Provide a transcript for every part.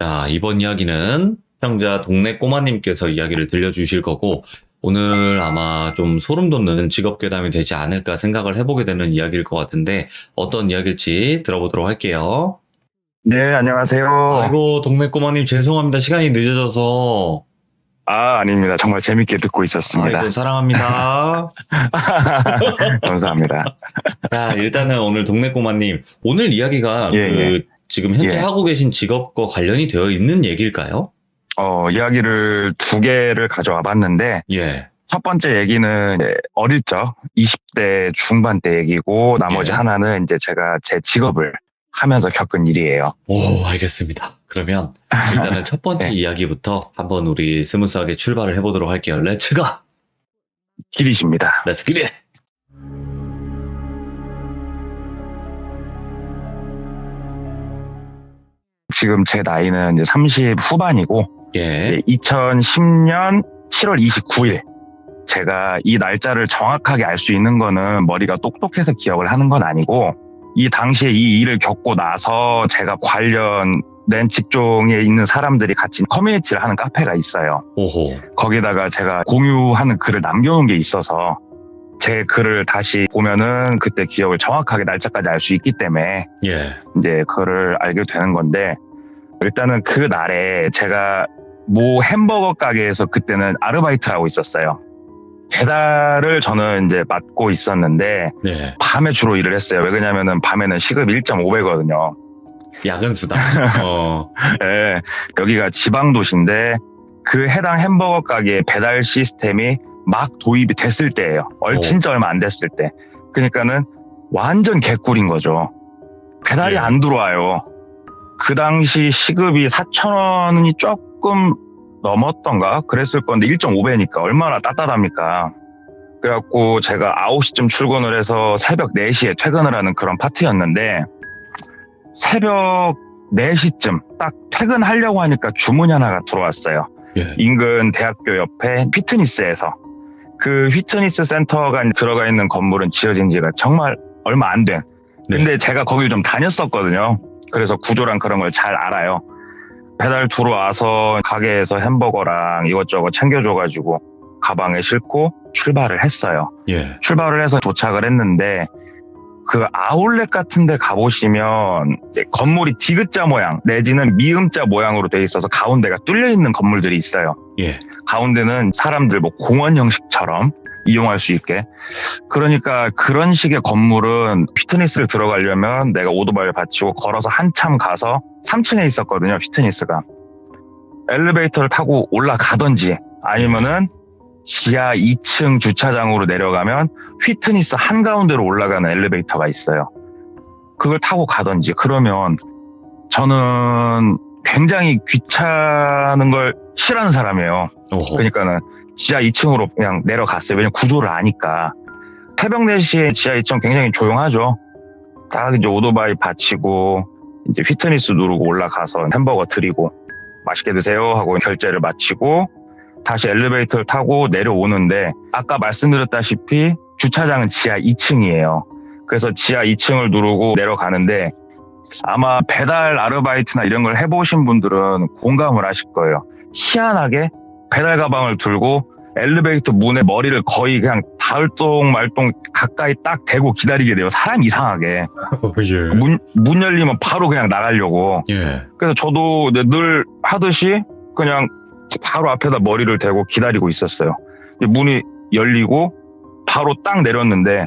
자, 이번 이야기는 시청자 동네 꼬마님께서 이야기를 들려주실 거고, 오늘 아마 좀 소름 돋는 직업 괴담이 되지 않을까 생각을 해보게 되는 이야기일 것 같은데, 어떤 이야기일지 들어보도록 할게요. 네, 안녕하세요. 아이고, 동네 꼬마님 죄송합니다. 시간이 늦어져서. 아닙니다. 정말 재밌게 듣고 있었습니다. 아이고, 사랑합니다. 감사합니다. 자, 일단은 오늘 동네 꼬마님, 오늘 이야기가 예. 지금 현재 예. 하고 계신 직업과 관련이 되어 있는 얘기일까요? 이야기를 두 개를 가져와 봤는데, 예. 첫 번째 얘기는 이제 어릴 적 20대 중반 때 얘기고, 나머지 예. 하나는 이제 제가 제 직업을 하면서 겪은 일이에요. 오, 알겠습니다. 그러면 일단은 첫 번째 네. 이야기부터 한번 우리 스무스하게 출발을 해보도록 할게요. 렛츠고! 길이십니다. 렛츠 기릿! 지금 제 나이는 이제 30 후반이고, 예. 2010년 7월 29일. 제가 이 날짜를 정확하게 알 수 있는 거는 머리가 똑똑해서 기억을 하는 건 아니고, 이 당시에 이 일을 겪고 나서 제가 관련된 직종에 있는 사람들이 같이 커뮤니티를 하는 카페가 있어요. 오호. 거기다가 제가 공유하는 글을 남겨놓은 게 있어서 제 글을 다시 보면은 그때 기억을 정확하게 날짜까지 알 수 있기 때문에 예. 이제 그거를 알게 되는 건데, 일단은 그 날에 제가 모 햄버거 가게에서 그때는 아르바이트를 하고 있었어요. 배달을 저는 이제 맡고 있었는데 네. 밤에 주로 일을 했어요. 왜 그러냐면은 밤에는 시급 1.5배거든요. 야근 수당. 예, 여기가 지방 도시인데 그 해당 햄버거 가게의 배달 시스템이 막 도입이 됐을 때예요. 진짜 얼마 안 됐을 때. 그러니까는 완전 개꿀인 거죠. 배달이 예. 안 들어와요. 그 당시 시급이 4,000원이 조금 넘었던가 그랬을 건데 1.5배니까 얼마나 따뜻합니까. 그래갖고 제가 9시쯤 출근을 해서 새벽 4시에 퇴근을 하는 그런 파트였는데, 새벽 4시쯤 딱 퇴근하려고 하니까 주문이 하나가 들어왔어요. 예. 인근 대학교 옆에 피트니스에서. 그 피트니스 센터가 들어가 있는 건물은 지어진 지가 정말 얼마 안 된. 근데 제가 거기 좀 다녔었거든요. 그래서 구조랑 그런 걸 잘 알아요. 배달 들어와서 가게에서 햄버거랑 이것저것 챙겨줘가지고 가방에 싣고 출발을 했어요. 예. 출발을 해서 도착을 했는데, 그 아울렛 같은 데 가보시면 이제 건물이 디귿자 모양 내지는 미음자 모양으로 돼 있어서 가운데가 뚫려 있는 건물들이 있어요. 예. 가운데는 사람들 뭐 공원 형식처럼 이용할 수 있게. 그러니까 그런 식의 건물은 피트니스를 들어가려면 내가 오토바이를 받치고 걸어서 한참 가서 3층에 있었거든요, 피트니스가. 엘리베이터를 타고 올라가든지 아니면은 지하 2층 주차장으로 내려가면 피트니스 한가운데로 올라가는 엘리베이터가 있어요. 그걸 타고 가든지. 그러면 저는 굉장히 귀찮은 걸 싫어하는 사람이에요. 오호. 그러니까는 지하 2층으로 그냥 내려갔어요. 왜냐면 구조를 아니까. 새벽 4시에 지하 2층 굉장히 조용하죠. 딱 이제 오토바이 받치고 이제 피트니스 누르고 올라가서 햄버거 드리고 맛있게 드세요 하고 결제를 마치고 다시 엘리베이터를 타고 내려오는데, 아까 말씀드렸다시피 주차장은 지하 2층이에요. 그래서 지하 2층을 누르고 내려가는데, 아마 배달 아르바이트나 이런 걸 해보신 분들은 공감을 하실 거예요. 희한하게 배달 가방을 들고 엘리베이터 문에 머리를 거의 그냥 닿을똥 말똥 가까이 딱 대고 기다리게 돼요. 사람 이상하게. 예. 문 열리면 바로 그냥 나가려고. 예. 그래서 저도 늘 하듯이 그냥 바로 앞에다 머리를 대고 기다리고 있었어요. 문이 열리고 바로 딱 내렸는데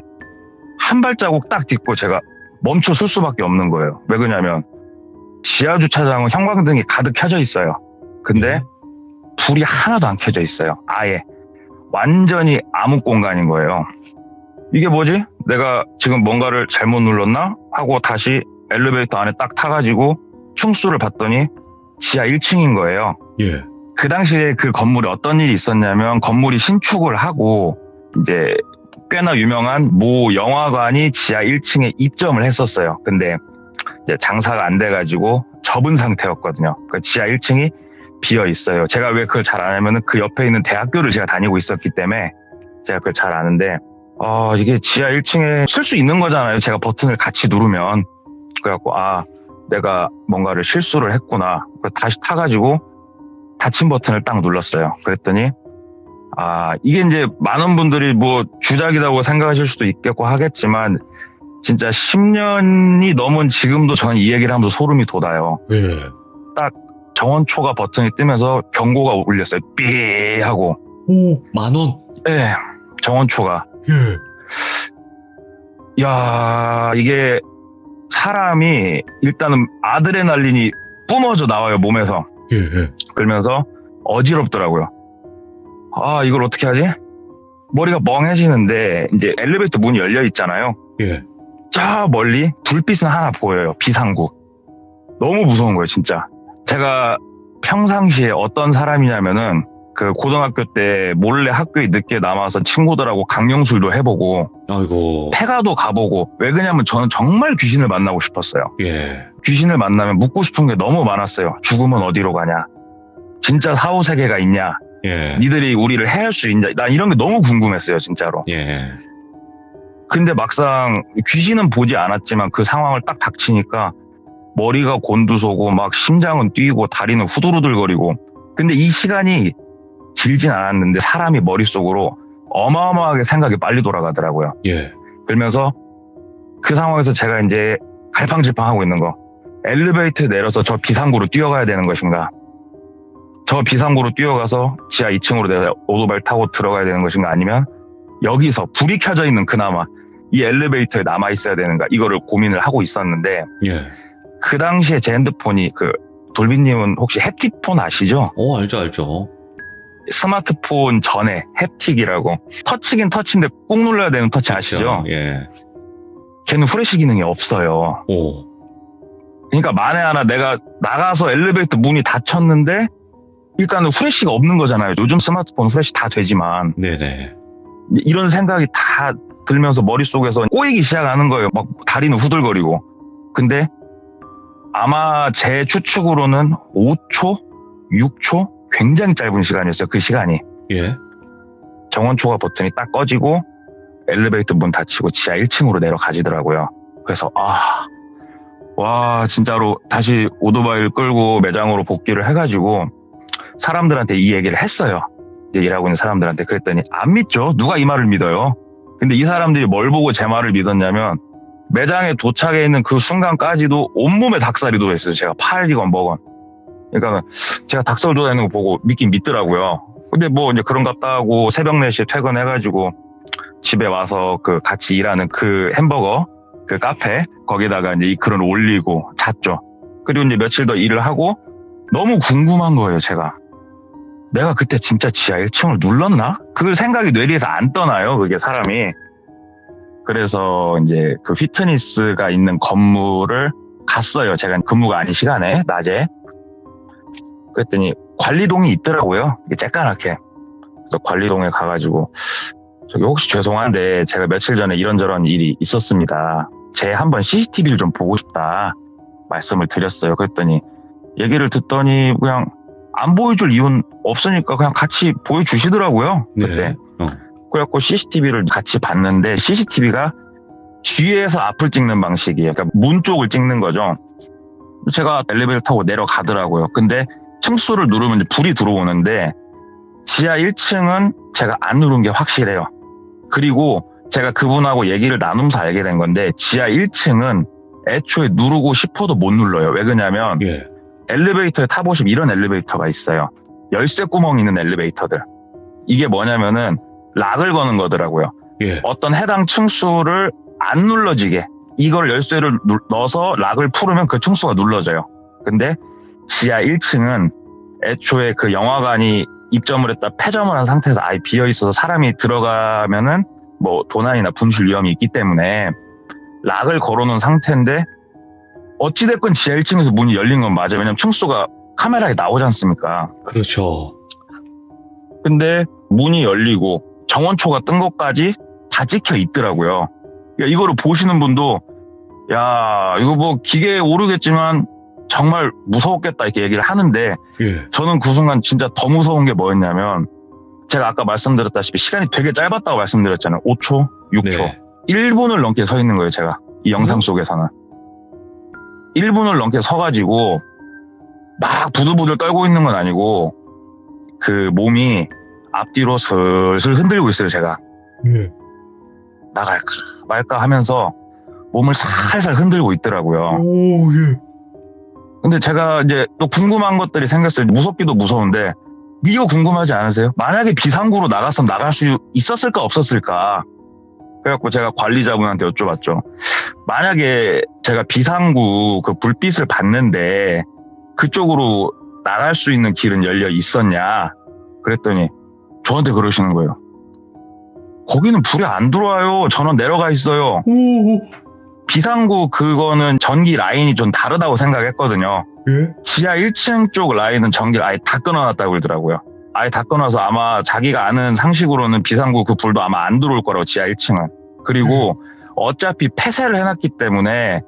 한 발자국 딱 딛고 제가 멈춰 설 수밖에 없는 거예요. 왜 그러냐면 지하 주차장은 형광등이 가득 켜져 있어요. 근데 불이 하나도 안 켜져 있어요. 아예 완전히 암흑 공간인 거예요. 이게 뭐지? 내가 지금 뭔가를 잘못 눌렀나? 하고 다시 엘리베이터 안에 딱 타가지고 충수를 봤더니 지하 1층인 거예요. 예. 그 당시에 그 건물에 어떤 일이 있었냐면, 건물이 신축을 하고 이제 꽤나 유명한 모 영화관이 지하 1층에 입점을 했었어요. 근데 이제 장사가 안 돼가지고 접은 상태였거든요. 그 지하 1층이 비어 있어요. 제가 왜 그걸 잘 아냐면은 그 옆에 있는 대학교를 제가 다니고 있었기 때문에 제가 그걸 잘 아는데, 이게 지하 1층에 쓸 수 있는 거잖아요. 제가 버튼을 같이 누르면. 그래갖고 내가 뭔가를 실수를 했구나. 그래서 다시 타가지고 닫힌 버튼을 딱 눌렀어요. 그랬더니 이게 이제 많은 분들이 뭐 주작이라고 생각하실 수도 있겠고 하겠지만 진짜 10년이 넘은 지금도 저는 이 얘기를 하면서 소름이 돋아요. 예. 정원 초과 버튼이 뜨면서 경고가 울렸어요. 삐 하고. 오, 10,000원? 네, 정원 초과. 예. 야, 이게 사람이 일단은 아드레날린이 뿜어져 나와요, 몸에서. 예. 그러면서 어지럽더라고요. 이걸 어떻게 하지? 머리가 멍해지는데 이제 엘리베이터 문이 열려 있잖아요. 예. 저 멀리 불빛은 하나 보여요. 비상구. 너무 무서운 거예요, 진짜. 제가 평상시에 어떤 사람이냐면은 그 고등학교 때 몰래 학교에 늦게 남아서 친구들하고 강령술도 해보고 아이고. 폐가도 가보고 왜 그러냐면 저는 정말 귀신을 만나고 싶었어요. 예. 귀신을 만나면 묻고 싶은 게 너무 많았어요. 죽으면 어디로 가냐? 진짜 사후세계가 있냐? 예. 니들이 우리를 해할 수 있냐? 난 이런 게 너무 궁금했어요, 진짜로. 예. 근데 막상 귀신은 보지 않았지만 그 상황을 딱 닥치니까 머리가 곤두서고 막 심장은 뛰고 다리는 후들후들거리고 근데 이 시간이 길진 않았는데 사람이 머릿속으로 어마어마하게 생각이 빨리 돌아가더라고요. 예. 그러면서 그 상황에서 제가 이제 갈팡질팡하고 있는 거 엘리베이터 내려서 저 비상구로 뛰어가야 되는 것인가 저 비상구로 뛰어가서 지하 2층으로 내가 오토바이 타고 들어가야 되는 것인가 아니면 여기서 불이 켜져 있는 그나마 이 엘리베이터에 남아 있어야 되는가 이거를 고민을 하고 있었는데 예. 그 당시에 제 핸드폰이 돌비님은 혹시 햅틱폰 아시죠? 알죠. 스마트폰 전에 햅틱이라고 터치긴 터치인데 꾹 눌러야 되는 터치 아시죠? 예. 걔는 후레쉬 기능이 없어요. 오. 그러니까 만에 하나 내가 나가서 엘리베이터 문이 닫혔는데 일단은 후레쉬가 없는 거잖아요. 요즘 스마트폰 후레쉬 다 되지만 네네. 이런 생각이 다 들면서 머릿속에서 꼬이기 시작하는 거예요. 막 다리는 후들거리고. 근데 아마 제 추측으로는 5초? 6초? 굉장히 짧은 시간이었어요. 그 시간이. 예. 정원 초과 버튼이 딱 꺼지고 엘리베이터 문 닫히고 지하 1층으로 내려가지더라고요. 그래서 와 진짜로 다시 오토바이를 끌고 매장으로 복귀를 해가지고 사람들한테 이 얘기를 했어요. 일하고 있는 사람들한테. 그랬더니 안 믿죠. 누가 이 말을 믿어요. 근데 이 사람들이 뭘 보고 제 말을 믿었냐면 매장에 도착해 있는 그 순간까지도 온몸에 닭살이 돋아있어요. 제가 팔이건 뭐건. 그러니까 제가 닭살 돋아있는 거 보고 믿긴 믿더라고요. 근데 뭐 이제 그런갑다 하고 새벽 4시에 퇴근해가지고 집에 와서 같이 일하는 그 햄버거 그 카페 거기다가 이제 이 글을 올리고 잤죠. 그리고 이제 며칠 더 일을 하고 너무 궁금한 거예요. 내가 그때 진짜 지하 1층을 눌렀나? 그 생각이 뇌리에서 안 떠나요. 그게 사람이. 그래서 이제 그 피트니스가 있는 건물을 갔어요. 제가 근무가 아닌 시간에 낮에. 그랬더니 관리동이 있더라고요. 이게 쬐까맣게. 그래서 관리동에 가가지고 저기 혹시 죄송한데 제가 며칠 전에 이런저런 일이 있었습니다. 제 한번 CCTV를 좀 보고 싶다 말씀을 드렸어요. 그랬더니 얘기를 듣더니 그냥 안 보여줄 이유는 없으니까 그냥 같이 보여주시더라고요. 그때. 네. 그래갖고 CCTV를 같이 봤는데 CCTV가 뒤에서 앞을 찍는 방식이에요. 그러니까 문 쪽을 찍는 거죠. 제가 엘리베이터 타고 내려가더라고요. 근데 층수를 누르면 이제 불이 들어오는데 지하 1층은 제가 안 누른 게 확실해요. 그리고 제가 그분하고 얘기를 나누면서 알게 된 건데 지하 1층은 애초에 누르고 싶어도 못 눌러요. 왜 그러냐면 예. 엘리베이터에 타보시면 이런 엘리베이터가 있어요. 열쇠 구멍이 있는 엘리베이터들. 이게 뭐냐면은 락을 거는 거더라고요. 예. 어떤 해당 층수를 안 눌러지게 이걸 열쇠를 넣어서 락을 풀으면 그 층수가 눌러져요. 근데 지하 1층은 애초에 그 영화관이 입점을 했다 폐점을 한 상태에서 아예 비어 있어서 사람이 들어가면은 뭐 도난이나 분실 위험이 있기 때문에 락을 걸어놓은 상태인데 어찌됐건 지하 1층에서 문이 열린 건 맞아요. 왜냐면 층수가 카메라에 나오지 않습니까? 그렇죠. 근데 문이 열리고 정원초가 뜬 것까지 다 찍혀 있더라고요. 그러니까 이거를 보시는 분도 야 이거 뭐 기계에 오르겠지만 정말 무서웠겠다 이렇게 얘기를 하는데 예. 저는 그 순간 진짜 더 무서운 게 뭐였냐면 제가 아까 말씀드렸다시피 시간이 되게 짧았다고 말씀드렸잖아요. 5초, 6초. 네. 1분을 넘게 서 있는 거예요. 제가 이 영상 속에서는. 1분을 넘게 서가지고 막 부들부들 떨고 있는 건 아니고 그 몸이 앞뒤로 슬슬 흔들고 있어요. 제가 예. 나갈까 말까 하면서 몸을 살살 흔들고 있더라고요. 오, 예. 근데 제가 이제 또 궁금한 것들이 생겼어요. 무섭기도 무서운데 이거 궁금하지 않으세요? 만약에 비상구로 나갔으면 나갈 수 있었을까 없었을까? 그래갖고 제가 관리자분한테 여쭤봤죠. 만약에 제가 비상구 그 불빛을 봤는데 그쪽으로 나갈 수 있는 길은 열려 있었냐? 그랬더니 저한테 그러시는 거예요. 거기는 불이 안 들어와요. 전원 내려가 있어요. 오, 비상구 그거는 전기 라인이 좀 다르다고 생각했거든요. 예. 지하 1층 쪽 라인은 전기를 아예 다 끊어놨다고 그러더라고요. 아예 다 끊어서 아마 자기가 아는 상식으로는 비상구 그 불도 아마 안 들어올 거라고 지하 1층은. 그리고 어차피 폐쇄를 해놨기 때문에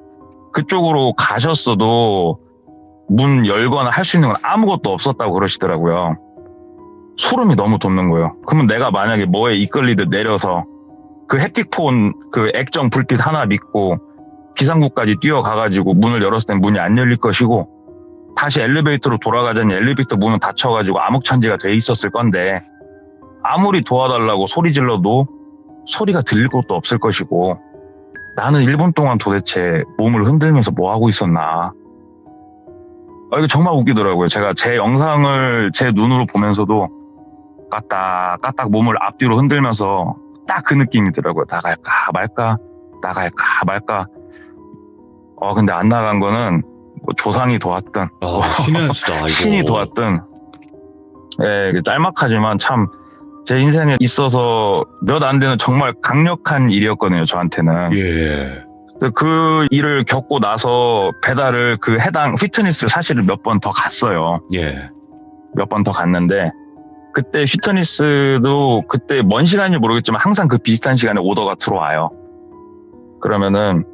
그쪽으로 가셨어도 문 열거나 할 수 있는 건 아무것도 없었다고 그러시더라고요. 소름이 너무 돋는 거예요. 그러면 내가 만약에 뭐에 이끌리듯 내려서 그 햅틱폰 그 액정 불빛 하나 믿고 비상구까지 뛰어가가지고 문을 열었을 땐 문이 안 열릴 것이고 다시 엘리베이터로 돌아가자니 엘리베이터 문은 닫혀가지고 암흑천지가 돼 있었을 건데 아무리 도와달라고 소리 질러도 소리가 들릴 것도 없을 것이고 나는 1분 동안 도대체 몸을 흔들면서 뭐 하고 있었나. 이거 정말 웃기더라고요. 제가 제 영상을 제 눈으로 보면서도 까딱까딱 몸을 앞뒤로 흔들면서 딱 그 느낌이더라고요. 나갈까 말까 나갈까 말까. 근데 안 나간 거는 뭐 조상이 도왔든 신의 한 수다, 이거. 신이 도왔든 짤막하지만 참 제 인생에 있어서 몇 안 되는 정말 강력한 일이었거든요. 저한테는. 예. 그 일을 겪고 나서 배달을 그 해당 휘트니스를 사실은 몇 번 더 갔어요. 예. 몇 번 더 갔는데 그때 휘트니스도 그때 뭔 시간인지 모르겠지만 항상 그 비슷한 시간에 오더가 들어와요. 그러면은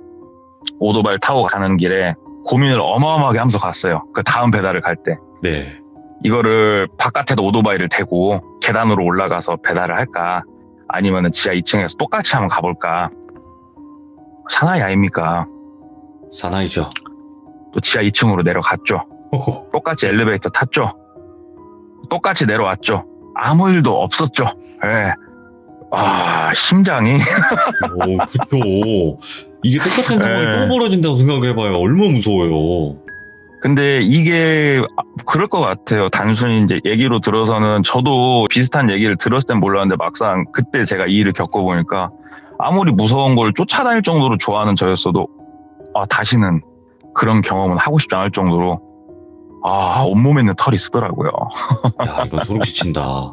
오토바이를 타고 가는 길에 고민을 어마어마하게 하면서 갔어요. 그 다음 배달을 갈 때. 네. 이거를 바깥에다 오토바이를 대고 계단으로 올라가서 배달을 할까? 아니면은 지하 2층에서 똑같이 한번 가볼까? 사나이 아닙니까? 사나이죠. 또 지하 2층으로 내려갔죠. 똑같이 엘리베이터 탔죠. 똑같이 내려왔죠. 아무 일도 없었죠. 예. 심장이. 오, 그쵸. 이게 똑같은 상황이 예. 또 벌어진다고 생각해봐요. 얼마나 무서워요. 근데 이게 그럴 것 같아요. 단순히 이제 얘기로 들어서는 저도 비슷한 얘기를 들었을 땐 몰랐는데 막상 그때 제가 이 일을 겪어보니까 아무리 무서운 걸 쫓아다닐 정도로 좋아하는 저였어도 다시는 그런 경험은 하고 싶지 않을 정도로 온몸에 있는 털이 쓰더라고요. 야, 이거 소름 끼친다.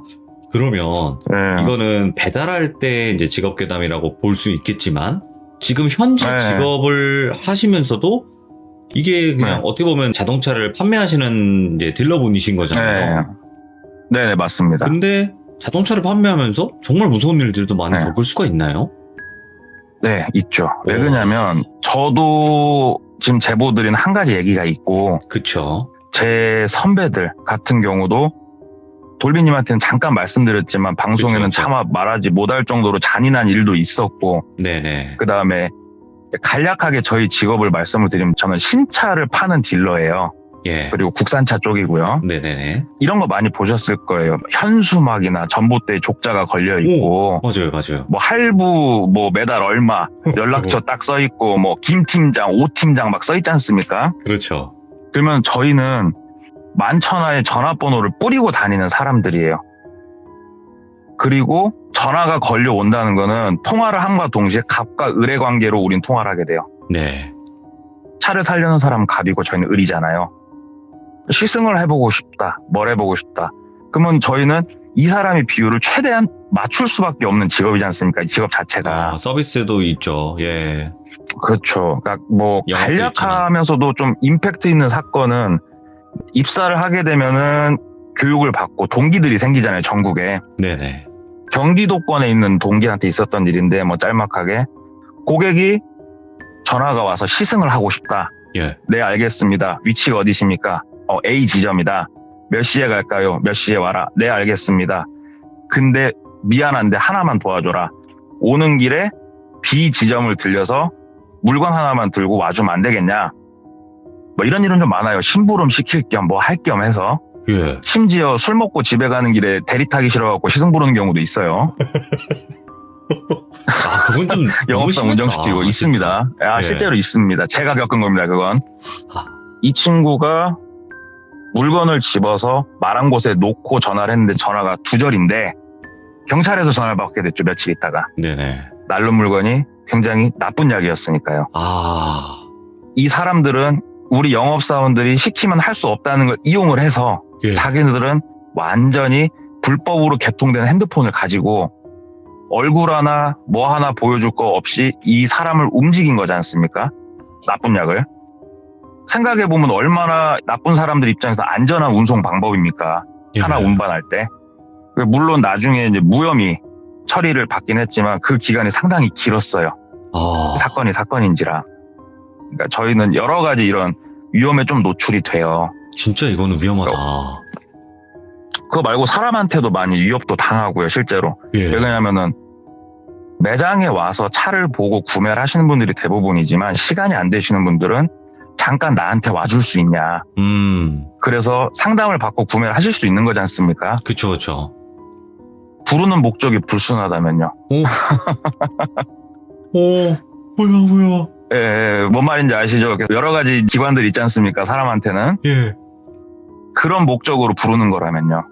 그러면 네. 이거는 배달할 때 이제 직업괴담이라고 볼 수 있겠지만 지금 현재 네. 직업을 하시면서도 이게 그냥 네. 어떻게 보면 자동차를 판매하시는 이제 딜러분이신 거잖아요. 네, 맞습니다. 근데 자동차를 판매하면서 정말 무서운 일들도 많이 네. 겪을 수가 있나요? 네, 있죠. 왜 오. 그러냐면 저도 지금 제보드린 한 가지 얘기가 있고 그쵸. 제 선배들 같은 경우도 돌비님한테는 잠깐 말씀드렸지만 방송에는 그쵸. 차마 말하지 못할 정도로 잔인한 일도 있었고 네네. 그 다음에 간략하게 저희 직업을 말씀을 드리면 저는 신차를 파는 딜러예요. 예. 그리고 국산차 쪽이고요. 네네네. 이런 거 많이 보셨을 거예요. 현수막이나 전봇대에 족자가 걸려 있고 맞아요. 뭐 할부 뭐 매달 얼마 연락처 딱 써 있고 뭐 김 팀장, 오 팀장 막 써 있지 않습니까? 그렇죠. 그러면 저희는 만천하의 전화번호를 뿌리고 다니는 사람들이에요. 그리고 전화가 걸려온다는 거는 통화를 함과 동시에 갑과 을의 관계로 우린 통화를 하게 돼요. 네. 차를 살려는 사람은 갑이고 저희는 을이잖아요. 시승을 해보고 싶다. 뭘 해보고 싶다. 그러면 저희는 이 사람의 비율을 최대한 맞출 수밖에 없는 직업이지 않습니까? 이 직업 자체가. 서비스도 있죠. 예. 그렇죠. 그러니까 뭐 영업도 간략하면서도 좀 임팩트 있는 사건은 입사를 하게 되면은 교육을 받고 동기들이 생기잖아요. 전국에. 네네. 경기도권에 있는 동기한테 있었던 일인데 뭐 짤막하게 고객이 전화가 와서 시승을 하고 싶다. 예. 네, 알겠습니다. 위치가 어디십니까? A 지점이다. 몇 시에 갈까요? 몇 시에 와라. 네, 알겠습니다. 근데 미안한데 하나만 도와줘라. 오는 길에 B 지점을 들려서 물건 하나만 들고 와주면 안 되겠냐? 뭐 이런 일은 좀 많아요. 심부름 시킬 겸 뭐 할 겸 해서. 예. 심지어 술 먹고 집에 가는 길에 대리 타기 싫어갖고 시승 부르는 경우도 있어요. 아, 그건 좀 너무 영업상 심했다. 운전시키고 있습니다. 아, 예. 실제로 있습니다. 제가 겪은 겁니다, 그건. 아. 이 친구가 물건을 집어서 말한 곳에 놓고 전화를 했는데 전화가 두절인데 경찰에서 전화를 받게 됐죠, 며칠 있다가. 네네. 날른 물건이 굉장히 나쁜 약이었으니까요. 아, 이 사람들은 우리 영업사원들이 시키면 할 수 없다는 걸 이용을 해서 예. 자기들은 완전히 불법으로 개통된 핸드폰을 가지고 얼굴 하나 뭐 하나 보여줄 거 없이 이 사람을 움직인 거지 않습니까? 나쁜 약을. 생각해보면 얼마나 나쁜 사람들 입장에서 안전한 운송 방법입니까? 예. 하나 운반할 때. 물론 나중에 이제 무혐의 처리를 받긴 했지만 그 기간이 상당히 길었어요. 아, 사건이 사건인지라. 그러니까 저희는 여러 가지 이런 위험에 좀 노출이 돼요. 진짜 이거는 위험하다. 그거 말고 사람한테도 많이 위협도 당하고요, 실제로. 예. 왜 그러냐면은 매장에 와서 차를 보고 구매를 하시는 분들이 대부분이지만 시간이 안 되시는 분들은 잠깐 나한테 와줄 수 있냐. 그래서 상담을 받고 구매를 하실 수 있는 거지 않습니까? 그쵸, 그쵸. 부르는 목적이 불순하다면요. 뭐야. 예, 뭔 말인지 아시죠? 여러 가지 기관들 있지 않습니까? 사람한테는. 예. 그런 목적으로 부르는 거라면요.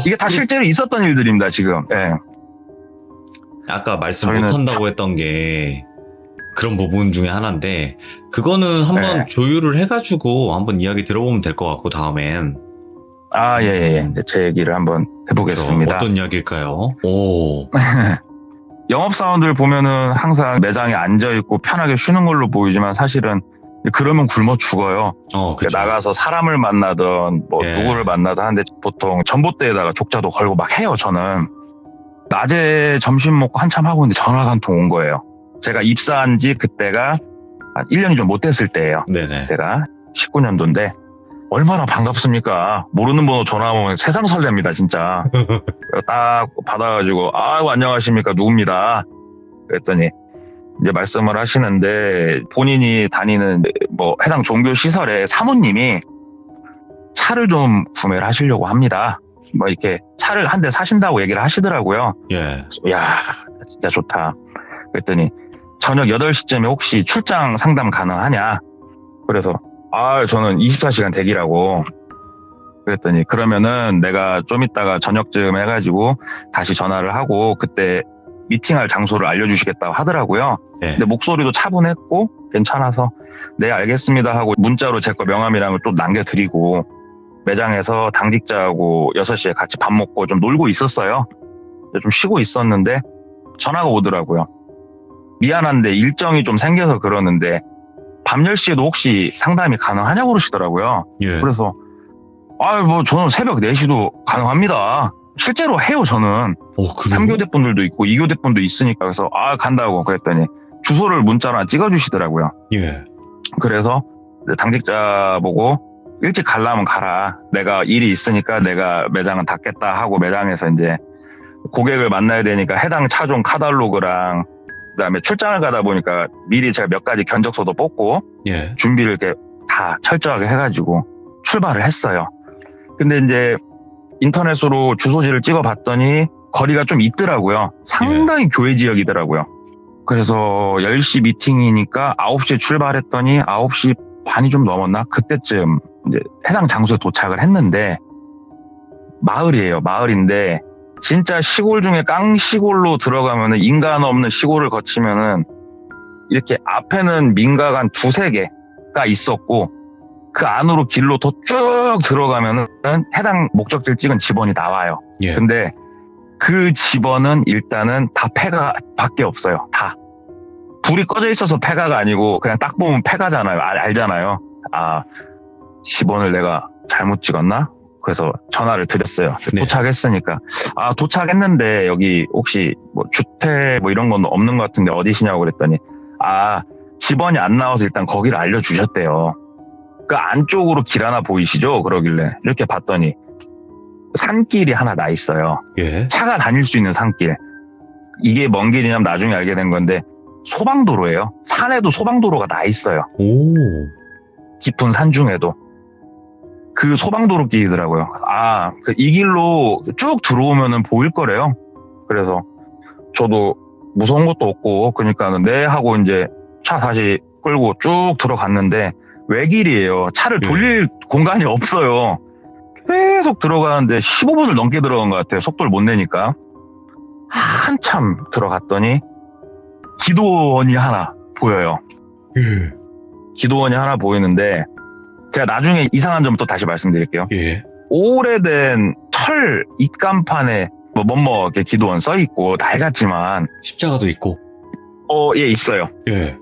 이게 다 실제로 있었던 일들입니다, 지금. 예. 아까 말씀 저희는 못한다고 했던 게 그런 부분 중에 하나인데, 그거는 한번 네. 조율을 해가지고 한번 이야기 들어보면 될 것 같고, 다음엔. 아, 예. 제 얘기를 한번 해보겠습니다. 어떤 이야기일까요? 오. 영업사원들 보면은 항상 매장에 앉아있고 편하게 쉬는 걸로 보이지만 사실은 그러면 굶어 죽어요. 그쵸. 나가서 사람을 만나든 뭐 예. 누구를 만나든 하는데 보통 전봇대에다가 족자도 걸고 막 해요, 저는. 낮에 점심 먹고 한참 하고 있는데 전화가 한 통 온 거예요. 제가 입사한 지 그때가 한 1년이 좀 못 됐을 때예요. 네네. 그때가 19년도인데 얼마나 반갑습니까? 모르는 번호 전화 오면 세상 설렙니다, 진짜. 딱 받아가지고 아이고 안녕하십니까, 누굽니다. 그랬더니 이제 말씀을 하시는데 본인이 다니는 뭐 해당 종교 시설의 사모님이 차를 좀 구매를 하시려고 합니다. 뭐 이렇게 차를 한 대 사신다고 얘기를 하시더라고요. 예. 야, 진짜 좋다. 그랬더니 저녁 8시쯤에 혹시 출장 상담 가능하냐? 그래서 저는 24시간 대기라고. 그랬더니 그러면은 내가 좀 이따가 저녁쯤 해가지고 다시 전화를 하고 그때 미팅할 장소를 알려주시겠다고 하더라고요. 예. 근데 목소리도 차분했고 괜찮아서 네 알겠습니다 하고 문자로 제 거 명함이랑 또 남겨드리고 매장에서 당직자하고 6시에 같이 밥 먹고 좀 놀고 있었어요. 좀 쉬고 있었는데 전화가 오더라고요. 미안한데 일정이 좀 생겨서 그러는데 밤 10시에도 혹시 상담이 가능하냐고 그러시더라고요. 예. 그래서 뭐 저는 새벽 4시도 가능합니다. 실제로 해요, 저는. 그래요? 3교대 분들도 있고 2교대 분도 있으니까 그래서 간다고 그랬더니 주소를 문자로 하나 찍어주시더라고요. 예. 그래서 당직자 보고 일찍 가려면 가라. 내가 일이 있으니까 내가 매장은 닫겠다 하고 매장에서 이제 고객을 만나야 되니까 해당 차종 카탈로그랑 그다음에 출장을 가다 보니까 미리 제가 몇 가지 견적서도 뽑고 예. 준비를 이렇게 다 철저하게 해가지고 출발을 했어요. 근데 이제 인터넷으로 주소지를 찍어봤더니 거리가 좀 있더라고요. 상당히 교외 지역이더라고요. 그래서 10시 미팅이니까 9시에 출발했더니 9시 반이 좀 넘었나? 그때쯤 이제 해당 장소에 도착을 했는데 마을이에요. 마을인데 진짜 시골 중에 깡시골로 들어가면은 인간 없는 시골을 거치면은 이렇게 앞에는 민가가 한 2-3개가 있었고 그 안으로 길로 더 쭉 들어가면은 해당 목적지를 찍은 집원이 나와요. 예. 근데 그 집원은 일단은 다 폐가 밖에 없어요. 다. 불이 꺼져 있어서 폐가가 아니고 그냥 딱 보면 폐가잖아요. 알잖아요. 집원을 내가 잘못 찍었나? 그래서 전화를 드렸어요. 네. 도착했으니까. 도착했는데 여기 혹시 뭐 주택 뭐 이런 건 없는 것 같은데 어디시냐고 그랬더니 집원이 안 나와서 일단 거기를 알려주셨대요. 그 안쪽으로 길 하나 보이시죠? 그러길래 이렇게 봤더니 산길이 하나 나 있어요. 예. 차가 다닐 수 있는 산길. 이게 뭔 길이냐면 나중에 알게 된 건데 소방도로예요. 산에도 소방도로가 나 있어요. 오. 깊은 산 중에도 그 소방도로 길이더라고요. 이 길로 쭉 들어오면은 보일 거래요. 그래서 저도 무서운 것도 없고, 그러니까 네 하고 이제 차 다시 끌고 쭉 들어갔는데 외길이에요. 차를 돌릴 공간이 없어요. 계속 들어가는데 15분을 넘게 들어간 것 같아요. 속도를 못 내니까. 한참 들어갔더니 기도원이 하나 보여요. 예. 기도원이 하나 보이는데 제가 나중에 이상한 점 또 다시 말씀드릴게요. 예. 오래된 철 입간판에 뭐뭐 이렇게 기도원 써 있고 낡았지만 십자가도 있고. 예, 있어요. 예.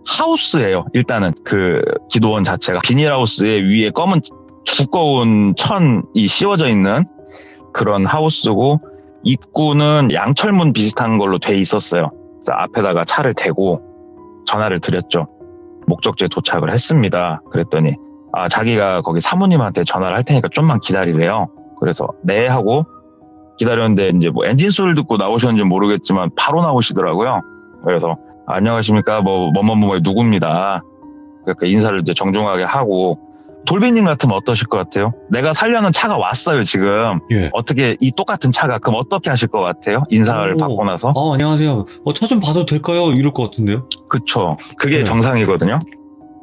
하우스예요. 일단은 그 기도원 자체가 비닐하우스에 위에 검은 두꺼운 천이 씌워져 있는 그런 하우스고, 입구는 양철문 비슷한 걸로 돼 있었어요. 그래서 앞에다가 차를 대고 전화를 드렸죠. 목적지에 도착을 했습니다. 그랬더니 자기가 거기 사모님한테 전화를 할 테니까 좀만 기다리래요. 그래서 네 하고 기다렸는데 이제 뭐 엔진 소리를 듣고 나오셨는지 모르겠지만 바로 나오시더라고요. 그래서 안녕하십니까, 뭐뭐뭐의 누구입니다. 그러니까 인사를 이제 정중하게 하고, 돌비님 같으면 어떠실 것 같아요? 내가 살려는 차가 왔어요, 지금. 예. 어떻게 이 똑같은 차가, 그럼 어떻게 하실 것 같아요? 인사를 받고 나서? 안녕하세요. 차 좀 봐도 될까요? 이럴 것 같은데요? 그쵸. 그게 네. 정상이거든요.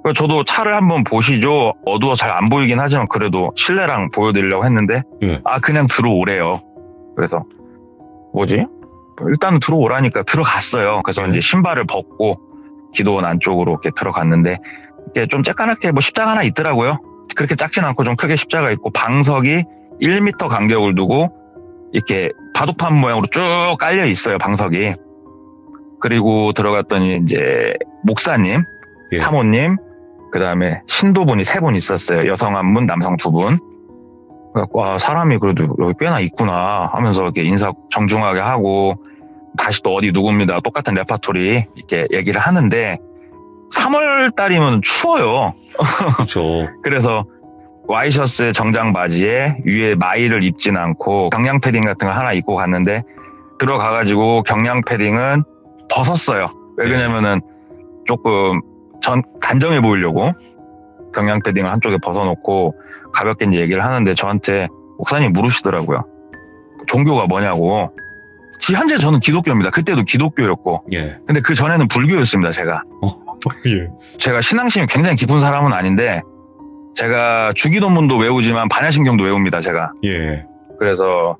그래서 저도 차를 한번 보시죠. 어두워 잘 안 보이긴 하지만 그래도 실내랑 보여드리려고 했는데, 예. 그냥 들어오래요. 그래서 뭐지? 일단은 들어오라니까 들어갔어요. 그래서 네. 이제 신발을 벗고 기도원 안쪽으로 이렇게 들어갔는데, 이게 좀 쬐까맣게 십자가 하나 있더라고요. 그렇게 작진 않고 좀 크게 십자가 있고, 방석이 1m 간격을 두고 이렇게 바둑판 모양으로 쭉 깔려 있어요, 방석이. 그리고 들어갔더니 이제 목사님, 예. 사모님, 그 다음에 신도분이 3분 있었어요. 여성 1분, 남성 2분. 그래갖고 사람이 그래도 여기 꽤나 있구나 하면서 이렇게 인사 정중하게 하고, 다시 또 어디 누굽니다, 똑같은 레파토리 이렇게 얘기를 하는데, 3월 달이면 추워요. 그렇죠. 그래서 와이셔츠에 정장 바지에 위에 마이를 입진 않고 경량 패딩 같은 거 하나 입고 갔는데, 들어가가지고 경량 패딩은 벗었어요. 왜 그러냐면은 조금 단정해 보이려고 경량 패딩을 한쪽에 벗어놓고 가볍게 이제 얘기를 하는데, 저한테 목사님 물으시더라고요. 종교가 뭐냐고. 현재 저는 기독교입니다. 그때도 기독교였고. 예. 근데 그 전에는 불교였습니다, 제가. 예. 제가 신앙심이 굉장히 깊은 사람은 아닌데, 제가 주기도문도 외우지만 반야신경도 외웁니다, 제가. 예. 그래서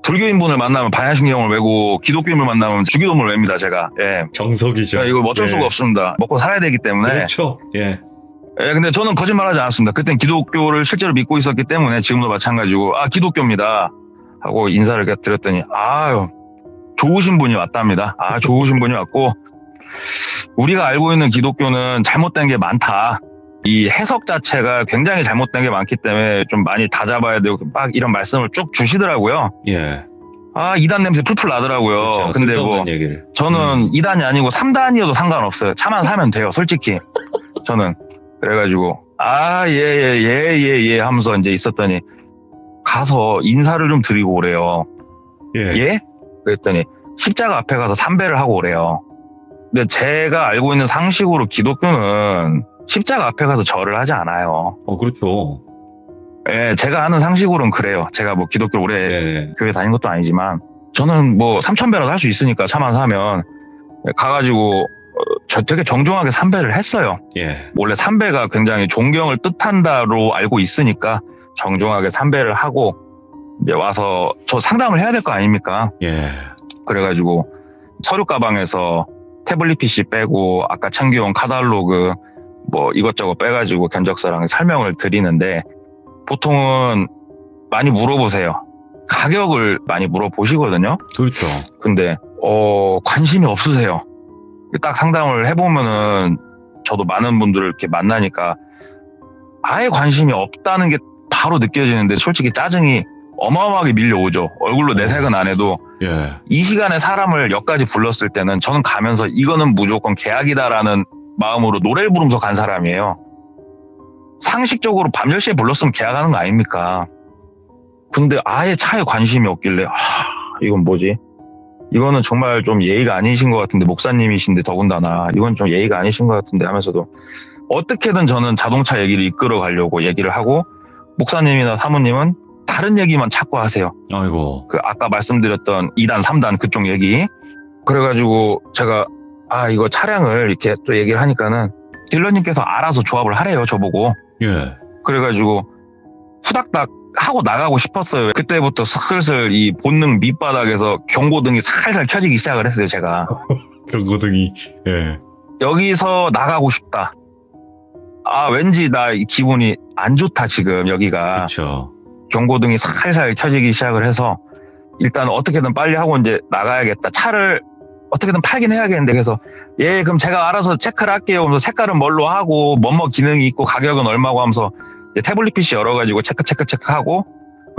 불교인분을 만나면 반야신경을 외우고, 기독교인을 만나면 주기도문을 외웁니다, 제가. 예. 정석이죠. 이거 어쩔 수가 없습니다. 먹고 살아야 되기 때문에. 그렇죠. 예. 예, 근데 저는 거짓말하지 않았습니다. 그땐 기독교를 실제로 믿고 있었기 때문에 지금도 마찬가지고, 기독교입니다 하고 인사를 드렸더니, 좋으신 분이 왔답니다. 좋으신 분이 왔고, 우리가 알고 있는 기독교는 잘못된 게 많다. 이 해석 자체가 굉장히 잘못된 게 많기 때문에 좀 많이 다잡아야 되고, 막 이런 말씀을 쭉 주시더라고요. 예. 이단 냄새 풀풀 나더라고요. 그렇죠. 근데 쓸데없는 얘기를. 저는 2단이 아니고 3단이어도 상관없어요. 차만 사면 돼요, 솔직히. 저는. 그래가지고, 예 하면서 이제 있었더니, 가서 인사를 좀 드리고 오래요. 예. 예? 그랬더니, 십자가 앞에 가서 삼배를 하고 오래요. 근데 제가 알고 있는 상식으로 기독교는 십자가 앞에 가서 절을 하지 않아요. 그렇죠. 예, 제가 아는 상식으로는 그래요. 제가 뭐 기독교 오래 예. 교회 다닌 것도 아니지만, 저는 뭐 3,000배라도 할 수 있으니까 차만 사면, 가가지고 저 되게 정중하게 삼배를 했어요. 예. 원래 삼배가 굉장히 존경을 뜻한다로 알고 있으니까 정중하게 삼배를 하고 이제 와서 저 상담을 해야 될 거 아닙니까? 예. 그래가지고 서류 가방에서 태블릿 PC 빼고 아까 챙겨온 카탈로그 뭐 이것저것 빼가지고 견적서랑 설명을 드리는데, 보통은 많이 물어보세요. 가격을 많이 물어보시거든요. 그렇죠. 근데 관심이 없으세요. 딱 상담을 해보면은 저도 많은 분들을 이렇게 만나니까 아예 관심이 없다는 게 바로 느껴지는데, 솔직히 짜증이 어마어마하게 밀려오죠. 얼굴로 내색은 안 해도. 예. 이 시간에 사람을 여기까지 불렀을 때는 저는 가면서 이거는 무조건 계약이다라는 마음으로 노래를 부르면서 간 사람이에요. 상식적으로 밤 10시에 불렀으면 계약하는 거 아닙니까? 근데 아예 차에 관심이 없길래 이건 뭐지? 이거는 정말 좀 예의가 아니신 것 같은데, 목사님이신데 더군다나 이건 좀 예의가 아니신 것 같은데 하면서도 어떻게든 저는 자동차 얘기를 이끌어 가려고 얘기를 하고 목사님이나 사모님은 다른 얘기만 자꾸 하세요. 아이고. 그 아까 말씀드렸던 2단, 3단 그쪽 얘기. 그래가지고 제가 이거 차량을 이렇게 또 얘기를 하니까는 딜러님께서 알아서 조합을 하래요, 저보고. 예. 그래가지고 후닥닥 하고 나가고 싶었어요. 그때부터 슬슬 이 본능 밑바닥에서 경고등이 살살 켜지기 시작을 했어요, 제가. 경고등이. 예. 여기서 나가고 싶다. 왠지 나 이 기분이 안 좋다, 지금 여기가. 그렇죠. 경고등이 살살 켜지기 시작을 해서 일단 어떻게든 빨리 하고 이제 나가야겠다. 차를 어떻게든 팔긴 해야겠는데 그래서 그럼 제가 알아서 체크를 할게요. 하면서 색깔은 뭘로 하고 뭐뭐 기능이 있고 가격은 얼마고 하면서 태블릿 PC 열어가지고 체크하고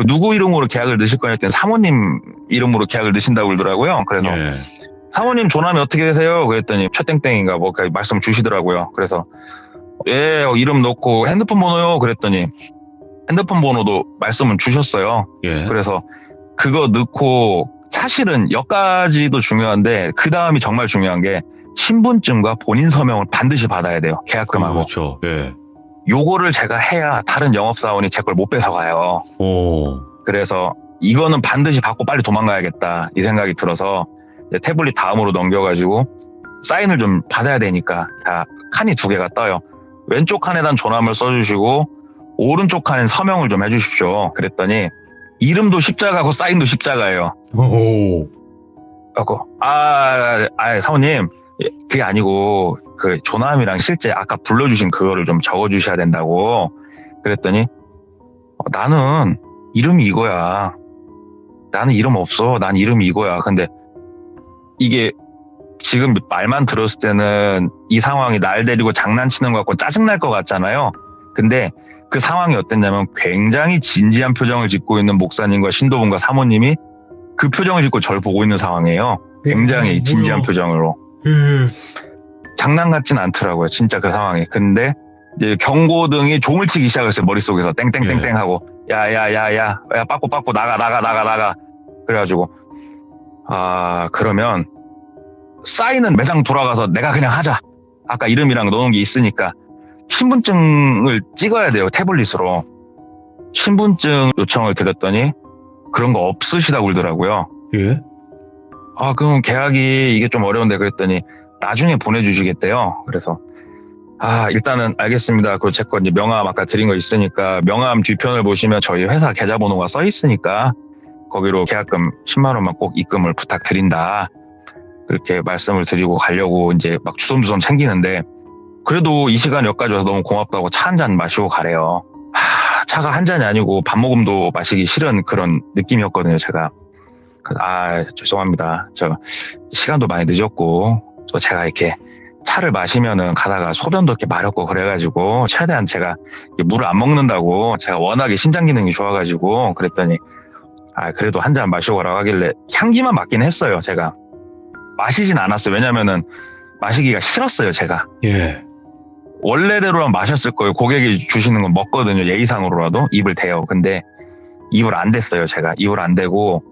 누구 이름으로 계약을 넣으실 거냐 했더니 사모님 이름으로 계약을 넣으신다고 그러더라고요. 그래서 예. 사모님 조남이 어떻게 되세요? 그랬더니 최땡땡인가 뭐 말씀 주시더라고요. 그래서 이름 넣고 핸드폰 번호요? 그랬더니 핸드폰 번호도 말씀은 주셨어요. 예. 그래서 그거 넣고 사실은 여기까지도 중요한데 그 다음이 정말 중요한 게 신분증과 본인 서명을 반드시 받아야 돼요. 계약금하고. 그렇죠. 예. 요거를 제가 해야 다른 영업사원이 제 걸 못 뺏어가요. 오. 그래서 이거는 반드시 받고 빨리 도망가야겠다 이 생각이 들어서 이제 태블릿 다음으로 넘겨가지고 사인을 좀 받아야 되니까 칸이 2개가 떠요. 왼쪽 칸에단 조남을 써주시고 오른쪽 칸엔 서명을 좀 해주십시오. 그랬더니 이름도 십자가고 사인도 십자가예요. 오. 그래서 사모님 그게 아니고 그 조남이랑 실제 아까 불러주신 그거를 좀 적어주셔야 된다고. 그랬더니 나는 이름이 이거야. 나는 이름 없어. 난 이름이 이거야. 근데 이게 지금 말만 들었을 때는 이 상황이 날 데리고 장난치는 것 같고 짜증날 것 같잖아요. 근데 그 상황이 어땠냐면 굉장히 진지한 표정을 짓고 있는 목사님과 신도분과 사모님이 그 표정을 짓고 저를 보고 있는 상황이에요. 굉장히 진지한 표정으로. 장난 같진 않더라고요. 진짜 그 상황이. 근데 이제 경고등이 종을 치기 시작했어요. 머릿속에서 땡땡땡땡 하고 야 빠꾸 나가. 그래가지고 그러면 사인은 매장 돌아가서 내가 그냥 하자. 아까 이름이랑 넣은 게 있으니까 신분증을 찍어야 돼요. 태블릿으로. 신분증 요청을 드렸더니 그런 거 없으시다고 그러더라고요. 예? 그럼 계약이 이게 좀 어려운데 그랬더니 나중에 보내주시겠대요. 그래서 일단은 알겠습니다. 그 제 거 이제 명함 아까 드린 거 있으니까 명함 뒤편을 보시면 저희 회사 계좌번호가 써 있으니까 거기로 계약금 10만 원만 꼭 입금을 부탁드린다. 그렇게 말씀을 드리고 가려고 이제 막 주섬주섬 챙기는데 그래도 이 시간 여기까지 와서 너무 고맙다고 차 한 잔 마시고 가래요. 차가 한 잔이 아니고 밥 먹음도 마시기 싫은 그런 느낌이었거든요, 제가. 죄송합니다. 저 시간도 많이 늦었고 또 제가 이렇게 차를 마시면은 가다가 소변도 이렇게 마렵고 그래가지고 최대한 제가 물을 안 먹는다고 제가 워낙에 신장 기능이 좋아가지고 그랬더니 그래도 한 잔 마시고 가라고 하길래 향기만 맡긴 했어요, 제가. 마시진 않았어요. 왜냐면은 마시기가 싫었어요, 제가. 예. 원래대로라면 마셨을 거예요. 고객이 주시는 건 먹거든요. 예의상으로라도 입을 대요. 근데 입을 안 댔어요, 제가. 입을 안 대고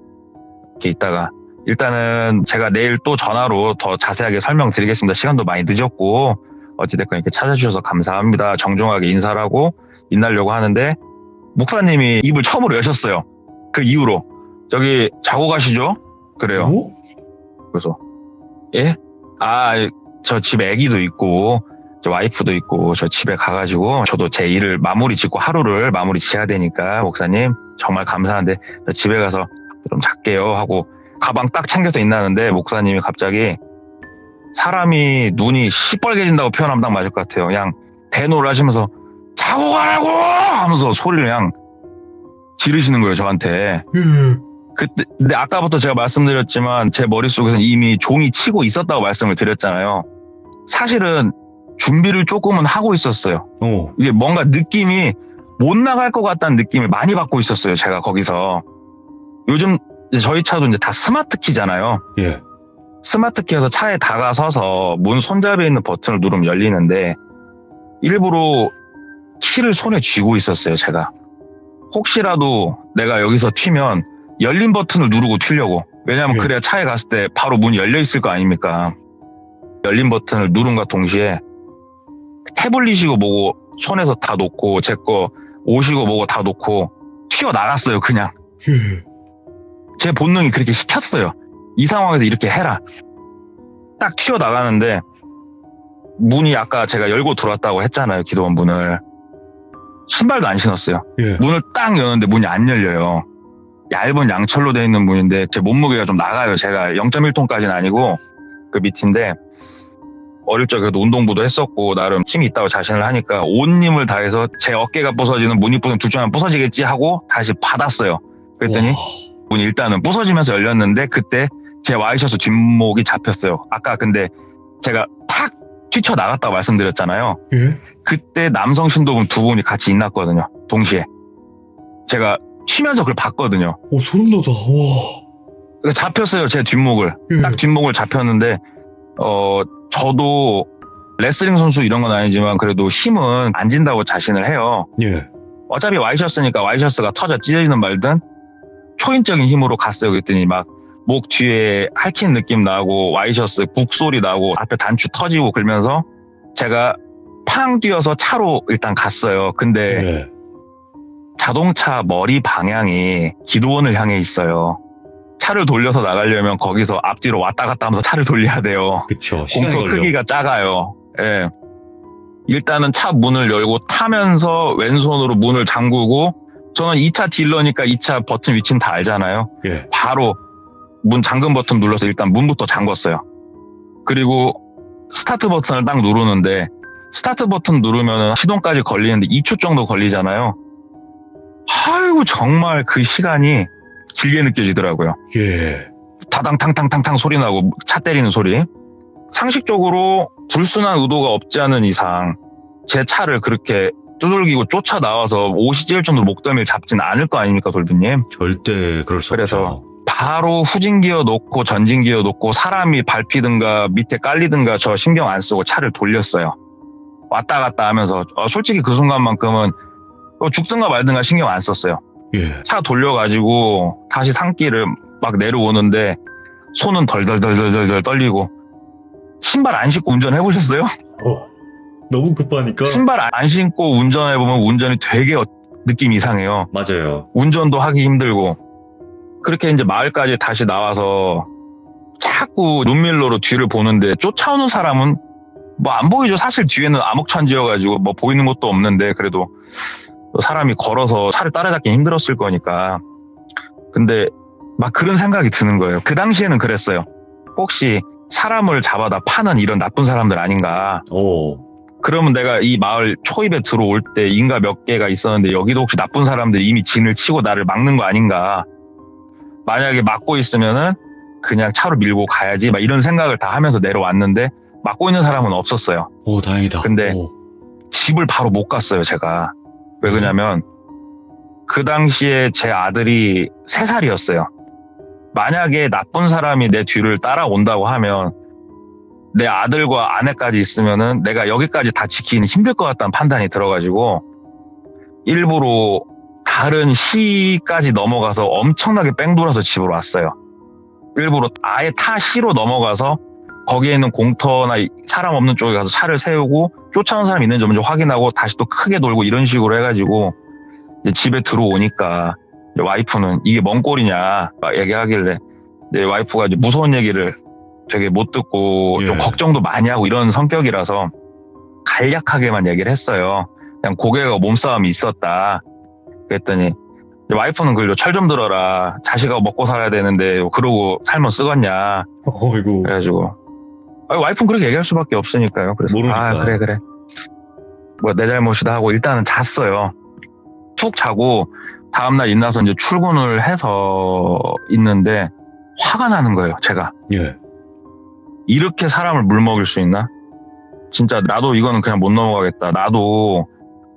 이렇게 있다가 일단은 제가 내일 또 전화로 더 자세하게 설명드리겠습니다. 시간도 많이 늦었고 어찌됐건 이렇게 찾아주셔서 감사합니다. 정중하게 인사를 하고 인하려고 하는데 목사님이 입을 처음으로 여셨어요. 그 이후로 저기 자고 가시죠? 그래요. 오? 그래서 예? 저 집에 아기도 있고 저 와이프도 있고 저 집에 가가지고 저도 제 일을 마무리 짓고 하루를 마무리 지어야 되니까 목사님 정말 감사한데 저 집에 가서 좀 잘게요 하고 가방 딱 챙겨서 있나는데 목사님이 갑자기 사람이 눈이 시뻘개진다고 표현하면 딱 맞을 것 같아요. 그냥 대노를 하시면서 자고 가라고 하면서 소리를 그냥 지르시는 거예요, 저한테. 근데 아까부터 제가 말씀드렸지만 제 머릿속에서는 이미 종이 치고 있었다고 말씀을 드렸잖아요. 사실은 준비를 조금은 하고 있었어요. 이게 뭔가 느낌이 못 나갈 것 같다는 느낌을 많이 받고 있었어요, 제가 거기서. 요즘 저희 차도 이제 다 스마트 키잖아요. 예. 스마트 키여서 차에 다가서서 문 손잡이에 있는 버튼을 누르면 열리는데 일부러 키를 손에 쥐고 있었어요, 제가. 혹시라도 내가 여기서 튀면 열린 버튼을 누르고 튀려고. 왜냐하면 그래야 차에 갔을 때 바로 문이 열려 있을 거 아닙니까? 열린 버튼을 누른과 동시에 태블릿이고 뭐고 손에서 다 놓고 제 거 옷이고 뭐고 다 놓고 튀어나갔어요. 그냥. 예. 제 본능이 그렇게 시켰어요. 이 상황에서 이렇게 해라. 딱 튀어나가는데 문이 아까 제가 열고 들어왔다고 했잖아요. 기도원 문을. 신발도 안 신었어요. 예. 문을 딱 여는데 문이 안 열려요. 얇은 양철로 되어 있는 문인데 제 몸무게가 좀 나가요. 제가 0.1톤까지는 아니고 그 밑인데 어릴 적에 그래도 운동부도 했었고 나름 힘이 있다고 자신을 하니까 온 힘을 다해서 제 어깨가 부서지는 문이 부서지는 둘 중에 하나 부서지겠지 하고 다시 받았어요. 그랬더니 와. 문이 일단은 부서지면서 열렸는데 그때 제 와이셔츠 뒷목이 잡혔어요. 아까 근데 제가 탁 뛰쳐나갔다고 말씀드렸잖아요. 예. 그때 남성 신도분 두 분이 같이 있났거든요. 동시에. 제가 튀면서 그걸 봤거든요. 오, 소름 돋아. 와. 그러니까 잡혔어요. 제 뒷목을. 예. 딱 뒷목을 잡혔는데 저도 레슬링 선수 이런 건 아니지만 그래도 힘은 안 진다고 자신을 해요. 예. 어차피 와이셔츠니까 와이셔츠가 터져 찢어지는 말든 초인적인 힘으로 갔어요. 그랬더니 막 목 뒤에 핥힌 느낌 나고 와이셔츠 북 소리 나고 앞에 단추 터지고 그러면서 제가 팡 뛰어서 차로 일단 갔어요. 근데 예. 자동차 머리 방향이 기도원을 향해 있어요. 차를 돌려서 나가려면 거기서 앞뒤로 왔다 갔다 하면서 차를 돌려야 돼요. 그쵸. 시간이 공터 걸려. 크기가 작아요. 예. 일단은 차 문을 열고 타면서 왼손으로 문을 잠그고 저는 2차 딜러니까 2차 버튼 위치는 다 알잖아요. 예. 바로 문 잠금 버튼 눌러서 일단 문부터 잠궜어요. 그리고 스타트 버튼을 딱 누르는데 스타트 버튼 누르면 시동까지 걸리는데 2초 정도 걸리잖아요. 아이고 정말 그 시간이 길게 느껴지더라고요. 예. 다당탕탕탕탕 소리 나고 차 때리는 소리. 상식적으로 불순한 의도가 없지 않은 이상 제 차를 그렇게 두들기고 쫓아 나와서 옷이 찢을 정도로 목덜미를 잡진 않을 거 아닙니까, 돌비님? 절대 그럴 수 그래서 없죠. 바로 후진기어 놓고 전진기어 놓고 사람이 밟히든가 밑에 깔리든가 저 신경 안 쓰고 차를 돌렸어요. 왔다 갔다 하면서 솔직히 그 순간만큼은 죽든가 말든가 신경 안 썼어요. 예. 차 돌려가지고 다시 산길을 막 내려오는데 손은 덜덜덜덜덜 떨리고 신발 안 신고 운전해보셨어요? 너무 급하니까. 신발 안 신고 운전해보면 운전이 되게 느낌 이상해요. 맞아요. 운전도 하기 힘들고 그렇게 이제 마을까지 다시 나와서 자꾸 눈밀로로 뒤를 보는데 쫓아오는 사람은 뭐 안 보이죠. 사실 뒤에는 암흑천지여가지고 뭐 보이는 것도 없는데 그래도 사람이 걸어서 차를 따라잡기 힘들었을 거니까. 근데 막 그런 생각이 드는 거예요. 그 당시에는 그랬어요. 혹시 사람을 잡아다 파는 이런 나쁜 사람들 아닌가. 오. 그러면 내가 이 마을 초입에 들어올 때 인가 몇 개가 있었는데 여기도 혹시 나쁜 사람들이 이미 진을 치고 나를 막는 거 아닌가. 만약에 막고 있으면은 그냥 차로 밀고 가야지 막 이런 생각을 다 하면서 내려왔는데 막고 있는 사람은 없었어요. 오, 다행이다. 근데 오. 집을 바로 못 갔어요, 제가. 왜 그러냐면 그 당시에 제 아들이 3살이었어요. 만약에 나쁜 사람이 내 뒤를 따라온다고 하면 내 아들과 아내까지 있으면은 내가 여기까지 다 지키기는 힘들 것 같다는 판단이 들어가지고 일부러 다른 시까지 넘어가서 엄청나게 뺑 돌아서 집으로 왔어요. 일부러 아예 타 시로 넘어가서 거기에 있는 공터나 사람 없는 쪽에 가서 차를 세우고 쫓아오는 사람이 있는지 먼저 확인하고 다시 또 크게 돌고 이런 식으로 해가지고 이제 집에 들어오니까 이제 와이프는 이게 뭔 꼴이냐 막 얘기하길래 이제 와이프가 이제 무서운 얘기를 되게 못 듣고 좀 예. 걱정도 많이 하고 이런 성격이라서 간략하게만 얘기를 했어요. 그냥 고객하고 몸싸움이 있었다. 그랬더니 와이프는 그걸로 철 좀 들어라. 자식하고 먹고 살아야 되는데 그러고 살면 쓰겄냐. 어이구. 그래가지고 와이프는 그렇게 얘기할 수밖에 없으니까요. 그래서 모르니까. 그래. 뭐 내 잘못이다 하고 일단은 잤어요. 푹 자고 다음날 일어나서 이제 출근을 해서 있는데 화가 나는 거예요. 제가. 예. 이렇게 사람을 물먹일 수 있나? 진짜 나도 이거는 그냥 못 넘어가겠다. 나도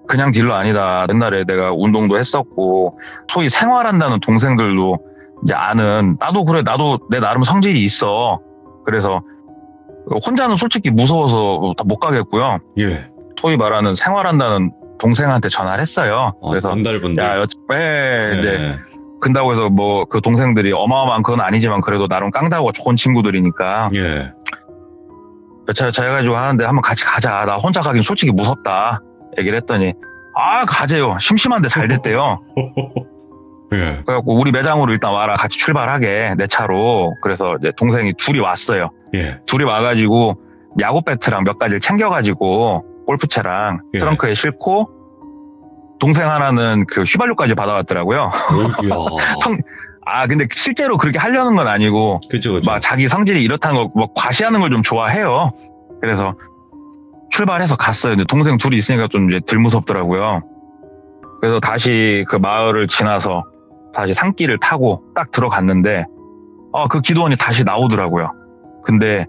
그냥 딜러 아니다. 옛날에 내가 운동도 했었고 소위 생활한다는 동생들도 이제 아는 나도 그래. 나도 내 나름 성질이 있어. 그래서 혼자는 솔직히 무서워서 못 가겠고요. 예. 소위 말하는 생활한다는 동생한테 전화를 했어요. 그래서 건달분들. 야, 예. 이제 근다고 해서 뭐 그 동생들이 어마어마한 건 아니지만 그래도 나름 깡다고 좋은 친구들이니까 예. 제가 해가지고 하는데 한번 같이 가자. 나 혼자 가긴 솔직히 무섭다. 얘기를 했더니 가재요. 심심한데 잘 됐대요. 예. 그래갖고 우리 매장으로 일단 와라. 같이 출발하게 내 차로. 그래서 이제 동생이 둘이 왔어요. 예. 둘이 와가지고 야구 배트랑 몇 가지를 챙겨가지고 골프채랑 예. 트렁크에 싣고 동생 하나는 그 휘발유까지 받아왔더라고요. 어이구야. 근데 실제로 그렇게 하려는 건 아니고 그죠. 막 자기 성질이 이렇다는 거 막 과시하는 걸 좀 좋아해요. 그래서 출발해서 갔어요. 근데 동생 둘이 있으니까 좀 이제 덜 무섭더라고요. 그래서 다시 그 마을을 지나서 다시 산길을 타고 딱 들어갔는데 그 기도원이 다시 나오더라고요. 근데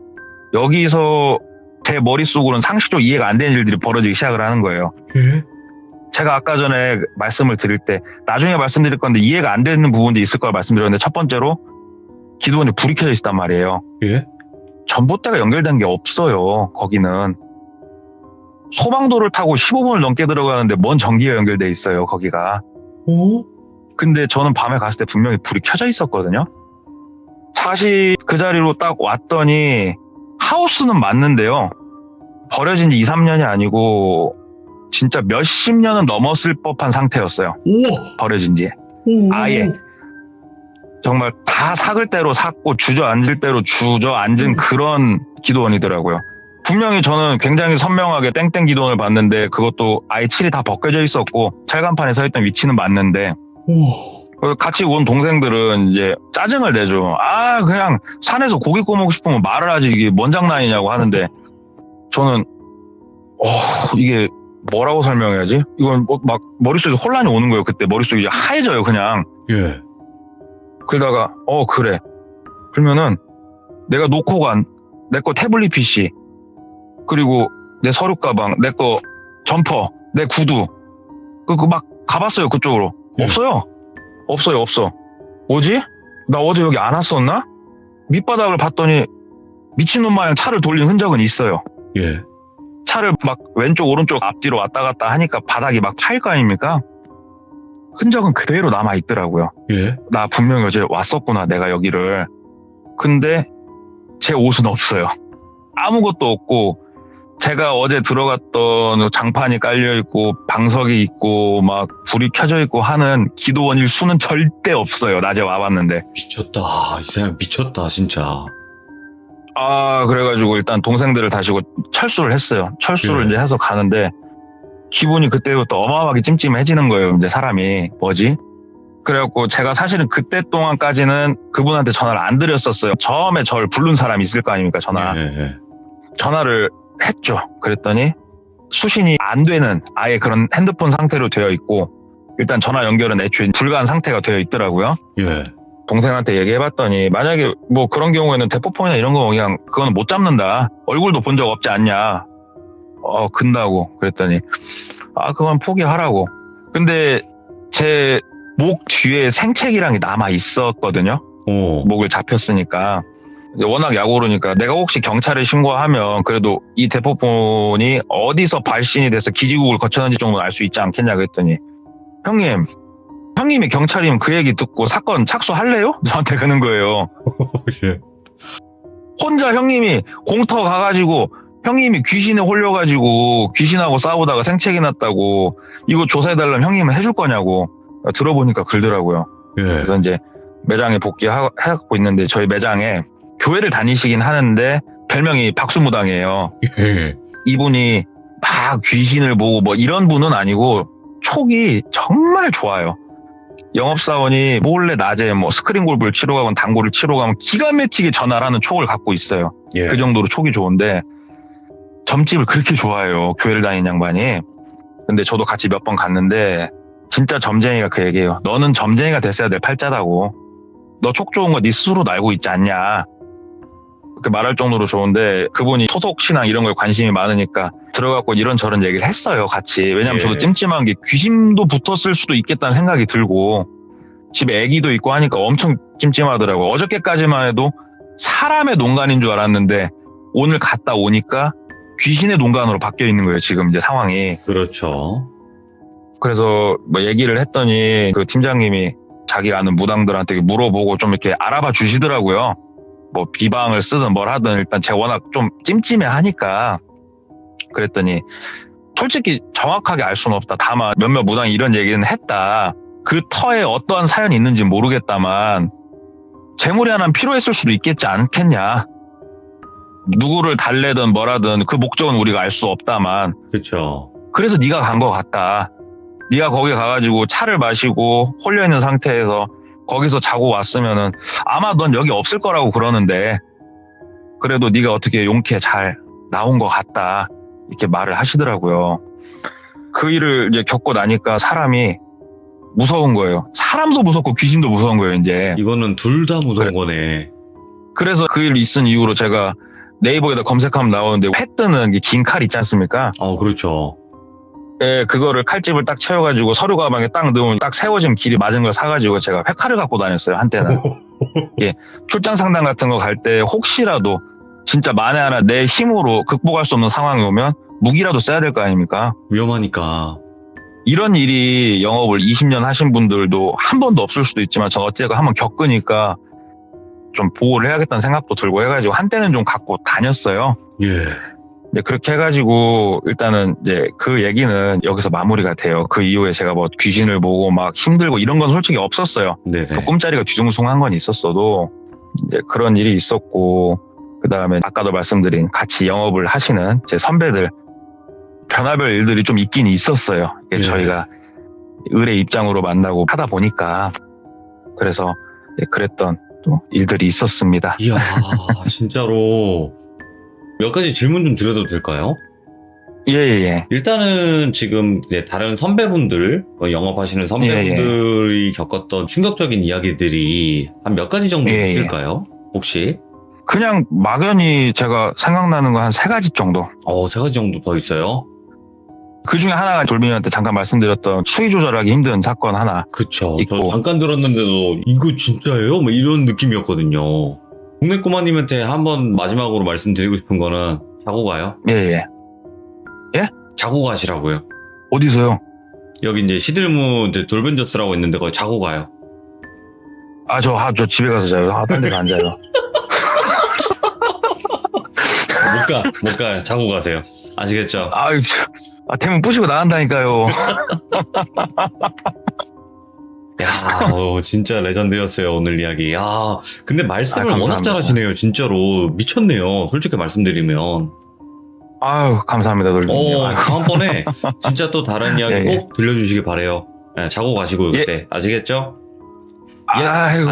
여기서 제 머릿속으로는 상식적으로 이해가 안 되는 일들이 벌어지기 시작을 하는 거예요. 예? 제가 아까 전에 말씀을 드릴 때 나중에 말씀드릴 건데 이해가 안 되는 부분도 있을 걸 말씀드렸는데 첫 번째로 기도원에 불이 켜져 있단 말이에요. 예? 전봇대가 연결된 게 없어요. 거기는 소방도를 타고 15분을 넘게 들어가는데 뭔 전기가 연결돼 있어요. 거기가. 근데 저는 밤에 갔을 때 분명히 불이 켜져 있었거든요. 다시 그 자리로 딱 왔더니 하우스는 맞는데요. 버려진 지 2, 3년이 아니고 진짜 몇십 년은 넘었을 법한 상태였어요. 우와. 버려진 지. 아예. 정말 다 삭을 대로 삭고 주저앉을 대로 주저앉은 그런 기도원이더라고요. 분명히 저는 굉장히 선명하게 땡땡 기도원을 봤는데 그것도 아예 칠이 다 벗겨져 있었고 철간판에 서 있던 위치는 맞는데 우와. 같이 온 동생들은 이제 짜증을 내죠. 그냥 산에서 고기 구워 먹고 싶으면 말을 하지 이게 뭔 장난이냐고 하는데 저는 이게 뭐라고 설명해야지? 이건 막 머릿속에 혼란이 오는 거예요. 그때 머릿속이 이제 하얘져요 그냥. 예. 그러다가 그래. 그러면은 내가 놓고 간 내 거 태블릿 PC 그리고 내 서류 가방, 내 거 점퍼, 내 구두 그 막 가봤어요 그쪽으로. 예. 없어. 뭐지? 나 어제 여기 안 왔었나? 밑바닥을 봤더니 미친놈 마냥 차를 돌린 흔적은 있어요. 예. 차를 막 왼쪽 오른쪽 앞뒤로 왔다 갔다 하니까 바닥이 막 파일 거 아닙니까? 흔적은 그대로 남아 있더라고요. 예. 나 분명히 어제 왔었구나 내가 여기를. 근데 제 옷은 없어요. 아무것도 없고 제가 어제 들어갔던 장판이 깔려있고 방석이 있고 막 불이 켜져 있고 하는 기도원일 수는 절대 없어요. 낮에 와봤는데. 미쳤다. 이 사람 미쳤다, 진짜. 그래가지고 일단 동생들을 다시고 철수를 했어요. 철수를 예. 이제 해서 가는데 기분이 그때부터 어마어마하게 찜찜해지는 거예요. 이제 사람이 뭐지? 그래갖고 제가 사실은 그때 동안까지는 그분한테 전화를 안 드렸었어요. 처음에 저를 부른 사람이 있을 거 아닙니까? 예. 전화를 했죠. 그랬더니 수신이 안 되는 아예 그런 핸드폰 상태로 되어 있고 일단 전화 연결은 애초에 불가한 상태가 되어 있더라고요. 예. 동생한테 얘기해봤더니 만약에 뭐 그런 경우에는 대포폰이나 이런 거 그냥 그거는 못 잡는다. 얼굴도 본 적 없지 않냐. 근다고 그랬더니 그건 포기하라고. 근데 제 목 뒤에 생채기랑이 남아 있었거든요. 목을 잡혔으니까. 워낙 약오르니까 내가 혹시 경찰에 신고하면 그래도 이 대포폰이 어디서 발신이 돼서 기지국을 거쳤는지 정도는 알 수 있지 않겠냐 그랬더니 형님이 경찰이면 그 얘기 듣고 사건 착수할래요? 저한테 그러는 거예요. 예. 혼자 형님이 공터 가가지고 형님이 귀신에 홀려가지고 귀신하고 싸우다가 생채기 났다고 이거 조사해달라면 형님은 해줄 거냐고 들어보니까 그러더라고요. 예. 그래서 이제 매장에 복귀하고 있는데 저희 매장에 교회를 다니시긴 하는데 별명이 박수무당이에요. 예. 이분이 막 귀신을 보고 뭐 이런 분은 아니고 촉이 정말 좋아요. 영업사원이 몰래 낮에 뭐 스크린 골프를 치러 가건 당구를 치러 가면 기가 막히게 전화를 하는 촉을 갖고 있어요. 예. 그 정도로 촉이 좋은데 점집을 그렇게 좋아해요. 교회를 다니는 양반이. 근데 저도 같이 몇 번 갔는데 진짜 점쟁이가 그 얘기해요. 너는 점쟁이가 됐어야 될 팔자다고. 너 촉 좋은 거 네 스스로도 알고 있지 않냐. 그렇게 말할 정도로 좋은데 그분이 토속신앙 이런 거에 관심이 많으니까 들어가고 이런저런 얘기를 했어요. 같이. 왜냐면 예. 저도 찜찜한 게 귀신도 붙었을 수도 있겠다는 생각이 들고 집에 아기도 있고 하니까 엄청 찜찜하더라고요. 어저께까지만 해도 사람의 농간인 줄 알았는데 오늘 갔다 오니까 귀신의 농간으로 바뀌어 있는 거예요. 지금 이제 상황이. 그렇죠. 그래서 뭐 얘기를 했더니 그 팀장님이 자기 아는 무당들한테 물어보고 좀 이렇게 알아봐 주시더라고요. 뭐 비방을 쓰든 뭘 하든 일단 제가 워낙 좀 찜찜해 하니까 그랬더니 솔직히 정확하게 알 수는 없다. 다만 몇몇 무당이 이런 얘기는 했다. 그 터에 어떠한 사연이 있는지 모르겠다만 재물이 하나는 필요했을 수도 있겠지 않겠냐. 누구를 달래든 뭐라든 그 목적은 우리가 알 수 없다만 그쵸. 그래서 네가 간 것 같다. 네가 거기 가가지고 차를 마시고 홀려있는 상태에서 거기서 자고 왔으면은 아마 넌 여기 없을 거라고 그러는데 그래도 네가 어떻게 용케 잘 나온 것 같다. 이렇게 말을 하시더라고요. 그 일을 이제 겪고 나니까 사람이 무서운 거예요. 사람도 무섭고 귀신도 무서운 거예요, 이제. 이거는 둘 다 무서운 거네. 그래서 그 일 있은 이후로 제가 네이버에다 검색하면 나오는데 회 뜨는 긴 칼 있지 않습니까? 그렇죠. 예, 그거를 칼집을 딱 채워가지고 서류 가방에 딱 넣으면 딱 세워진 길이 맞은 걸 사가지고 제가 회칼을 갖고 다녔어요, 한때는. 예, 출장 상담 같은 거 갈 때 혹시라도 진짜 만에 하나 내 힘으로 극복할 수 없는 상황이 오면 무기라도 써야 될 거 아닙니까? 위험하니까. 이런 일이 영업을 20년 하신 분들도 한 번도 없을 수도 있지만 전 어쨌건 한번 겪으니까 좀 보호를 해야겠다는 생각도 들고 해가지고 한때는 좀 갖고 다녔어요. 예. 네, 그렇게 해가지고 일단은 이제 그 얘기는 여기서 마무리가 돼요. 그 이후에 제가 뭐 귀신을 보고 막 힘들고 이런 건 솔직히 없었어요. 네네. 그 꿈자리가 뒤숭숭한 건 있었어도 이제 그런 일이 있었고 그 다음에 아까도 말씀드린 같이 영업을 하시는 제 선배들 변화별 일들이 좀 있긴 있었어요. 이게 예. 저희가 을의 입장으로 만나고 하다 보니까 그래서 그랬던 또 일들이 있었습니다. 이야, 진짜로. 몇 가지 질문 좀 드려도 될까요? 예. 일단은 지금 이제 다른 선배분들, 영업하시는 선배분들이 겪었던 충격적인 이야기들이 한 몇 가지 정도 예. 있을까요? 혹시? 그냥 막연히 제가 생각나는 거 한 3가지 정도. 3가지 정도 더 있어요? 그 중에 하나가 돌빈이한테 잠깐 말씀드렸던 수위 조절하기 힘든 사건 하나. 그쵸. 저 있고. 잠깐 들었는데도 이거 진짜예요? 뭐 이런 느낌이었거든요. 동네 꼬마님한테 한번 마지막으로 말씀드리고 싶은 거는 자고 가요. 예. 자고 가시라고요. 어디서요? 여기 이제 시들무 이제 돌벤저스라고 있는데 거기 자고 가요. 저 집에 가서 자요. 딴 데서 안 자요. 못 가요. 자고 가세요. 아시겠죠? 대문 부시고 나간다니까요. 야, 진짜 레전드였어요, 오늘 이야기. 야, 근데 말씀을 워낙 감사합니다. 잘하시네요, 진짜로. 미쳤네요, 솔직히 말씀드리면. 감사합니다, 돌빈님. 다음번에 진짜 또 다른 이야기 예. 꼭 들려주시기 바래요. 예, 자고 가시고요, 그때. 아시겠죠?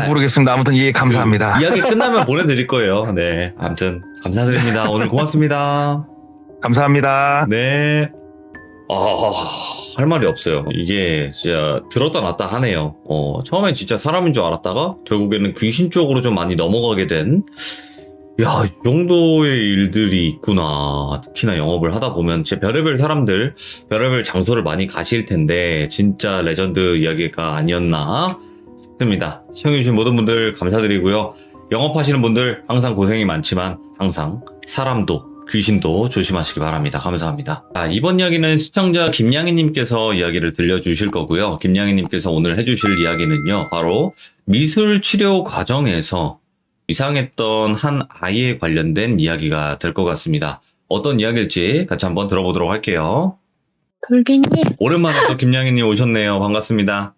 모르겠습니다. 아무튼 감사합니다. 이야기 끝나면 보내드릴 거예요. 네, 아무튼 감사드립니다. 오늘 고맙습니다. 감사합니다. 네. 할 말이 없어요. 이게 진짜 들었다 놨다 하네요. 처음엔 진짜 사람인 줄 알았다가 결국에는 귀신 쪽으로 좀 많이 넘어가게 된, 야, 이 정도의 일들이 있구나. 특히나 영업을 하다 보면 진짜 별의별 사람들, 별의별 장소를 많이 가실 텐데 진짜 레전드 이야기가 아니었나 싶습니다. 시청해주신 모든 분들 감사드리고요. 영업하시는 분들 항상 고생이 많지만 항상 사람도 귀신도 조심하시기 바랍니다. 감사합니다. 이번 이야기는 시청자 김양희님께서 이야기를 들려주실 거고요. 김양희님께서 오늘 해주실 이야기는요. 바로 미술 치료 과정에서 이상했던 한 아이에 관련된 이야기가 될 것 같습니다. 어떤 이야기일지 같이 한번 들어보도록 할게요. 돌빈이? 오랜만에 또 김양희님 오셨네요. 반갑습니다.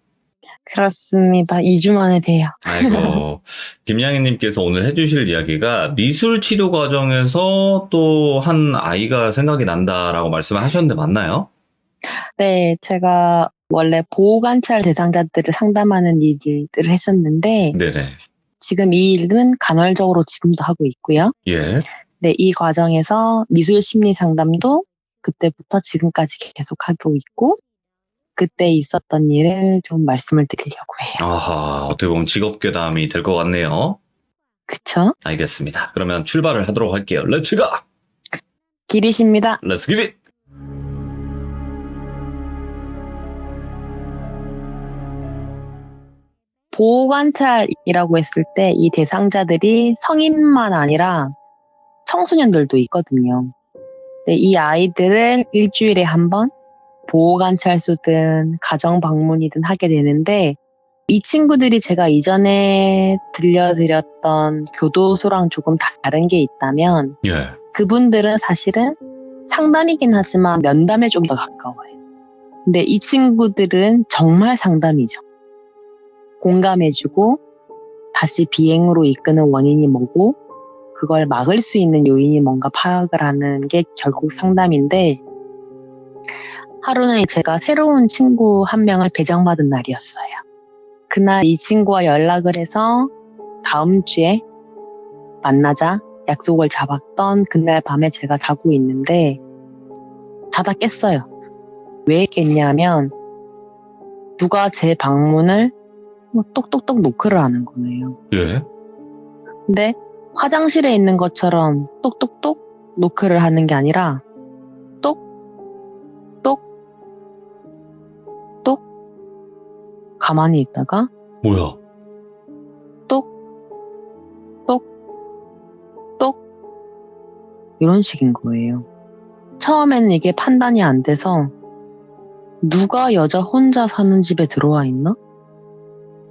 그렇습니다. 2주 만에 돼요. 아이고, 김양희님께서 오늘 해주실 이야기가 미술 치료 과정에서 또 한 아이가 생각이 난다라고 말씀을 하셨는데 맞나요? 네, 제가 원래 보호관찰 대상자들을 상담하는 일들을 했었는데 네네. 지금 이 일은 간헐적으로 지금도 하고 있고요. 예. 네, 이 과정에서 미술 심리 상담도 그때부터 지금까지 계속 하고 있고 그때 있었던 일을 좀 말씀을 드리려고 해요. 아하, 어떻게 보면 직업괴담이 될 것 같네요. 그쵸? 알겠습니다. 그러면 출발을 하도록 할게요. 렛츠 고! 길이십니다. 렛츠 기릿! 보호관찰이라고 했을 때 이 대상자들이 성인만 아니라 청소년들도 있거든요. 네, 이 아이들을 일주일에 한 번 보호관찰소든 가정방문이든 하게 되는데 이 친구들이 제가 이전에 들려드렸던 교도소랑 조금 다른 게 있다면 예. 그분들은 사실은 상담이긴 하지만 면담에 좀 더 가까워요. 근데 이 친구들은 정말 상담이죠. 공감해주고 다시 비행으로 이끄는 원인이 뭐고 그걸 막을 수 있는 요인이 뭔가 파악을 하는 게 결국 상담인데 하루는 제가 새로운 친구 한 명을 배정받은 날이었어요. 그날 이 친구와 연락을 해서 다음 주에 만나자 약속을 잡았던 그날 밤에 제가 자고 있는데 자다 깼어요. 왜 깼냐면 누가 제 방문을 똑똑똑 노크를 하는 거예요. 예. 근데 화장실에 있는 것처럼 똑똑똑 노크를 하는 게 아니라 똑똑똑 가만히 있다가 뭐야? 이런 식인 거예요. 처음에는 이게 판단이 안 돼서 누가 여자 혼자 사는 집에 들어와 있나?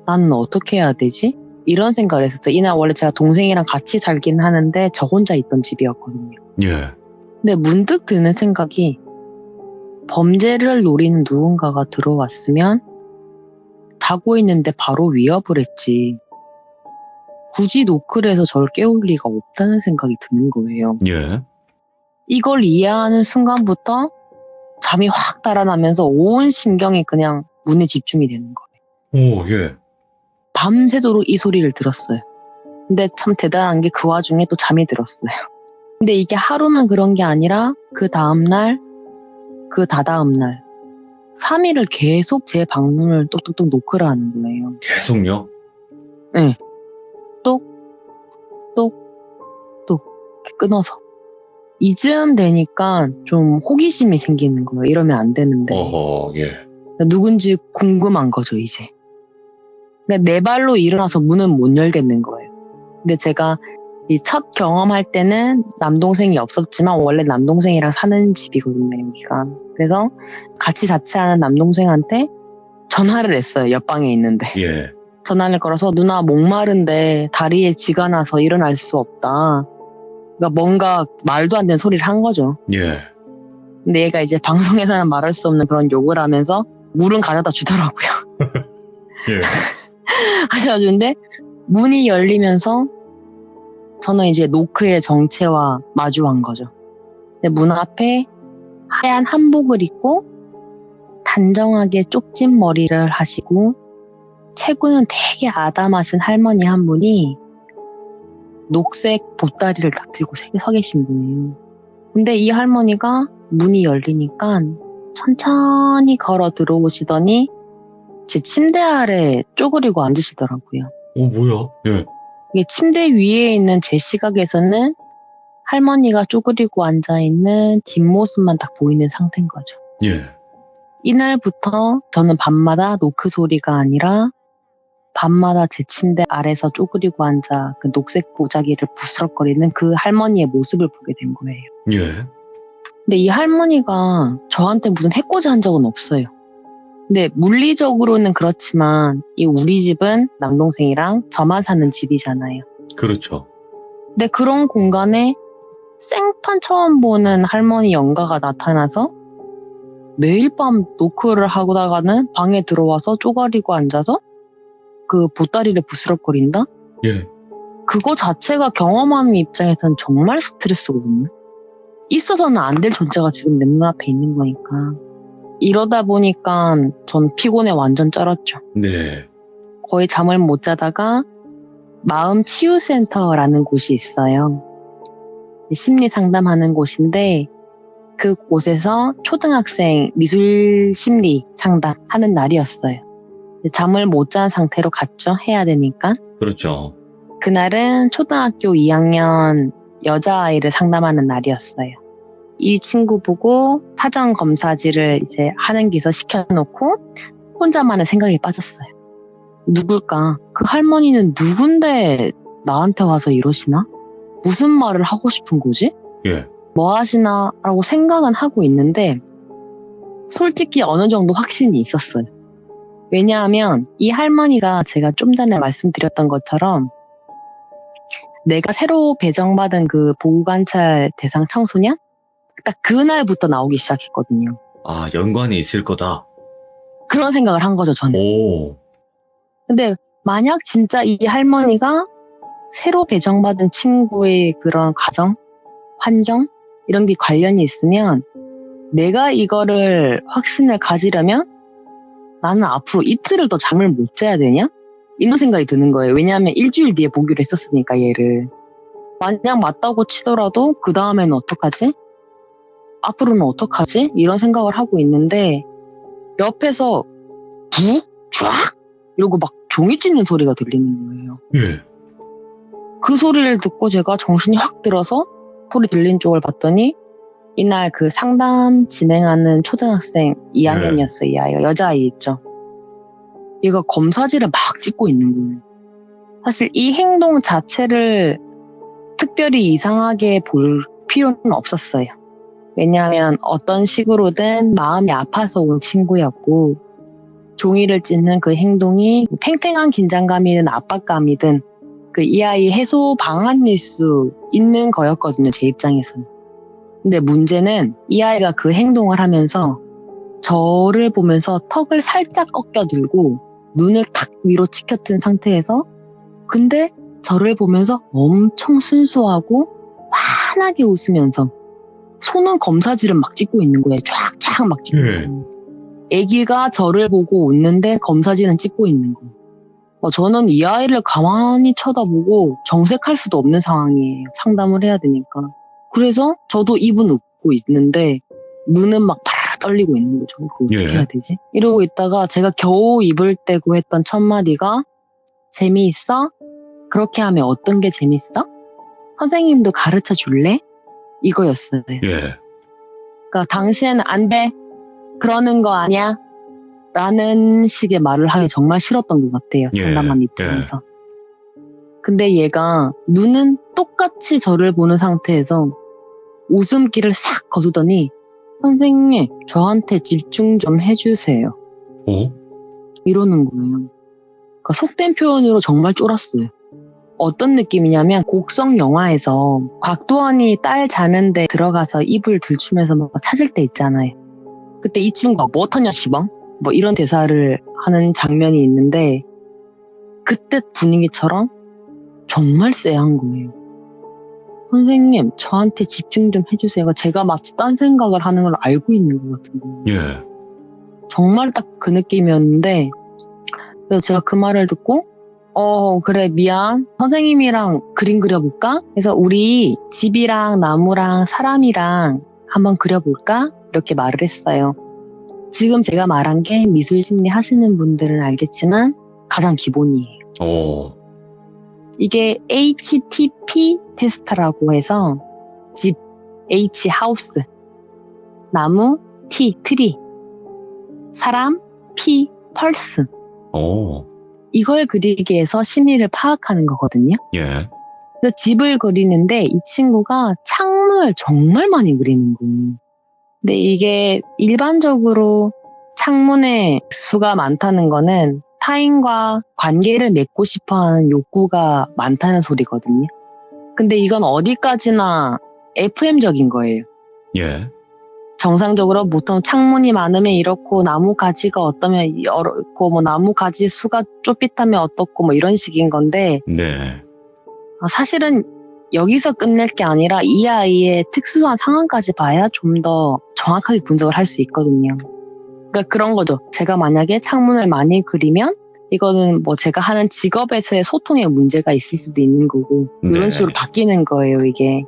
나는 어떻게 해야 되지? 이런 생각을 했었어요. 이날 원래 제가 동생이랑 같이 살긴 하는데 저 혼자 있던 집이었거든요. 예. 근데 문득 드는 생각이 범죄를 노리는 누군가가 들어왔으면 자고 있는데 바로 위협을 했지. 굳이 노크를 해서 저를 깨울 리가 없다는 생각이 드는 거예요. 예. 이걸 이해하는 순간부터 잠이 확 달아나면서 온 신경이 그냥 문에 집중이 되는 거예요. 오, 예. 밤새도록 이 소리를 들었어요. 근데 참 대단한 게 그 와중에 또 잠이 들었어요. 근데 이게 하루만 그런 게 아니라 그 다음날, 그 다다음날 3일을 계속 제 방문을 똑똑똑 노크를 하는 거예요. 계속요? 네. 이렇게 끊어서. 이쯤 되니까 좀 호기심이 생기는 거예요. 이러면 안 되는데. 어허, 예. 누군지 궁금한 거죠, 이제. 그러니까 내 발로 일어나서 문은 못 열겠는 거예요. 근데 제가 이 첫 경험할 때는 남동생이 없었지만 원래 남동생이랑 사는 집이거든요, 여기가. 그래서 같이 자취하는 남동생한테 전화를 했어요, 옆방에 있는데. 예. 전화를 걸어서 누나 목마른데 다리에 쥐가 나서 일어날 수 없다. 그러니까 뭔가 말도 안 되는 소리를 한 거죠. 예. 근데 얘가 이제 방송에서는 말할 수 없는 그런 욕을 하면서 물은 가져다 주더라고요. 예. 가져다 주는데 문이 열리면서 저는 이제 노크의 정체와 마주한 거죠. 근데 문 앞에 하얀 한복을 입고 단정하게 쪽진 머리를 하시고 체구는 되게 아담하신 할머니 한 분이 녹색 보따리를 딱 들고 서 계신 분이에요. 근데 이 할머니가 문이 열리니까 천천히 걸어 들어오시더니 제 침대 아래 쪼그리고 앉으시더라고요. 뭐야? 예. 이게 침대 위에 있는 제 시각에서는 할머니가 쪼그리고 앉아있는 뒷모습만 딱 보이는 상태인 거죠. 예. 이날부터 저는 밤마다 노크 소리가 아니라 밤마다 제 침대 아래서 쪼그리고 앉아 그 녹색 보자기를 부스럭거리는 그 할머니의 모습을 보게 된 거예요. 예. 근데 이 할머니가 저한테 무슨 해코지 한 적은 없어요. 근데 물리적으로는 그렇지만 이 우리 집은 남동생이랑 저만 사는 집이잖아요. 그렇죠. 근데 그런 공간에 생판 처음 보는 할머니 영가가 나타나서 매일 밤 노크를 하다가는 방에 들어와서 쪼가리고 앉아서 그 보따리를 부스럭거린다? 예. 그거 자체가 경험하는 입장에서는 정말 스트레스거든요. 있어서는 안 될 존재가 지금 내 눈앞에 있는 거니까. 이러다 보니까 전 피곤에 완전 쩔었죠. 네. 거의 잠을 못 자다가 마음치유센터라는 곳이 있어요. 심리 상담하는 곳인데 그 곳에서 초등학생 미술 심리 상담하는 날이었어요. 잠을 못 잔 상태로 갔죠. 해야 되니까. 그렇죠. 그날은 초등학교 2학년 여자아이를 상담하는 날이었어요. 이 친구 보고 사전 검사지를 이제 하는 기서 시켜놓고 혼자만의 생각에 빠졌어요. 누굴까? 그 할머니는 누군데 나한테 와서 이러시나? 무슨 말을 하고 싶은 거지? 예. 뭐 하시나? 라고 생각은 하고 있는데 솔직히 어느 정도 확신이 있었어요. 왜냐하면 이 할머니가 제가 좀 전에 말씀드렸던 것처럼 내가 새로 배정받은 그 보호관찰 대상 청소년? 딱 그날부터 나오기 시작했거든요. 아, 연관이 있을 거다. 그런 생각을 한 거죠, 저는. 오. 근데 만약 진짜 이 할머니가 새로 배정받은 친구의 그런 가정, 환경, 이런 게 관련이 있으면 내가 이거를 확신을 가지려면 나는 앞으로 이틀을 더 잠을 못 자야 되냐? 이런 생각이 드는 거예요. 왜냐하면 일주일 뒤에 보기로 했었으니까 얘를. 만약 맞다고 치더라도 그 다음에는 어떡하지? 앞으로는 어떡하지? 이런 생각을 하고 있는데 옆에서 북? 쫙? 이러고 막 종이 찢는 소리가 들리는 거예요. 예. 그 소리를 듣고 제가 정신이 확 들어서 소리 들린 쪽을 봤더니 이날 그 상담 진행하는 초등학생 2학년이었어요. 이 아이가. 여자아이 있죠. 얘가 검사지를 막 찍고 있는 거예요. 사실 이 행동 자체를 특별히 이상하게 볼 필요는 없었어요. 왜냐하면 어떤 식으로든 마음이 아파서 온 친구였고 종이를 찢는 그 행동이 팽팽한 긴장감이든 압박감이든 그 이 아이 해소 방안일 수 있는 거였거든요. 제 입장에서는. 근데 문제는 이 아이가 그 행동을 하면서 저를 보면서 턱을 살짝 꺾여들고 눈을 탁 위로 치켜튼 상태에서 근데 저를 보면서 엄청 순수하고 환하게 웃으면서 손은 검사지를 막 찍고 있는 거예요. 쫙쫙 막 찍고 있는 거예요. 애기가 저를 보고 웃는데 검사지는 찍고 있는 거예요. 저는 이 아이를 가만히 쳐다보고 정색할 수도 없는 상황이에요. 상담을 해야 되니까. 그래서 저도 입은 웃고 있는데 눈은 막 파라 떨리고 있는 거죠. 그거 어떻게 해야 되지? 이러고 있다가 제가 겨우 입을 떼고 했던 첫 마디가 재미있어? 그렇게 하면 어떤 게 재밌어? 선생님도 가르쳐 줄래? 이거였어요. 예. 그러니까 당신은 안 돼. 그러는 거 아니야. 라는 식의 말을 하기 정말 싫었던 것 같아요. 상담한 입장에서. 근데 얘가 눈은 똑같이 저를 보는 상태에서 웃음기를 싹 거두더니 선생님 저한테 집중 좀 해주세요. 오? 이러는 거예요. 그러니까 속된 표현으로 정말 쫄았어요. 어떤 느낌이냐면 곡성 영화에서 곽도원이 딸 자는데 들어가서 이불 들추면서 막 찾을 때 있잖아요. 그때 이 친구가 뭐 터냐 시방? 뭐 이런 대사를 하는 장면이 있는데 그때 분위기처럼 정말 쎄한 거예요. 선생님 저한테 집중 좀 해주세요. 제가 마치 딴 생각을 하는 걸 알고 있는 것 같은 거예요. 예. 정말 딱 그 느낌이었는데 그래서 제가 그 말을 듣고 그래 미안 선생님이랑 그림 그려볼까? 그래서 우리 집이랑 나무랑 사람이랑 한번 그려볼까? 이렇게 말을 했어요. 지금 제가 말한 게 미술심리 하시는 분들은 알겠지만 가장 기본이에요. 오. 이게 HTP 테스트라고 해서 집, H 하우스, 나무, T 트리, 사람, P 펄스. 오. 이걸 그리기 위해서 심리를 파악하는 거거든요. 예. 그래서 집을 그리는데 이 친구가 창문을 정말 많이 그리는 거예요. 근데 이게 일반적으로 창문에 수가 많다는 거는 타인과 관계를 맺고 싶어하는 욕구가 많다는 소리거든요. 근데 이건 어디까지나 FM적인 거예요. 예. 정상적으로 보통 창문이 많으면 이렇고 나무 가지가 어떠면 이렇고 뭐 나무 가지 수가 좁빗하면 어떻고 뭐 이런 식인 건데 네. 사실은 여기서 끝낼 게 아니라 이 아이의 특수한 상황까지 봐야 좀 더 정확하게 분석을 할 수 있거든요. 그러니까 그런 거죠. 제가 만약에 창문을 많이 그리면 이거는 뭐 제가 하는 직업에서의 소통에 문제가 있을 수도 있는 거고 이런 식으로 바뀌는 거예요, 이게.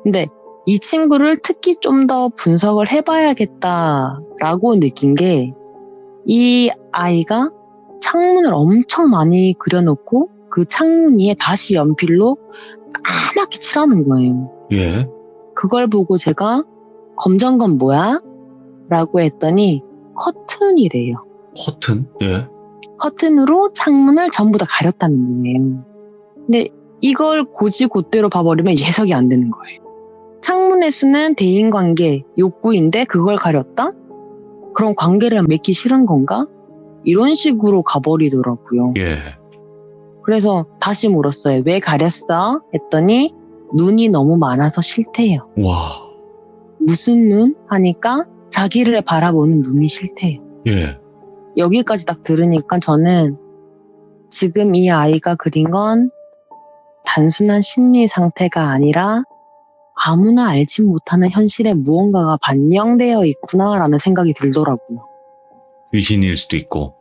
근데 이 친구를 특히 좀 더 분석을 해봐야겠다라고 느낀 게 이 아이가 창문을 엄청 많이 그려놓고 그 창문 위에 다시 연필로 까맣게 칠하는 거예요. 예. 그걸 보고 제가 검정건 뭐야? 라고 했더니 커튼이래요. 커튼? 예. 커튼으로 창문을 전부 다 가렸다는 거예요. 근데 이걸 고지고대로 봐버리면 해석이 안 되는 거예요. 창문의 수는 대인관계, 욕구인데 그걸 가렸다? 그럼 관계를 맺기 싫은 건가? 이런 식으로 가버리더라고요. 예. 그래서 다시 물었어요. 왜 가렸어? 했더니 눈이 너무 많아서 싫대요. 와. 무슨 눈? 하니까 자기를 바라보는 눈이 싫대요. 예. 여기까지 딱 들으니까 저는 지금 이 아이가 그린 건 단순한 심리 상태가 아니라 아무나 알지 못하는 현실에 무언가가 반영되어 있구나라는 생각이 들더라고요. 귀신일 수도 있고.